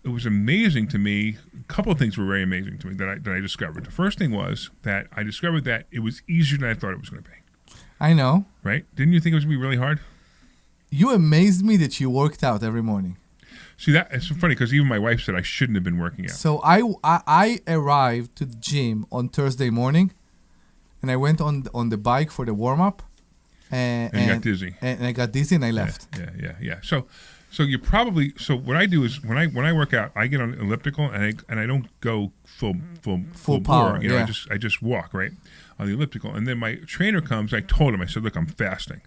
it was amazing to me. A couple of things were very amazing to me that I discovered. The first thing was that I discovered that it was easier than I thought it was going to be. I know. Right? Didn't you think it was going to be really hard? You amazed me that you worked out every morning. See, it's so funny because even my wife said I shouldn't have been working out. So I arrived to the gym on Thursday morning, and I went on the bike for the warm up, And you got dizzy. And I got dizzy and I left. Yeah. So you probably what I do is when I work out, I get on elliptical and I don't go full power. bore. I just walk right on the elliptical. And then my trainer comes. I told him, I said, look, I'm fasting.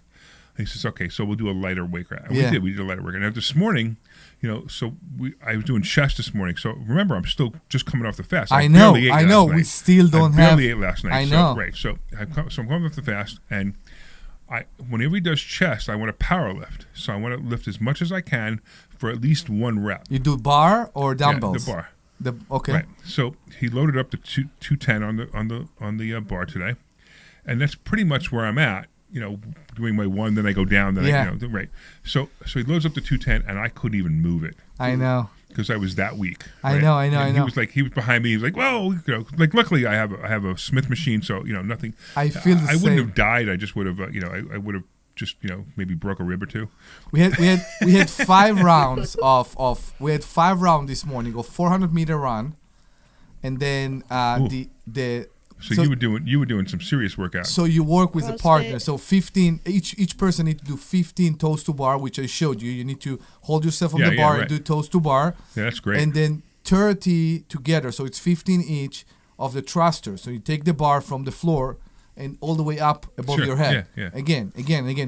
And he says, okay, so we'll do a lighter weight workout. And Yeah. we did a lighter workout. Now this morning, I was doing chest this morning. So remember, I'm still just coming off the fast. I know. barely ate last We night. still don't I barely have. ate last night. I know. So I'm coming off the fast, and whenever he does chest, I want to power lift. So I want to lift as much as I can for at least one rep. You do bar or dumbbells? Yeah, the bar. Okay. Right. So he loaded up to 210 on the bar today, and that's pretty much where I'm at. Doing my one, then I go down, then right. So he loads up to 210, and I couldn't even move it. I know. Because I was that weak. I right? know. And he was behind me. He was like, "Whoa!" Luckily I have a Smith machine, so nothing. I feel the I same. wouldn't have died. I just would have. I would have just maybe broke a rib or two. We had 5 rounds we had 5 rounds this morning of 400-meter run, and then So you were doing some serious workout. So you work with a partner. So 15 each person need to do 15 toes to bar, which I showed you. You need to hold yourself on the bar and do toes to bar. Yeah, that's great. And then 30 together. So it's 15 each of the thrusters. So you take the bar from the floor and all the way up above your head. Yeah. Again,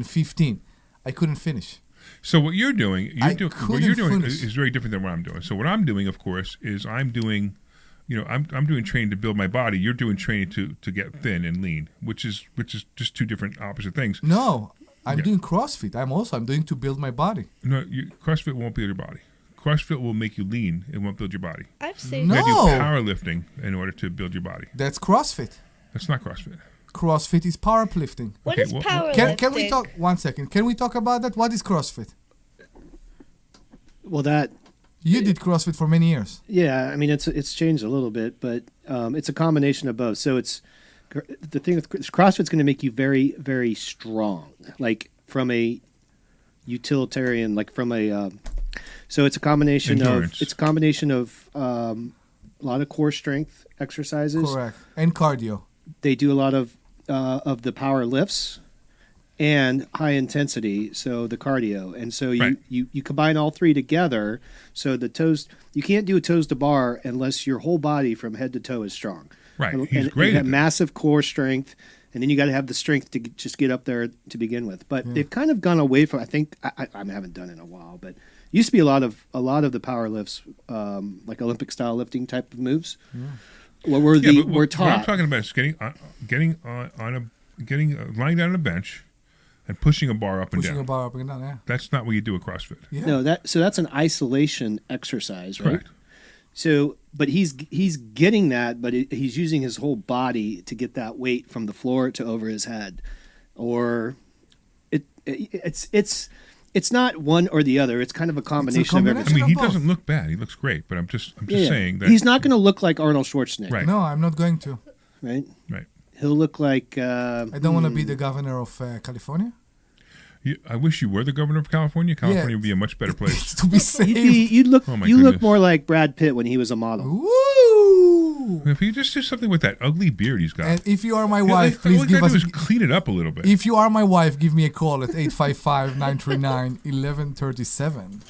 15. I couldn't finish. So what you're doing, what you're doing finish. is very different than what I'm doing. So what I'm doing, of course, is I'm doing training to build my body. You're doing training to get thin and lean, which is just two different opposite things. No, I'm doing CrossFit. I'm doing to build my body. No, CrossFit won't build your body. CrossFit will make you lean. It won't build your body. I've seen. No. You gotta do powerlifting in order to build your body. That's CrossFit. That's not CrossFit. CrossFit is powerlifting. What is powerlifting? Can we talk 1 second? Can we talk about that? What is CrossFit? Well, you did CrossFit for many years. Yeah, I mean it's changed a little bit, but it's a combination of both. So it's the thing with CrossFit's going to make you very, very strong, like from a utilitarian, like from a. So it's a combination of a lot of core strength exercises. Correct, and cardio. They do a lot of the power lifts and high intensity, so the cardio. And so you combine all three together. So the toes, you can't do a toes to bar unless your whole body from head to toe is strong. Right. He's great. You have massive core strength, and then you got to have the strength to just get up there to begin with. But they've kind of gone away from. I think I haven't done it in a while, but used to be a lot of the power lifts, like Olympic style lifting type of moves. Yeah. We're taught. What I'm talking about is lying down on a bench and pushing a bar up and down. Pushing a bar up and down, yeah. That's not what you do at CrossFit. Yeah. No, that's an isolation exercise, right? Correct. So, but he's getting that, but he's using his whole body to get that weight from the floor to over his head, or it's not one or the other. It's kind of a combination of everything. I mean, he doesn't look bad. He looks great, but I'm just saying that he's not going to look like Arnold Schwarzenegger. Right. No, I'm not going to. Right. Right. He'll look like. I don't want to be the governor of California. I wish you were the governor of California. California would be a much better place. To be safe. You look goodness. more like Brad Pitt when he was a model. Woo! If you just do something with that ugly beard he's got. And if you are my wife, please all give us. Do is clean it up a little bit. If you are my wife, give me a call at 855-939-1137.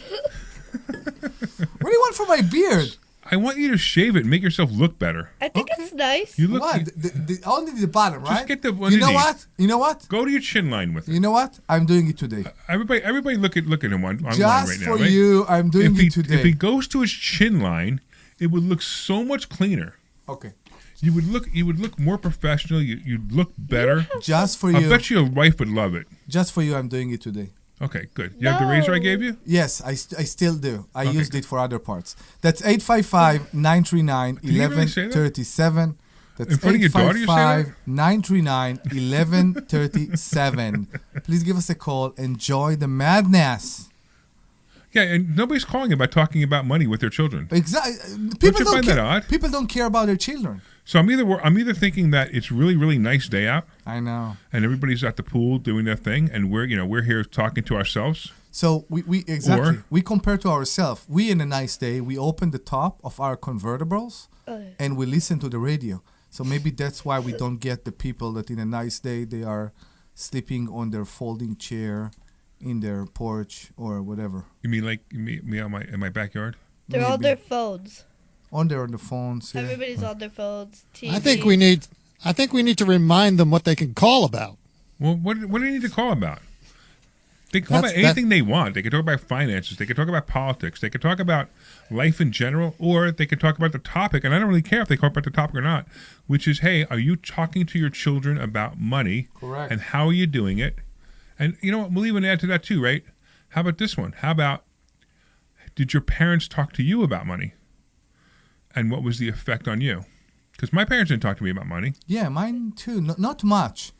What do you want for my beard? I want you to shave it and make yourself look better. I think it's nice. You look. What? Only the bottom, right? Just get the. You know what? You know what? Go to your chin line with it. You know what? I'm doing it today. Everybody, look at him online Just right now. for Right? you, I'm doing it today. If he goes to his chin line, it would look so much cleaner. Okay. You would look more professional. You'd look better. Just for I you. bet your wife would love it. Just for you, I'm doing it today. Okay, good. You have the razor I gave you? Yes, I still do. I used it for other parts. That's 855-939-1137. That's 855-939-1137. Please give us a call. Enjoy the madness. Yeah, and nobody's calling about talking about money with their children. Exactly. Don't you find that odd? People don't care about their children. So I'm either thinking that it's really, really nice day out. I know. And everybody's at the pool doing their thing, and we're here talking to ourselves. So we compare to ourselves. We in a nice day, we open the top of our convertibles and we listen to the radio. So maybe that's why we don't get the people that in a nice day they are sleeping on their folding chair in their porch or whatever. You mean like me in my backyard? They're on their phones. On the phones. Yeah. Everybody's on their phones. TV. I think we need to remind them what they can call about. Well, what do you need to call about? They can talk about anything they want. They can talk about finances. They can talk about politics. They can talk about life in general, or they can talk about the topic. And I don't really care if they talk about the topic or not, which is, hey, are you talking to your children about money? Correct. And how are you doing it? And you know what? We'll even add to that too, right? How about this one? How about, did your parents talk to you about money? And what was the effect on you? Because my parents didn't talk to me about money. Yeah, mine too. Not much.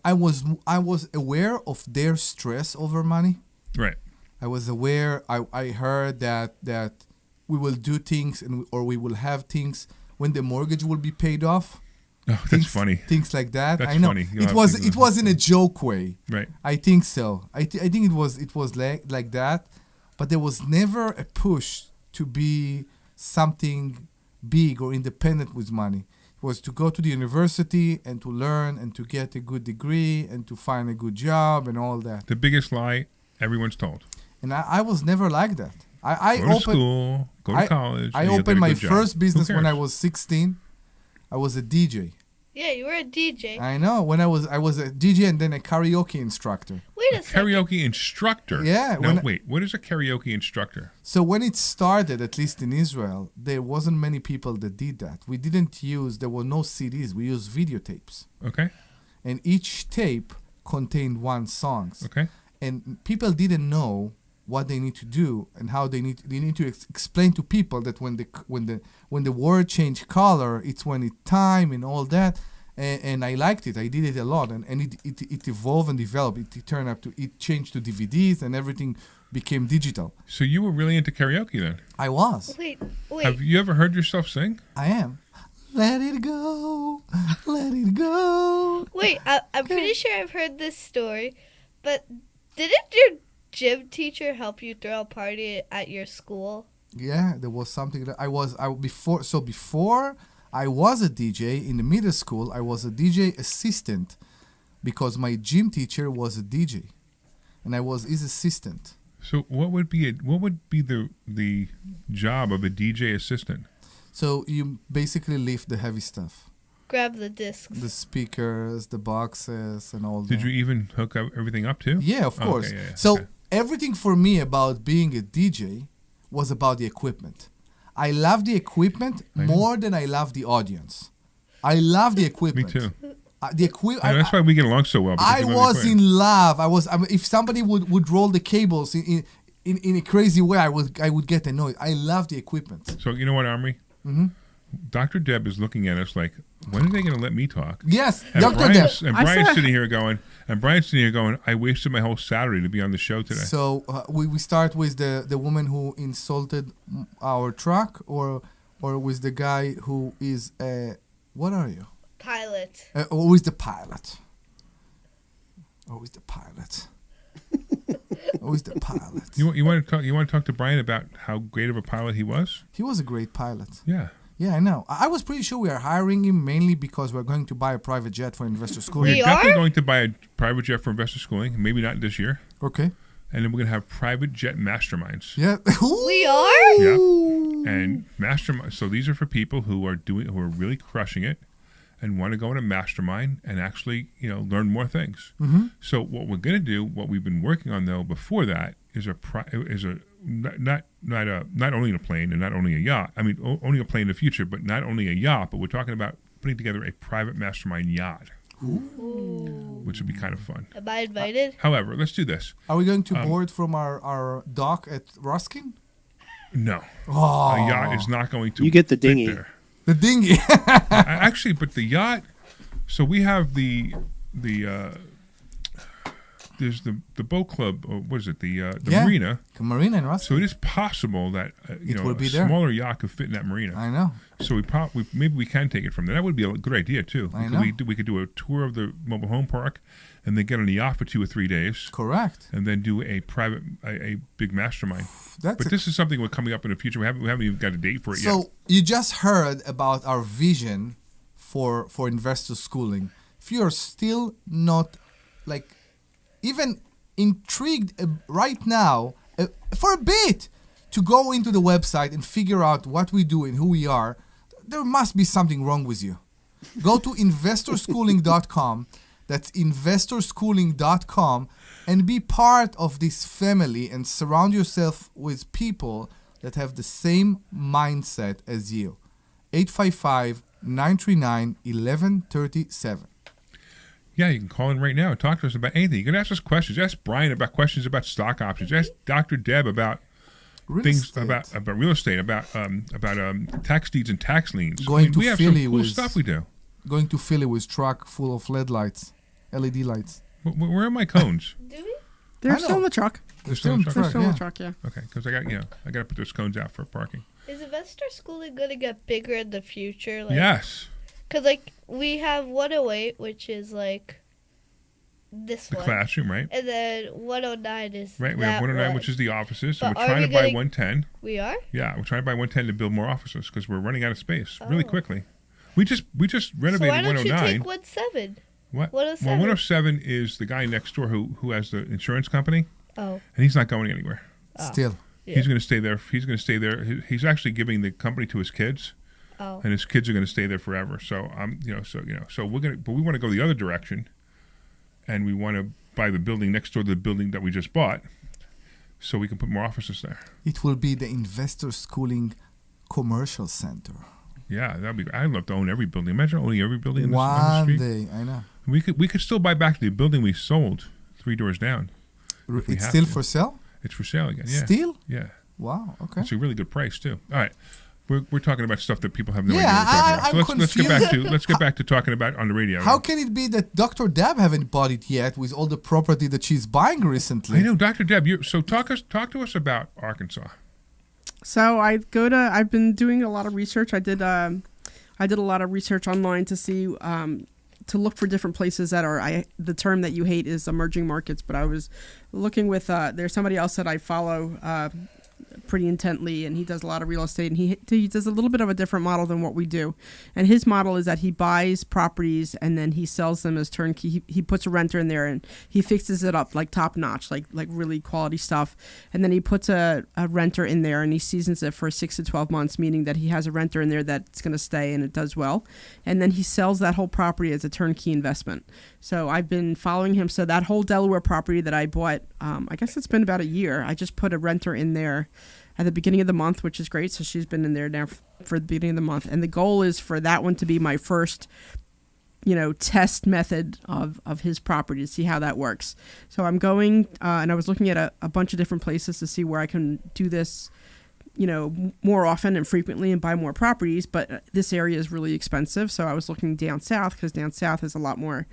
I was aware of their stress over money. Right. I was aware. I heard that we will do things or we will have things when the mortgage will be paid off. Oh, that's funny. Things like that. That's I know. funny. It was in a joke way. Right. I think so. I think it was like that, but there was never a push to be something big or independent with money. It was to go to the university and to learn and to get a good degree and to find a good job and all that. The biggest lie everyone's told. And I was never like that. Go to school, go to college. I opened my first business when I was 16. I was a DJ. Yeah, you were a DJ. I know. When I was a DJ and then a karaoke instructor. Wait a second. Karaoke instructor? Yeah. No, wait. What is a karaoke instructor? So when it started, at least in Israel, there wasn't many people that did that. There were no CDs. We used videotapes. Okay. And each tape contained one song. Okay. And people didn't know what they need to do and how they need to explain to people that when the word change color, it's when it's time and all that. And I liked it. I did it a lot, and it evolved and developed. It changed to DVDs, and everything became digital. So you were really into karaoke then? I was. Wait. Have you ever heard yourself sing? I am. Let it go, let it go. Wait, I'm pretty sure I've heard this story, but didn't your gym teacher help you throw a party at your school? Yeah, there was something that before I was a DJ in the middle school. I was a DJ assistant because my gym teacher was a DJ, and I was his assistant. So what would be the job of a DJ assistant? So you basically lift the heavy stuff. Grab the discs. The speakers, the boxes, and all that. Did you even hook everything up too? Yeah, of course. Okay, yeah, so everything for me about being a DJ was about the equipment. I love the equipment more than I love the audience. I love the equipment. Me too. That's why we get along so well. I was in love. If somebody would roll the cables in a crazy way, I would get annoyed. I love the equipment. So you know what, Omri? Mm-hmm. Dr. Deb is looking at us like, when are they going to let me talk? Yes, and Dr. Deb. And Brian's sitting here going, I wasted my whole Saturday to be on the show today. So we start with the woman who insulted our truck, or with the guy who is what are you? Pilot. Who is the pilot? Who is the pilot? Who is the pilot? You want to talk to Brian about how great of a pilot he was? He was a great pilot. Yeah. Yeah, I know. I was pretty sure we are hiring him mainly because we're going to buy a private jet for investor schooling. We're definitely going to buy a private jet for investor schooling. Maybe not this year. Okay. And then we're going to have private jet masterminds. Yeah. We are? Yeah. And mastermind. So these are for people who are really crushing it and want to go in a mastermind and actually, learn more things. Mm-hmm. So what we're going to do, what we've been working on though before that, is not only a plane and not only a yacht. I mean, only a plane in the future, but not only a yacht. But we're talking about putting together a private mastermind yacht, which would be kind of fun. Am I invited? However, let's do this. Are we going to board from our dock at Ruskin? No. Oh. A yacht is not going to. You get the dinghy. There. The dinghy. Actually, but the yacht. So we have there's the boat club, or what is it? The marina. The marina in Ruskin. So it is possible that a smaller yacht could fit in that marina. I know. So maybe we can take it from there. That would be a good idea too. I know. We could do a tour of the mobile home park, and then get on the yacht for 2 or 3 days. Correct. And then do a big mastermind. This is something we're coming up in the future. We haven't even got a date for it yet. So you just heard about our vision for investor schooling. If you're still not even intrigued right now, for a bit, to go into the website and figure out what we do and who we are, there must be something wrong with you. Go to investorschooling.com. That's investorschooling.com. and be part of this family and surround yourself with people that have the same mindset as you. 855-939-1137. Yeah, you can call in right now and talk to us about anything. You can ask us questions. Ask Brian about questions about stock options. Ask Dr. Deb about things about real estate, about tax deeds and tax liens. Going to we have Philly some cool with stuff we do. Going to Philly with truck full of LED lights, LED lights. Where are my cones? They're still in the truck. They're still in the truck. They're still in the truck, yeah. Okay, because I got to put those cones out for parking. Is investor schooling going to get bigger in the future? Yes. Because, like, we have 108, which is, like, this The one. classroom, right? And then 109 is Right, we that have 109, one. which is the offices, and But we're are trying we to buy getting- 110. We are? Yeah, we're trying to buy 110 to build more offices because we're running out of space really Oh. quickly. We just So renovated why don't 109. you take 17? What? 107. Well, 107 is the guy next door who has the insurance company. Oh. And he's not going anywhere. Still. He's going to stay there. He's going to stay there. He's actually giving the company to his kids. Oh. And his kids are going to stay there forever. So so we're going to, but we want to go the other direction, and we want to buy the building next door to the building that we just bought, so we can put more offices there. It will be the investor schooling commercial center. Yeah, that'd be. I'd love to own every building. Imagine owning every building in this, on the One street. day, I know. We could still buy back the building we sold 3 doors down. if we It's have still to. for sale? It's for sale again. Yeah. Still? Yeah. Wow. Okay. It's a really good price too. All right. We're talking about stuff that people have no Yeah, idea what we're talking about. I'm So let's confused. get back to talking about on the radio. How can it be that Dr. Deb haven't bought it yet with all the property that she's buying recently? I know, Dr. Deb. Talk to us about Arkansas. So I've been doing a lot of research. I did a lot of research online to see to look for different places that are the term that you hate is emerging markets, but I was looking with there's somebody else that I follow pretty intently, and he does a lot of real estate, and he does a little bit of a different model than what we do. And his model is that he buys properties and then he sells them as turnkey. He puts a renter in there and he fixes it up like top notch, like really quality stuff. And then he puts a renter in there and he seasons it for 6 to 12 months, meaning that he has a renter in there that's going to stay and it does well. And then he sells that whole property as a turnkey investment. So I've been following him. So that whole Delaware property that I bought, I guess it's been about a year. I just put a renter in there at the beginning of the month, which is great. So she's been in there now for the beginning of the month. And the goal is for that one to be my first, test method of his property to see how that works. So I'm going, and I was looking at a bunch of different places to see where I can do this, more often and frequently and buy more properties. But this area is really expensive. So I was looking down south because down south is a lot more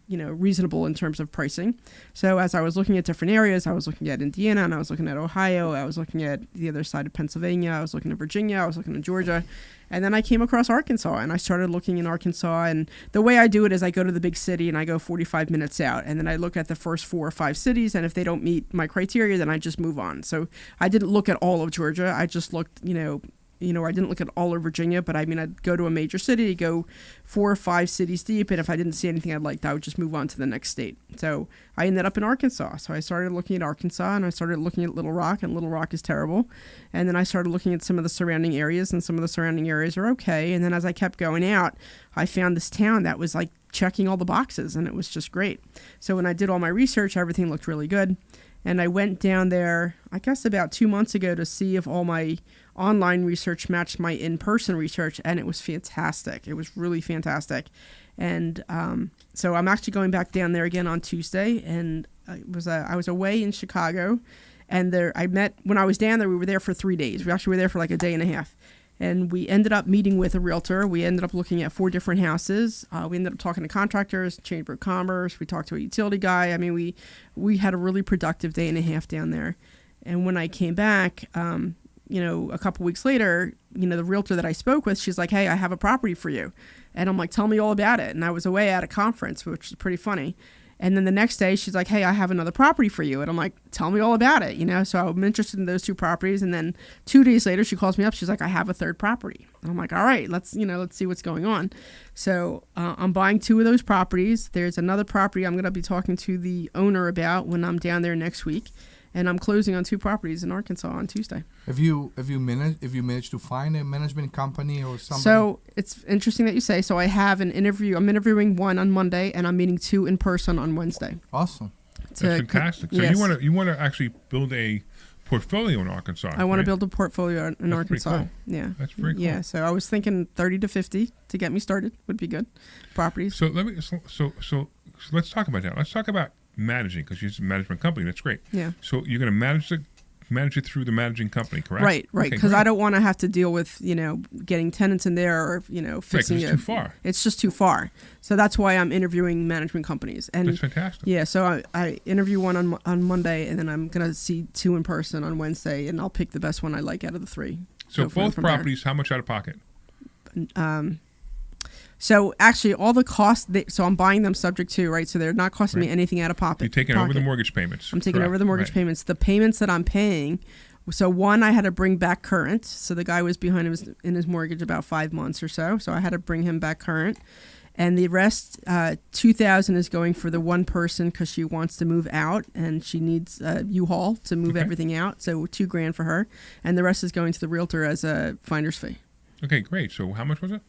reasonable in terms of pricing. So as I was looking at different areas, I was looking at Indiana and I was looking at Ohio, I was looking at the other side of Pennsylvania, I was looking at Virginia, I was looking at Georgia, and then I came across Arkansas and I started looking in Arkansas. And the way I do it is I go to the big city and I go 45 minutes out, and then I look at the first 4 or 5 cities, and if they don't meet my criteria, then I just move on. So I didn't look at all of Georgia. I just looked, I didn't look at all of Virginia, but I mean, I'd go to a major city, go 4 or 5 cities deep, and if I didn't see anything I liked, I would just move on to the next state. So I ended up in Arkansas. So I started looking at Arkansas, and I started looking at Little Rock, and Little Rock is terrible. And then I started looking at some of the surrounding areas, and some of the surrounding areas are okay. And then as I kept going out, I found this town that was like checking all the boxes, and it was just great. So when I did all my research, everything looked really good. And I went down there, I guess about 2 months ago, to see if all my online research matched my in-person research, and it was fantastic. It was really fantastic. And so I'm actually going back down there again on Tuesday, and I was away in Chicago, and when I was down there, we were there for 3 days. We actually were there for like a day and a half. And we ended up meeting with a realtor. We ended up looking at 4 different houses. We ended up talking to contractors, Chamber of Commerce. We talked to a utility guy. I mean, we had a really productive day and a half down there. And when I came back, a couple weeks later, the realtor that I spoke with, she's like, "Hey, I have a property for you." And I'm like, "Tell me all about it." And I was away at a conference, which is pretty funny. And then the next day, she's like, "Hey, I have another property for you." And I'm like, "Tell me all about it." So I'm interested in those 2 properties. And then 2 days later, she calls me up. She's like, "I have a 3rd property." And I'm like, "All right, let's see what's going on." So I'm buying 2 of those properties. There's another property I'm going to be talking to the owner about when I'm down there next week. And I'm closing on 2 properties in Arkansas on Tuesday. Have you managed to find a management company or something? So it's interesting that you say. So I have an interview. I'm interviewing 1 on Monday, and I'm meeting 2 in person on Wednesday. Awesome. That's fantastic. So yes. you want to actually build a portfolio in Arkansas. I want to right? build a portfolio in That's Arkansas. pretty cool. Yeah, That's very cool. Yeah, so I was thinking 30 to 50 to get me started would be good. Properties. So let's talk about that. Let's talk about managing, because she's a management company. That's great. Yeah. So you're going to manage it through the managing company, correct? Right, Okay, because great. I don't want to have to deal with getting tenants in there or fixing it's it. too far. It's just too far. So that's why I'm interviewing management companies. And That's fantastic. Yeah, so I interview one on Monday, and then I'm gonna see 2 in person on Wednesday, and I'll pick the best one I like out of the 3. So Go from both there. properties, how much out of pocket? So actually, all the costs. So I'm buying them subject to, right? So they're not costing me anything out of pocket. You're taking over the mortgage payments. I'm taking correct? over the mortgage Right. payments. The payments that I'm paying. So one, I had to bring back current. So the guy was behind in his mortgage about 5 months or so. So I had to bring him back current. And the rest, $2,000 is going for the one person because she wants to move out and she needs a U-Haul to move everything out. So $2,000 for her, and the rest is going to the realtor as a finder's fee. Okay, great. So how much was it?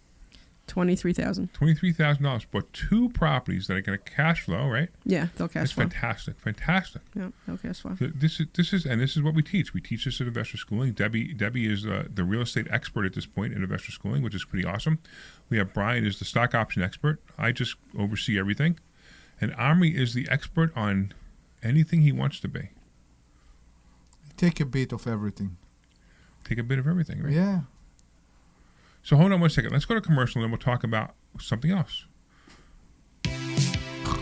$23,000. $23,000 for 2 properties that are going to cash flow, right? Yeah, they'll cash flow. That's fantastic. Yeah, they'll cash flow. This is what we teach. We teach this at Investor Schooling. Debbie is the real estate expert at this point in Investor Schooling, which is pretty awesome. We have Brian is the stock option expert. I just oversee everything, and Omri is the expert on anything he wants to be. Take a bit of everything. Take a bit of everything, right? Yeah. So hold on one second. Let's go to commercial, and then we'll talk about something else.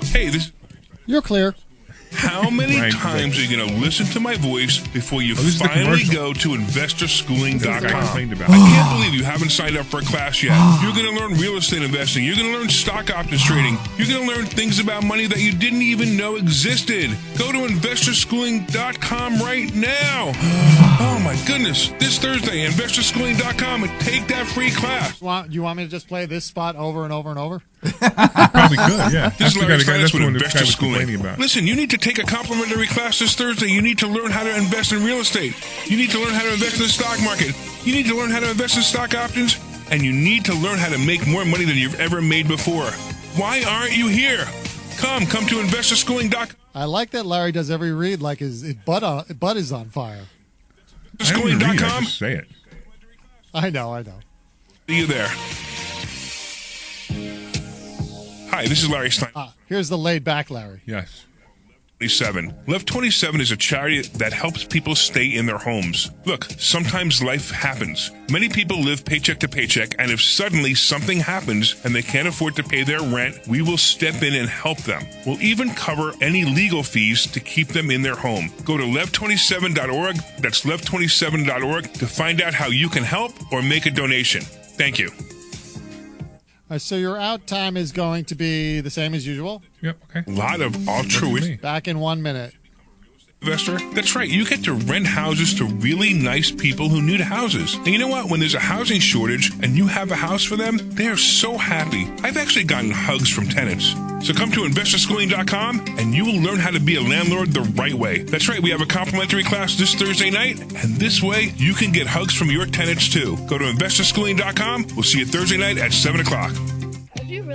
Hey, You're clear. How many Right. times are you going to listen to my voice before you this is the finally commercial. go to investorschooling.com? I complained about. I can't believe you haven't signed up for a class yet. You're going to learn real estate investing. You're going to learn stock options trading. You're going to learn things about money that you didn't even know existed. Go to investorschooling.com right now. Oh my goodness. This Thursday, investorschooling.com, and take that free class. You want me to just play this spot over and over and over? Probably could, yeah. This is Larry Steinhouse with one Investor was Schooling. complaining about. Listen, you need to take a complimentary class this Thursday. You need to learn how to invest in real estate. You need to learn how to invest in the stock market. You need to learn how to invest in stock options. And you need to learn how to make more money than you've ever made before. Why aren't you here? Come to investorschooling.com. I like that Larry does every read like his butt is on fire. I don't even read, I Investorschooling.com. just say it. I know. See you there. Hi, this is Larry Stein. Here's the laid back Larry. Yes. 27. Love 27 is a charity that helps people stay in their homes. Look, sometimes life happens. Many people live paycheck to paycheck, and if suddenly something happens and they can't afford to pay their rent, we will step in and help them. We'll even cover any legal fees to keep them in their home. Go to lev27.org, that's lev27.org, to find out how you can help or make a donation. Thank you. So your out time is going to be the same as usual? Yep, okay. A lot of altruism. Back in 1 minute. Investor? That's right. You get to rent houses to really nice people who need houses. And you know what? When there's a housing shortage and you have a house for them, they are so happy. I've actually gotten hugs from tenants. So come to investorschooling.com and you will learn how to be a landlord the right way. That's right. We have a complimentary class this Thursday night, and this way you can get hugs from your tenants too. Go to investorschooling.com. We'll see you Thursday night at 7 o'clock.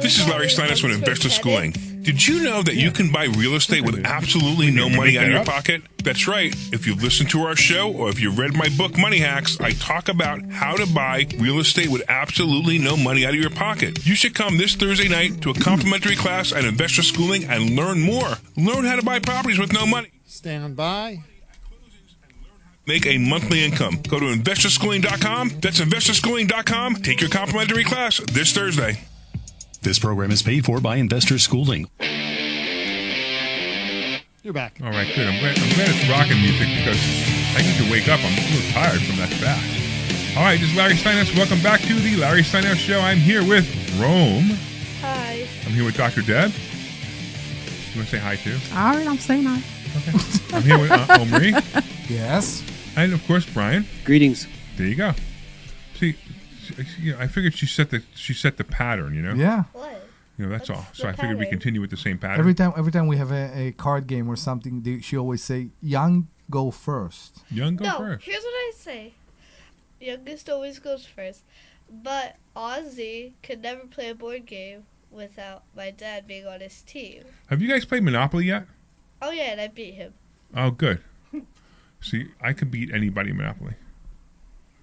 This is Larry Steinhouse with Investor Schooling. Did you know that you can buy real estate with absolutely no money out of your pocket? That's right. If you've listened to our show or if you've read my book, Money Hacks, I talk about how to buy real estate with absolutely no money out of your pocket. You should come this Thursday night to a complimentary class at Investor Schooling and learn more. Learn how to buy properties with no money. Stand by. Make a monthly income. Go to investorschooling.com. That's investorschooling.com. Take your complimentary class this Thursday. This program is paid for by Investor Schooling. You're back. All right, good. I'm glad it's rocking music because I need to wake up. I'm a little tired from that fast. All right, this is Larry Steinhouse. Welcome back to the Larry Steinhouse Show. I'm here with Rome. Hi. I'm here with Dr. Deb. You want to say hi too? All right, I'm saying hi. Okay. I'm here with Omri. Yes. And of course, Brian. Greetings. There you go. See, I figured she set the pattern. You know. Yeah. That's all. So I figured we continue with the same pattern. Every time we have a card game or something, she always say, "Young, go first." Young, go No, first. here's what I say. Youngest always goes first. But Ozzy could never play a board game without my dad being on his team. Have you guys played Monopoly yet? Oh yeah, and I beat him. Oh, good. See, I could beat anybody in Monopoly.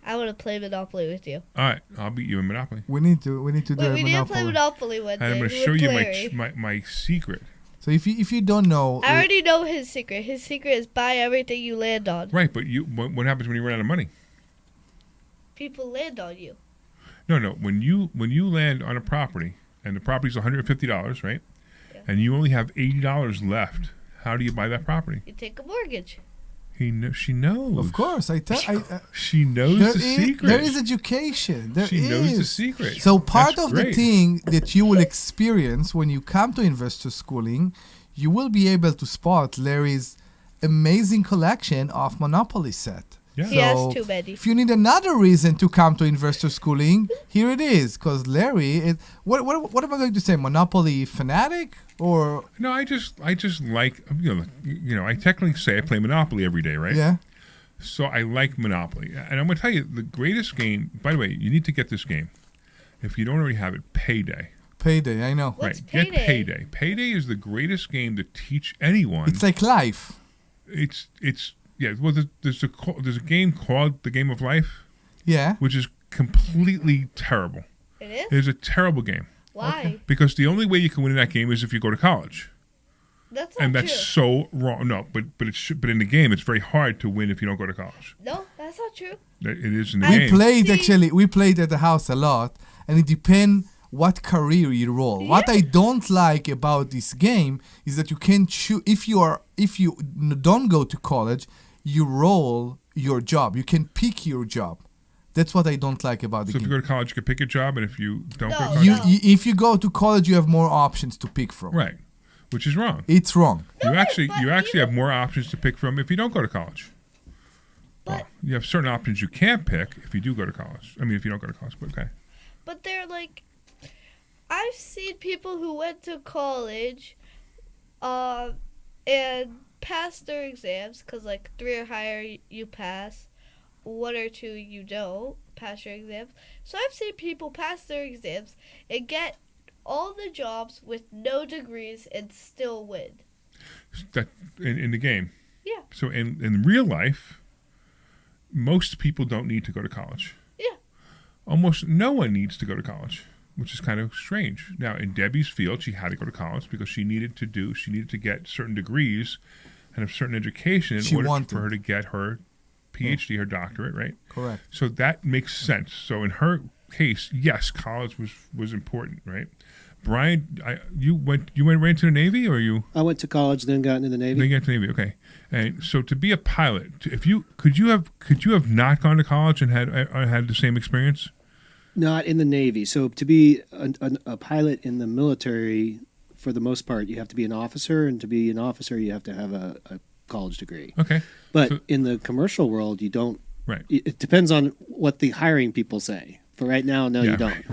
I want to play Monopoly with you. All right, I'll beat you in Monopoly. We need to do Wait, we need to play Monopoly one day. And I'm going to show with you Larry. my secret. So if you don't know, I already know his secret. His secret is buy everything you land on. Right, but what happens when you run out of money? People land on you. No. When you land on a property and the property's $150, right? Yeah. And you only have $80 left, how do you buy that property? You take a mortgage. She knows. Of course, she knows the secret. There is education. She knows the secret. So part That's of the great. thing that you will experience when you come to investor schooling, you will be able to spot Larry's amazing collection of Monopoly set. Yeah. He has too many. If you need another reason to come to investor schooling, here it is. Because Larry is what am I going to say? Monopoly fanatic or no? I just like I technically say I play Monopoly every day, right? Yeah. So I like Monopoly, and I'm going to tell you the greatest game. By the way, you need to get this game. If you don't already have it, Payday. Payday, I know. Right, get Payday. Payday is the greatest game to teach anyone. It's like life. It's. Yeah, well, there's a game called The Game of Life. Yeah. Which is completely terrible. It is? It's a terrible game. Why? Okay. Because the only way you can win in that game is if you go to college. That's not and that's so wrong. No, but in the game, it's very hard to win if you don't go to college. No, that's not true. It is in the game. We played at the house a lot, and it depends what career you roll. Yeah. What I don't like about this game is that you can choose if you don't go to college, you roll your job. You can pick your job. That's what I don't like about the game. So if you go to college, you can pick a job, and if you don't go to college... If you go to college, you have more options to pick from. Right, which is wrong. It's wrong. You actually have more options to pick from if you don't go to college. Well, you have certain options you can't pick if you do go to college. I mean, if you don't go to college, but okay. But they're like... I've seen people who went to college and passed their exams, because like 3 or higher you pass, 1 or 2 you don't pass your exams. So I've seen people pass their exams and get all the jobs with no degrees and still win. That in the game. Yeah. So in real life, most people don't need to go to college. Yeah. Almost no one needs to go to college, which is kind of strange. Now, in Debbie's field, she had to go to college because she needed to get certain degrees and a certain education in order for her to get her PhD, her doctorate, right? Correct. So that makes sense. So in her case, yes, college was important, right? Brian, you went right into the Navy, or you? I went to college, then got into the Navy. Then got into the Navy, okay. And so to be a pilot, could you have not gone to college and had the same experience? Not in the Navy. So to be a pilot in the military, for the most part, you have to be an officer, and to be an officer, you have to have a college degree. Okay. But in the commercial world, you don't. Right. It depends on what the hiring people say. For right now, no, you don't.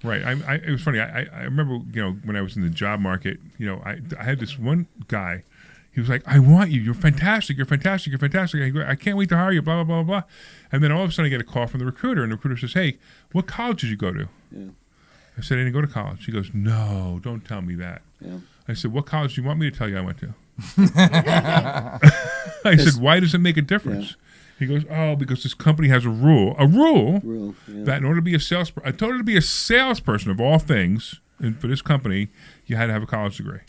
Right. It was funny. I remember, when I was in the job market, I had this one guy. He was like, "I want you. You're fantastic. You're fantastic. You're fantastic. I can't wait to hire you, blah, blah, blah, blah." And then all of a sudden I get a call from the recruiter, and the recruiter says, "Hey, what college did you go to?" Yeah. I said, "I didn't go to college." She goes, "No, don't tell me that." Yeah. I said, "What college do you want me to tell you I went to?" I said, "Why does it make a difference?" Yeah. He goes, "Oh, because this company has a rule that in order to be a salesperson of all things, and for this company, you had to have a college degree."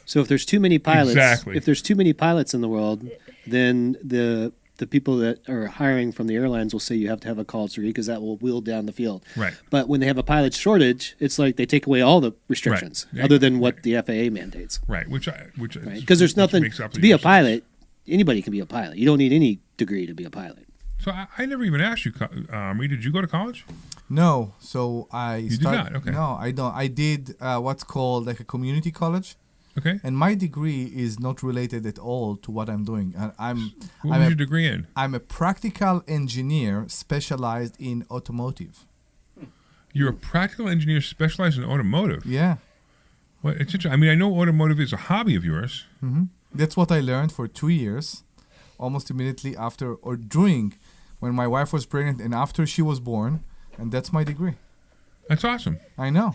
So if there's too many pilots, Exactly. if there's too many pilots in the world, then the people that are hiring from the airlines will say you have to have a college degree because that will wheel down the field. Right. But when they have a pilot shortage, it's like they take away all the restrictions other than what the FAA mandates. Right. Which because there's nothing to be a pilot. Anybody can be a pilot. You don't need any degree to be a pilot. So I never even asked you, Omri, did you go to college? No. So You did not? Okay. No, I don't. I did what's called like a community college. Okay. And my degree is not related at all to what I'm doing. What was your degree in? I'm a practical engineer specialized in automotive. You're a practical engineer specialized in automotive? Yeah. Well, it's interesting. I mean, I know automotive is a hobby of yours. Mm-hmm. That's what I learned for 2 years, almost immediately after or during when my wife was pregnant and after she was born. And that's my degree. That's awesome. I know.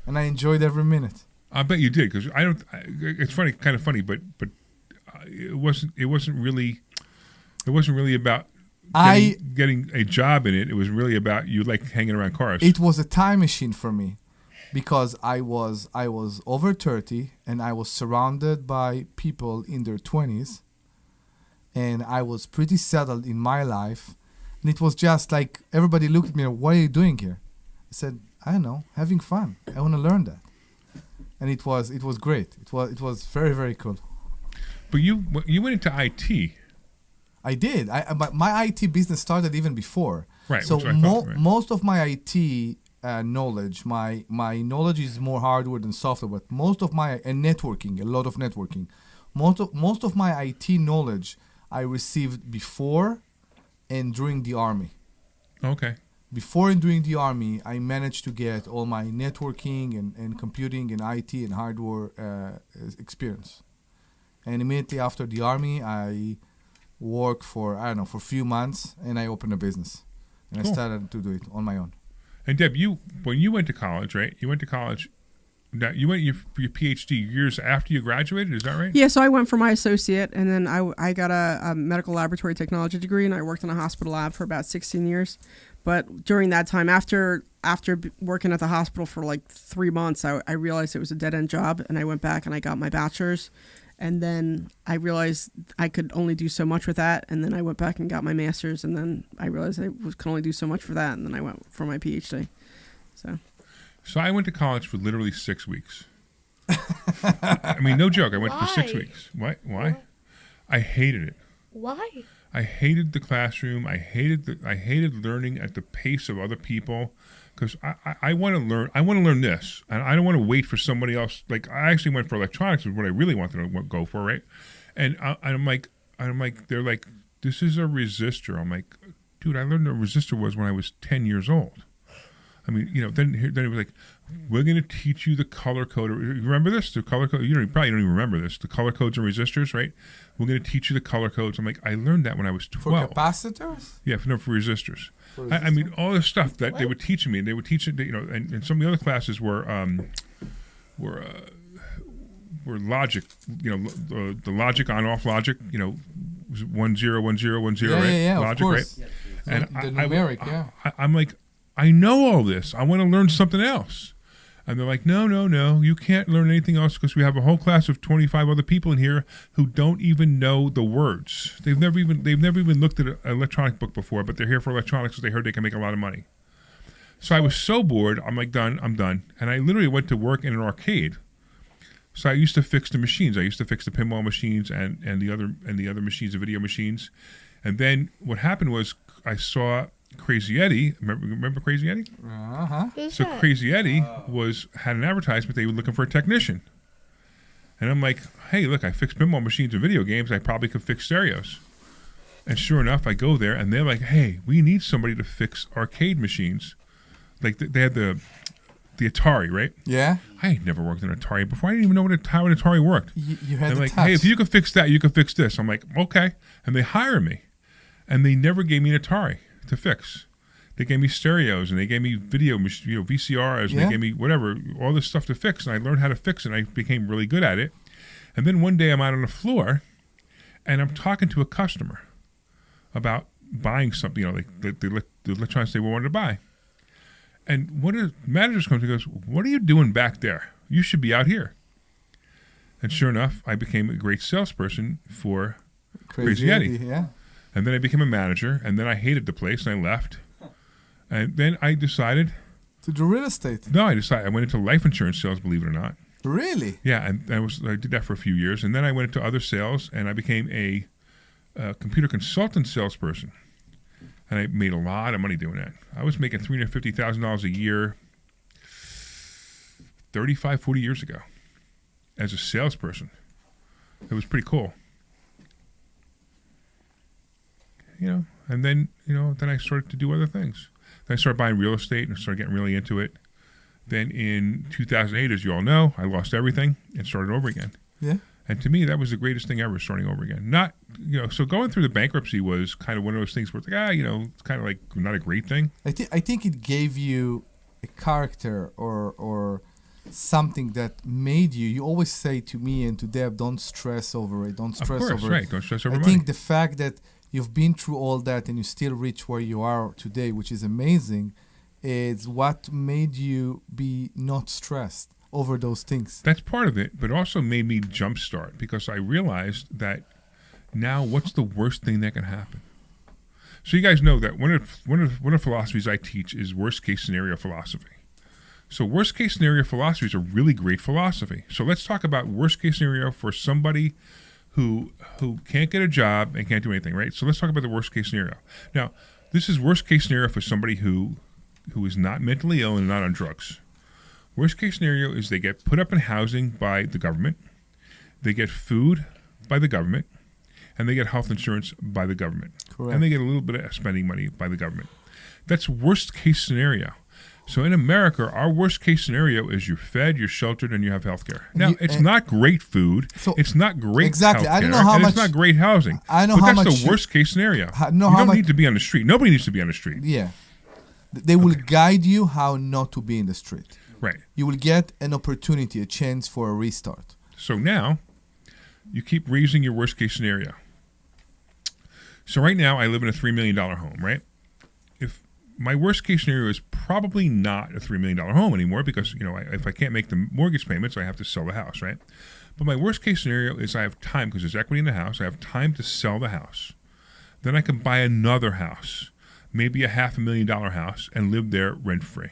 And I enjoyed every minute. I bet you did, because I don't. It's funny, kind of funny, but it wasn't really about getting a job in it. It was really about you like hanging around cars. It was a time machine for me, because I was over 30 and I was surrounded by people in their 20s, and I was pretty settled in my life, and it was just like everybody looked at me like, "What are you doing here?" I said, "I don't know, having fun. I want to learn that." And it was great. It was very, very cool. But you went into IT. I did. But my IT business started even before. Right. So which I thought, right. most of my IT knowledge, my knowledge is more hardware than software. But most of my networking, a lot of networking, most of my IT knowledge I received before and during the army. Okay. Before and during the army, I managed to get all my networking and computing and IT and hardware experience. And immediately after the army, I worked for a few months, and I opened a business. And Cool. I started to do it on my own. And Deb, when you went to college, right? You went to college. Now, you went your PhD years after you graduated. Is that right? Yeah, so I went for my associate, and then I got a medical laboratory technology degree, and I worked in a hospital lab for about 16 years. But during that time, after working at the hospital for like 3 months, I realized it was a dead-end job, and I went back and I got my bachelor's. And then I realized I could only do so much with that, and then I went back and got my master's, and then I realized I could only do so much for that, and then I went for my PhD. So I went to college for literally 6 weeks. I mean, no joke. I went for 6 Why? weeks. Why? I hated it. Why? I hated the classroom. I hated learning at the pace of other people, because I want to learn. I want to learn this, and I don't want to wait for somebody else. Like, I actually went for electronics, was what I really wanted to go for, right? And I'm like, they're like, this is a resistor. I'm like, dude, I learned what a resistor was when I was 10 years old. I mean, then it was like, we're going to teach you the color code. You remember this? The color code. You probably don't even remember this. The color codes and resistors, right? We're going to teach you the color codes. I'm like, I learned that when I was 12. For capacitors? Yeah, for resistors. I mean, all the stuff that they were teaching me. They would teach it, and some of the other classes were logic. The logic on-off logic. 1 0 1 0 1 0. Right? Yeah, logic, of course. Right? Yeah. And The numeric, yeah. I'm like, I know all this. I want to learn something else. And they're like, no, you can't learn anything else, because we have a whole class of 25 other people in here who don't even know the words. They've never even looked at an electronic book before, but they're here for electronics because they heard they can make a lot of money. So I was so bored. I'm like, I'm done. And I literally went to work in an arcade. So I used to fix the machines. I used to fix the pinball machines and the other machines, the video machines. And then what happened was I saw Crazy Eddie. Remember Crazy Eddie? Uh-huh. Who's So that? Crazy Eddie had an advertisement. They were looking for a technician. And I'm like, hey, look, I fix pinball machines and video games. I probably could fix stereos. And sure enough, I go there, and they're like, hey, we need somebody to fix arcade machines. Like, they had the Atari, right? Yeah. I had never worked on an Atari before. I didn't even know how an Atari worked. You had They're the like, touch. hey, if you could fix that, you could fix this. I'm like, okay. And they hire me. And they never gave me an Atari to fix. They gave me stereos, and they gave me video, VCRs, and Yeah. they gave me whatever, all this stuff to fix. And I learned how to fix it, and I became really good at it. And then one day I'm out on the floor, and I'm talking to a customer about buying something, like the electronics they wanted to buy. And one of the managers comes and goes, what are you doing back there? You should be out here. And sure enough, I became a great salesperson for Crazy Eddie. Yeah. And then I became a manager, and then I hated the place, and I left. And then I decided to do real estate. No, I went into life insurance sales, believe it or not. Really? Yeah, and I did that for a few years, and then I went into other sales, and I became a computer consultant salesperson, and I made a lot of money doing that. I was making $350,000 a year 35, 40 years ago as a salesperson. It was pretty cool. And then, then I started to do other things. Then I started buying real estate and started getting really into it. Then in 2008, as you all know, I lost everything and started over again. Yeah. And to me, that was the greatest thing ever, starting over again. Not, so going through the bankruptcy was kind of one of those things where it's like, it's kind of like not a great thing. I think it gave you a character or something that made you. You always say to me and to Deb, don't stress over it. Don't stress Of course, over it. right. Don't stress over I money. think the fact that you've been through all that and you still reach where you are today, which is amazing, is what made you be not stressed over those things. That's part of it, but also made me jumpstart because I realized that now what's the worst thing that can happen? So you guys know that one of the philosophies I teach is worst case scenario philosophy. So worst case scenario philosophy is a really great philosophy. So let's talk about worst case scenario for somebody who can't get a job and can't do anything, right? So let's talk about the worst case scenario. Now, this is worst case scenario for somebody who is not mentally ill and not on drugs. Worst case scenario is they get put up in housing by the government, they get food by the government, and they get health insurance by the government. Correct. And they get a little bit of spending money by the government. That's worst case scenario. So in America, our worst case scenario is you're fed, you're sheltered, and you have health care. Now, it's not great food. It's not great Exactly. health I don't care, know how and much- it's not great housing. I know but how that's much the worst case scenario. know You how don't much- need to be on the street. Nobody needs to be on the street. Yeah. They will guide you how not to be in the street. Right. You will get an opportunity, a chance for a restart. So now, you keep raising your worst case scenario. So right now, I live in a $3 million home, right? If my worst case scenario is probably not a $3 million home anymore because, if I can't make the mortgage payments, I have to sell the house, right? But my worst case scenario is I have time because there's equity in the house. I have time to sell the house. Then I can buy another house, maybe a $500,000 house, and live there rent-free,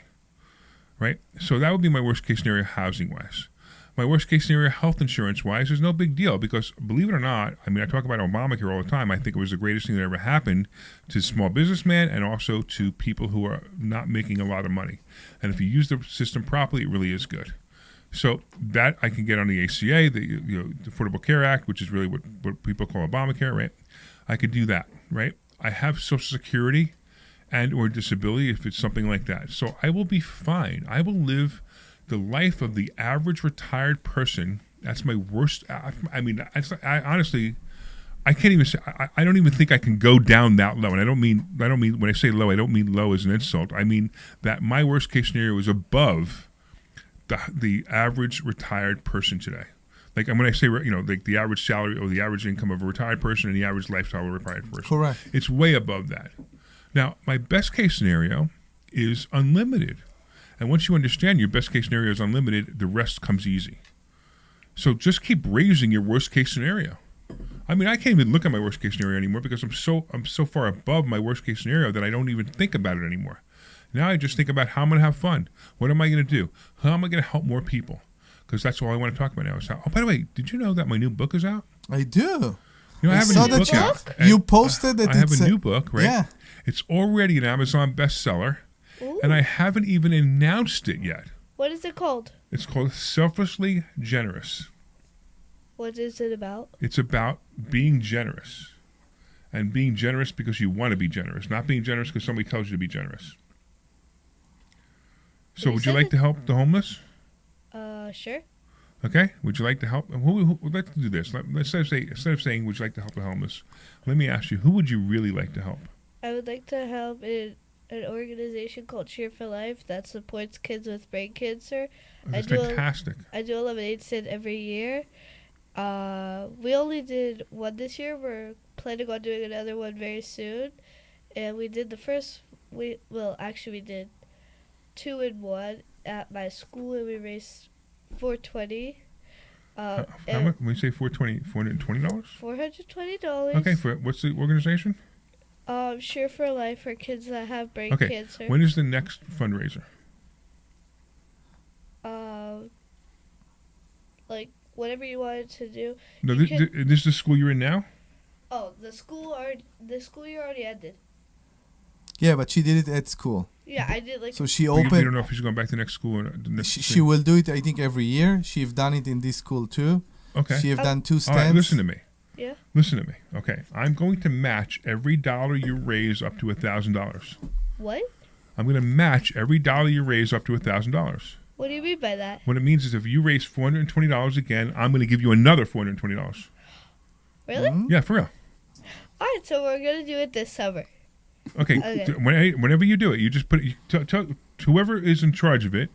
right? So that would be my worst case scenario housing-wise. My worst case scenario health insurance-wise is no big deal because, believe it or not, I talk about Obamacare all the time. I think it was the greatest thing that ever happened to small businessmen and also to people who are not making a lot of money. And if you use the system properly, it really is good. So that I can get on the ACA, the Affordable Care Act, which is really what people call Obamacare, right? I could do that, right? I have Social Security and or disability if it's something like that. So I will be fine. I will live the life of the average retired person. That's my worst. I honestly, I can't even say. I don't even think I can go down that low. And I don't mean when I say low, I don't mean low as an insult. I mean that my worst case scenario is above the average retired person today. Like when I say, like the average salary or the average income of a retired person and the average lifestyle of a retired person. Correct. It's way above that. Now, my best case scenario is unlimited. And once you understand your best case scenario is unlimited, the rest comes easy. So just keep raising your worst case scenario. I can't even look at my worst case scenario anymore because I'm so far above my worst case scenario that I don't even think about it anymore. Now I just think about how I'm going to have fun. What am I going to do? How am I going to help more people? Because that's all I want to talk about now. Oh, by the way, did you know that my new book is out? I do. I have a new book out. You posted that I have it's a new book, right? Yeah. It's already an Amazon bestseller, and I haven't even announced it yet. What is it called? It's called Selflessly Generous. What is it about? It's about being generous, and being generous because you want to be generous, not being generous because somebody tells you to be generous. So would you like to help the homeless? Sure. Okay. Would you like to help? Let's do this. Instead of saying would you like to help the homeless, let me ask you, who would you really like to help? I would like to help an organization called Cheer for Life that supports kids with brain cancer. That's fantastic. I do a lemonade stand every year. We only did one this year. We're planning on doing another one very soon. And we did the first, we did 2 in 1 at my school, and we raised $420. How much? When you say $420, $420? $420. Okay. For what's the organization? Cheer for Life for kids that have brain cancer. When is the next fundraiser? Like whatever you wanted to do. No, this is the school you're in now? Oh, the school year already ended. Yeah, but she did it at school. Yeah, I did So she We opened. don't know if she's going back to the next school or not. She will do it, I think, every year. She've done it in this school too. Okay. She have done 2 All stands. right, listen to me. Yeah. Listen to me. Okay. I'm going to match every dollar you raise up to $1,000. What? I'm going to match every dollar you raise up to $1,000. What do you mean by that? What it means is if you raise $420 again, I'm going to give you another $420. Really? Yeah, for real. All right, so we're gonna do it this summer. Okay. Whenever you do it, you just put it. Whoever is in charge of it,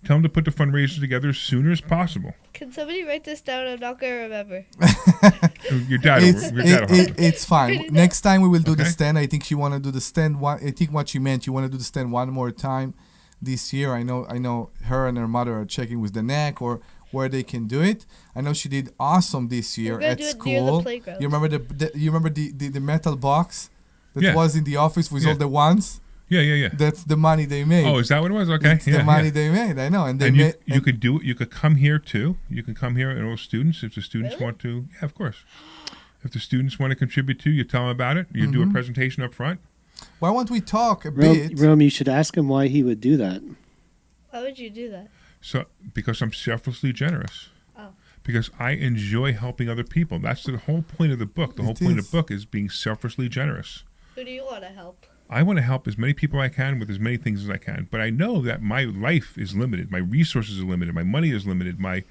Tell them to put the fundraiser together as soon as possible. Can somebody write this down? I'm not gonna remember. Your dad will. It's fine. Next time we will do the Okay. stand. I think you want to do the stand. I think what she meant, you want to do the stand one more time this year. I know her and her mother are checking with the NAC or where they can do it. I know she did awesome this year gonna at do it school. near the playground. You remember the metal box that Yeah. was in the office with all the ones? Yeah. That's the money they made. Oh, is that what it was? Okay. It's the money they made. I know. And they And you made, could do it. You could come here too. You can come here and all students, if the students want to. Yeah, of course. If the students want to contribute too, you tell them about it. You do a presentation up front. why won't we talk a bit? Rome, you should ask him why he would do that. Why would you do that? So, because I'm selflessly generous. Oh. Because I enjoy helping other people. That's the whole point of the book. The whole point of the book is being selflessly generous. Who do you want to help? I want to help as many people I can with as many things as I can. But I know that my life is limited. My resources are limited. My money is limited. My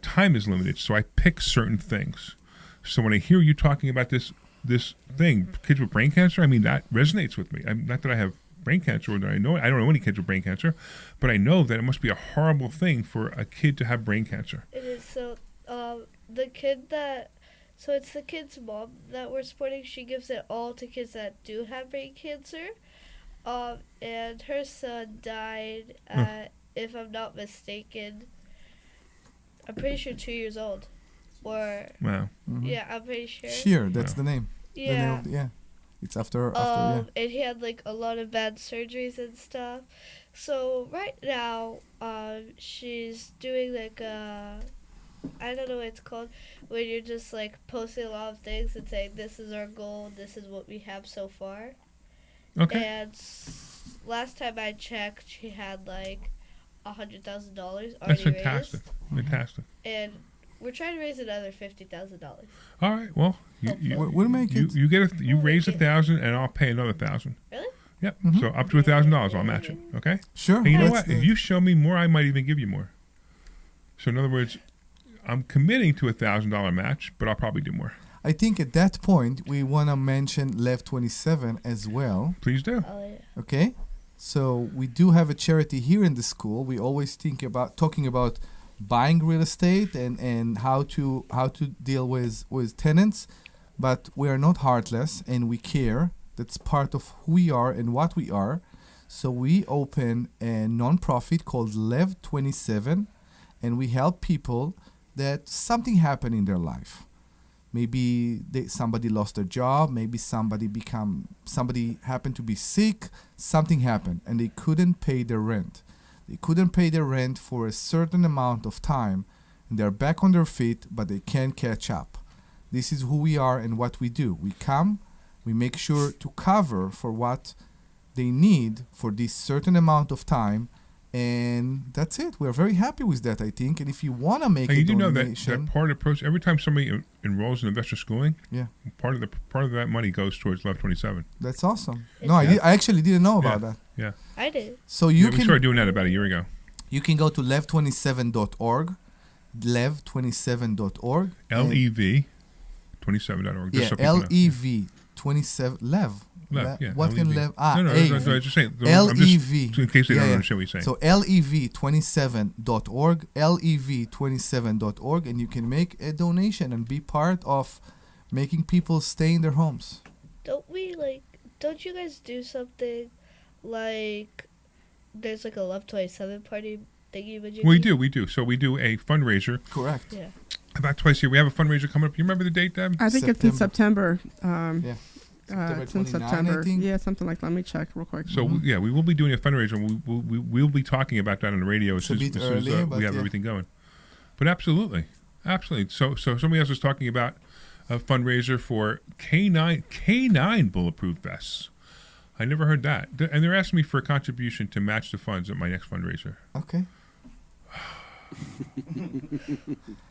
time is limited. So I pick certain things. So when I hear you talking about this thing, kids with brain cancer, I mean, that resonates with me. Not that I have brain cancer or that I don't know any kids with brain cancer, but I know that it must be a horrible thing for a kid to have brain cancer. It is. So the kid that. So it's the kid's mom that we're supporting. She gives it all to kids that do have brain cancer. And her son died at, if I'm not mistaken, I'm pretty sure 2 years old. Or Wow. Yeah, I'm pretty sure. Sheer, that's the name. Yeah. It's after And he had like a lot of bad surgeries and stuff. So right now, she's doing like I don't know what it's called, when you're just like posting a lot of things and saying this is our goal, this is what we have so far. Okay. And last time I checked, she had like $100,000 already That's fantastic. raised. Fantastic. And we're trying to raise another $50,000. All right. Well, we'll make it. You get you raise 1,000 and I'll pay another 1,000. Really? Yep. So up to $1,000, I'll match it. Okay. Sure. And you know That's what? If you show me more, I might even give you more. So in other words, I'm committing to $1,000 match, but I'll probably do more. I think at that point we want to mention Lev 27 as well. Please do. Oh, yeah. Okay, so we do have a charity here in the school. We always think about talking about buying real estate and how to deal with tenants, but we are not heartless and we care. That's part of who we are and what we are. So we open a non-profit called Lev 27, and we help people that something happened in their life. Maybe somebody lost their job. Maybe somebody happened to be sick. Something happened, and they couldn't pay their rent. They couldn't pay their rent for a certain amount of time, and they're back on their feet, but they can't catch up. This is who we are and what we do. We come, we make sure to cover for what they need for this certain amount of time, and that's it. We're very happy with that, I think. And if you want to make And a you do know donation, that part of the process, every time somebody enrolls in investor schooling, yeah, part of that money goes towards Lev 27. that's awesome. No, I actually didn't know about that. Yeah. I did. So you We can started doing that about a year ago. you can go to lev27.org, lev27.org. LEV27.org. Yeah, LEV27 Lev. Lev, yeah, What can LEV. Lev? No, AV. just saying. LEV. In case they don't understand what you're saying. So lev27.org, lev27.org, and you can make a donation and be part of making people stay in their homes. Don't you guys do something like there's like a Love 27 party thingy? We do. So we do a fundraiser. Correct. Yeah. About twice a year. We have a fundraiser coming up. You remember the date, Deb? I think it's in September. Yeah. It's in September. I think. Yeah, something like that. Let me check real quick. So we will be doing a fundraiser. We'll be talking about that on the radio as soon as we have everything going. But absolutely. So somebody else was talking about a fundraiser for K9 bulletproof vests. I never heard that, and they're asking me for a contribution to match the funds at my next fundraiser. Okay.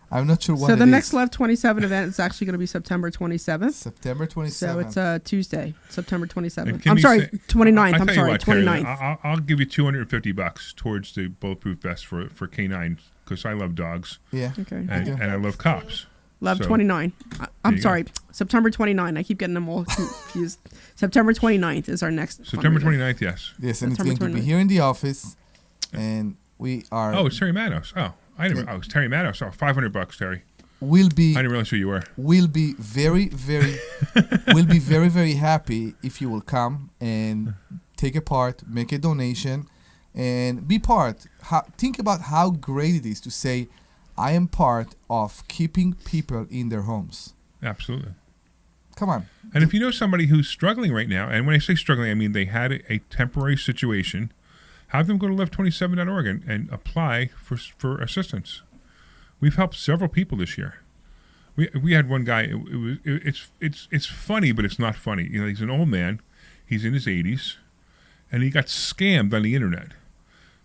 I'm not sure what. So the next Lev 27 event is actually going to be September 27th. September 27th. So it's Tuesday, September 27th. I'm sorry, 29th. I'm sorry, 29th. I'll give you $250 towards the bulletproof vest for K9 because I love dogs. Yeah. Okay. And I love cops. Lev 29. I'm sorry, September 29. I keep getting them all confused. September 29th is our next. September fundraiser. 29th, yes. Yes, and it's September going to be 29th. here in the office, and we are. Oh, it's Terry Manos. Oh, I didn't. Oh, it's Terry Manos. Oh, $500, Terry. Will be. I didn't realize who you were. We'll be very, very, we'll be very, very happy if you will come and take a part, make a donation, and be part. Think about how great it is to say, I am part of keeping people in their homes. Absolutely. Come on. And if you know somebody who's struggling right now, and when I say struggling, I mean they had a temporary situation, have them go to left27.org and apply for assistance. We've helped several people this year. We had one guy. It's funny, but it's not funny. You know, he's an old man. He's in his 80s, and he got scammed on the internet.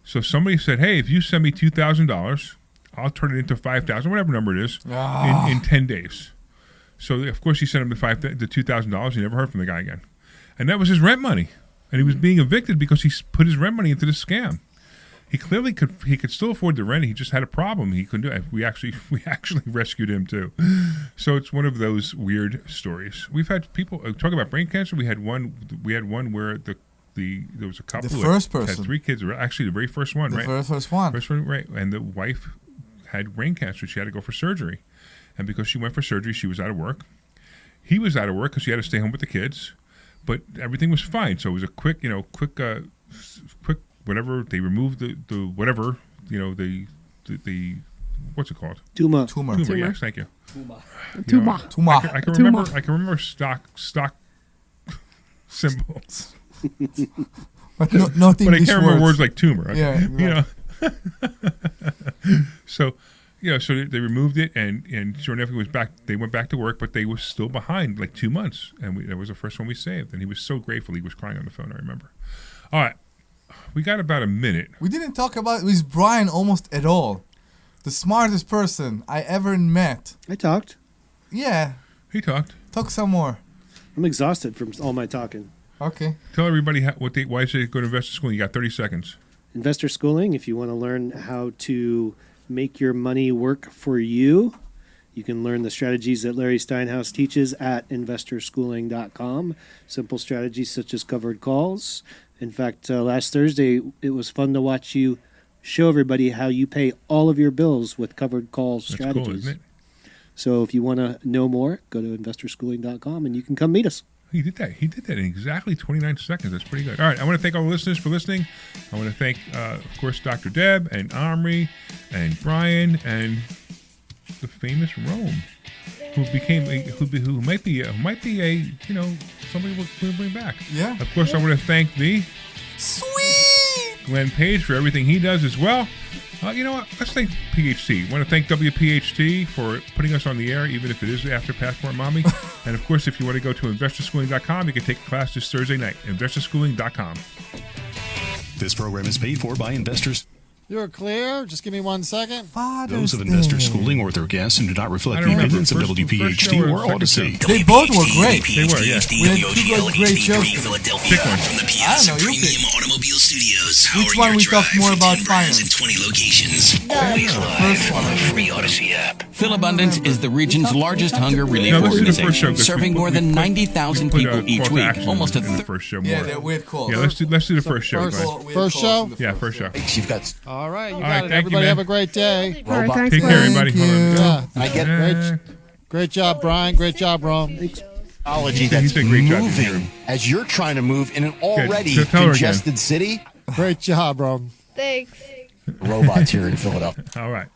So somebody said, "Hey, if you send me $2,000, I'll turn it into $5,000, whatever number it is, in 10 days." So of course he sent him the $2,000. He never heard from the guy again, and that was his rent money. And he was being evicted because he put his rent money into the scam. He clearly could. He could still afford the rent. He just had a problem. He couldn't do it. We actually rescued him too. So it's one of those weird stories. We've had people talk about brain cancer. We had one where there was a couple. The first that had person. 3 kids. Actually, the very first one. The right? very first one. First one, right? And the wife had brain cancer. She had to go for surgery, and because she went for surgery, she was out of work. He was out of work because he had to stay home with the kids, but everything was fine. So it was a quick whatever. They removed the whatever, the what's it called? Tumor. Yes, thank you. Tumor. I can remember stock symbols. But not But I English can't remember words like tumor. Yeah, right. So they removed it, and sure enough, they went back to work, but they were still behind like 2 months, and that was the first one we saved, and he was so grateful. He was crying on the phone. I remember. All right, we got about a minute. We didn't talk about with Brian almost at all. The smartest person I ever met. I talked. Yeah. He talked. Talk some more. I'm exhausted from all my talking. Okay. Tell everybody why should they go to investor school. You got 30 seconds. Investor schooling, if you want to learn how to make your money work for you, you can learn the strategies that Larry Steinhouse teaches at investorschooling.com. Simple strategies such as covered calls. In fact, last Thursday, it was fun to watch you show everybody how you pay all of your bills with covered call strategies. That's cool, isn't it? So if you want to know more, go to investorschooling.com and you can come meet us. He did that. He did that in exactly 29 seconds. That's pretty good. All right. I want to thank all the listeners for listening. I want to thank, of course, Dr. Deb and Omri and Brian and the famous Rome, who might be somebody we'll bring back. Yeah. Of course, I want to thank the sweet Glenn Page for everything he does as well. You know what? Let's thank PHT. I want to thank WPHT for putting us on the air, even if it is after Passport Mommy. And, of course, if you want to go to investorschooling.com, you can take a class this Thursday night. Investorschooling.com. This program is paid for by investors. You're clear. Just give me 1 second. Those of Investor Schooling or their guests and do not reflect the opinions of WPHT or Odyssey. They both were great. They were, yeah. We had 2 great shows. Philadelphia. From the Piazza Premium Automobile Studios. Which one we talk more about finance? In 20 locations. Always live on the free Odyssey app. Philabundance is the region's largest hunger relief organization, serving more than 90,000 people each week. Almost a third. First show. Yeah, they're weird calls. Yeah, let's do the first show. First show? Yeah, first show. You've got. All right, you All got right, it. thank you, Everybody man. have a great day. All right, thanks, Take care, everybody. Hold on. Yeah. I get Great job, Brian. Great job, Rome. technology He that's did a great job this year. moving as you're trying to move in an already So tell her congested city. Great job, Rome. Thanks. Robots here in Philadelphia. All right.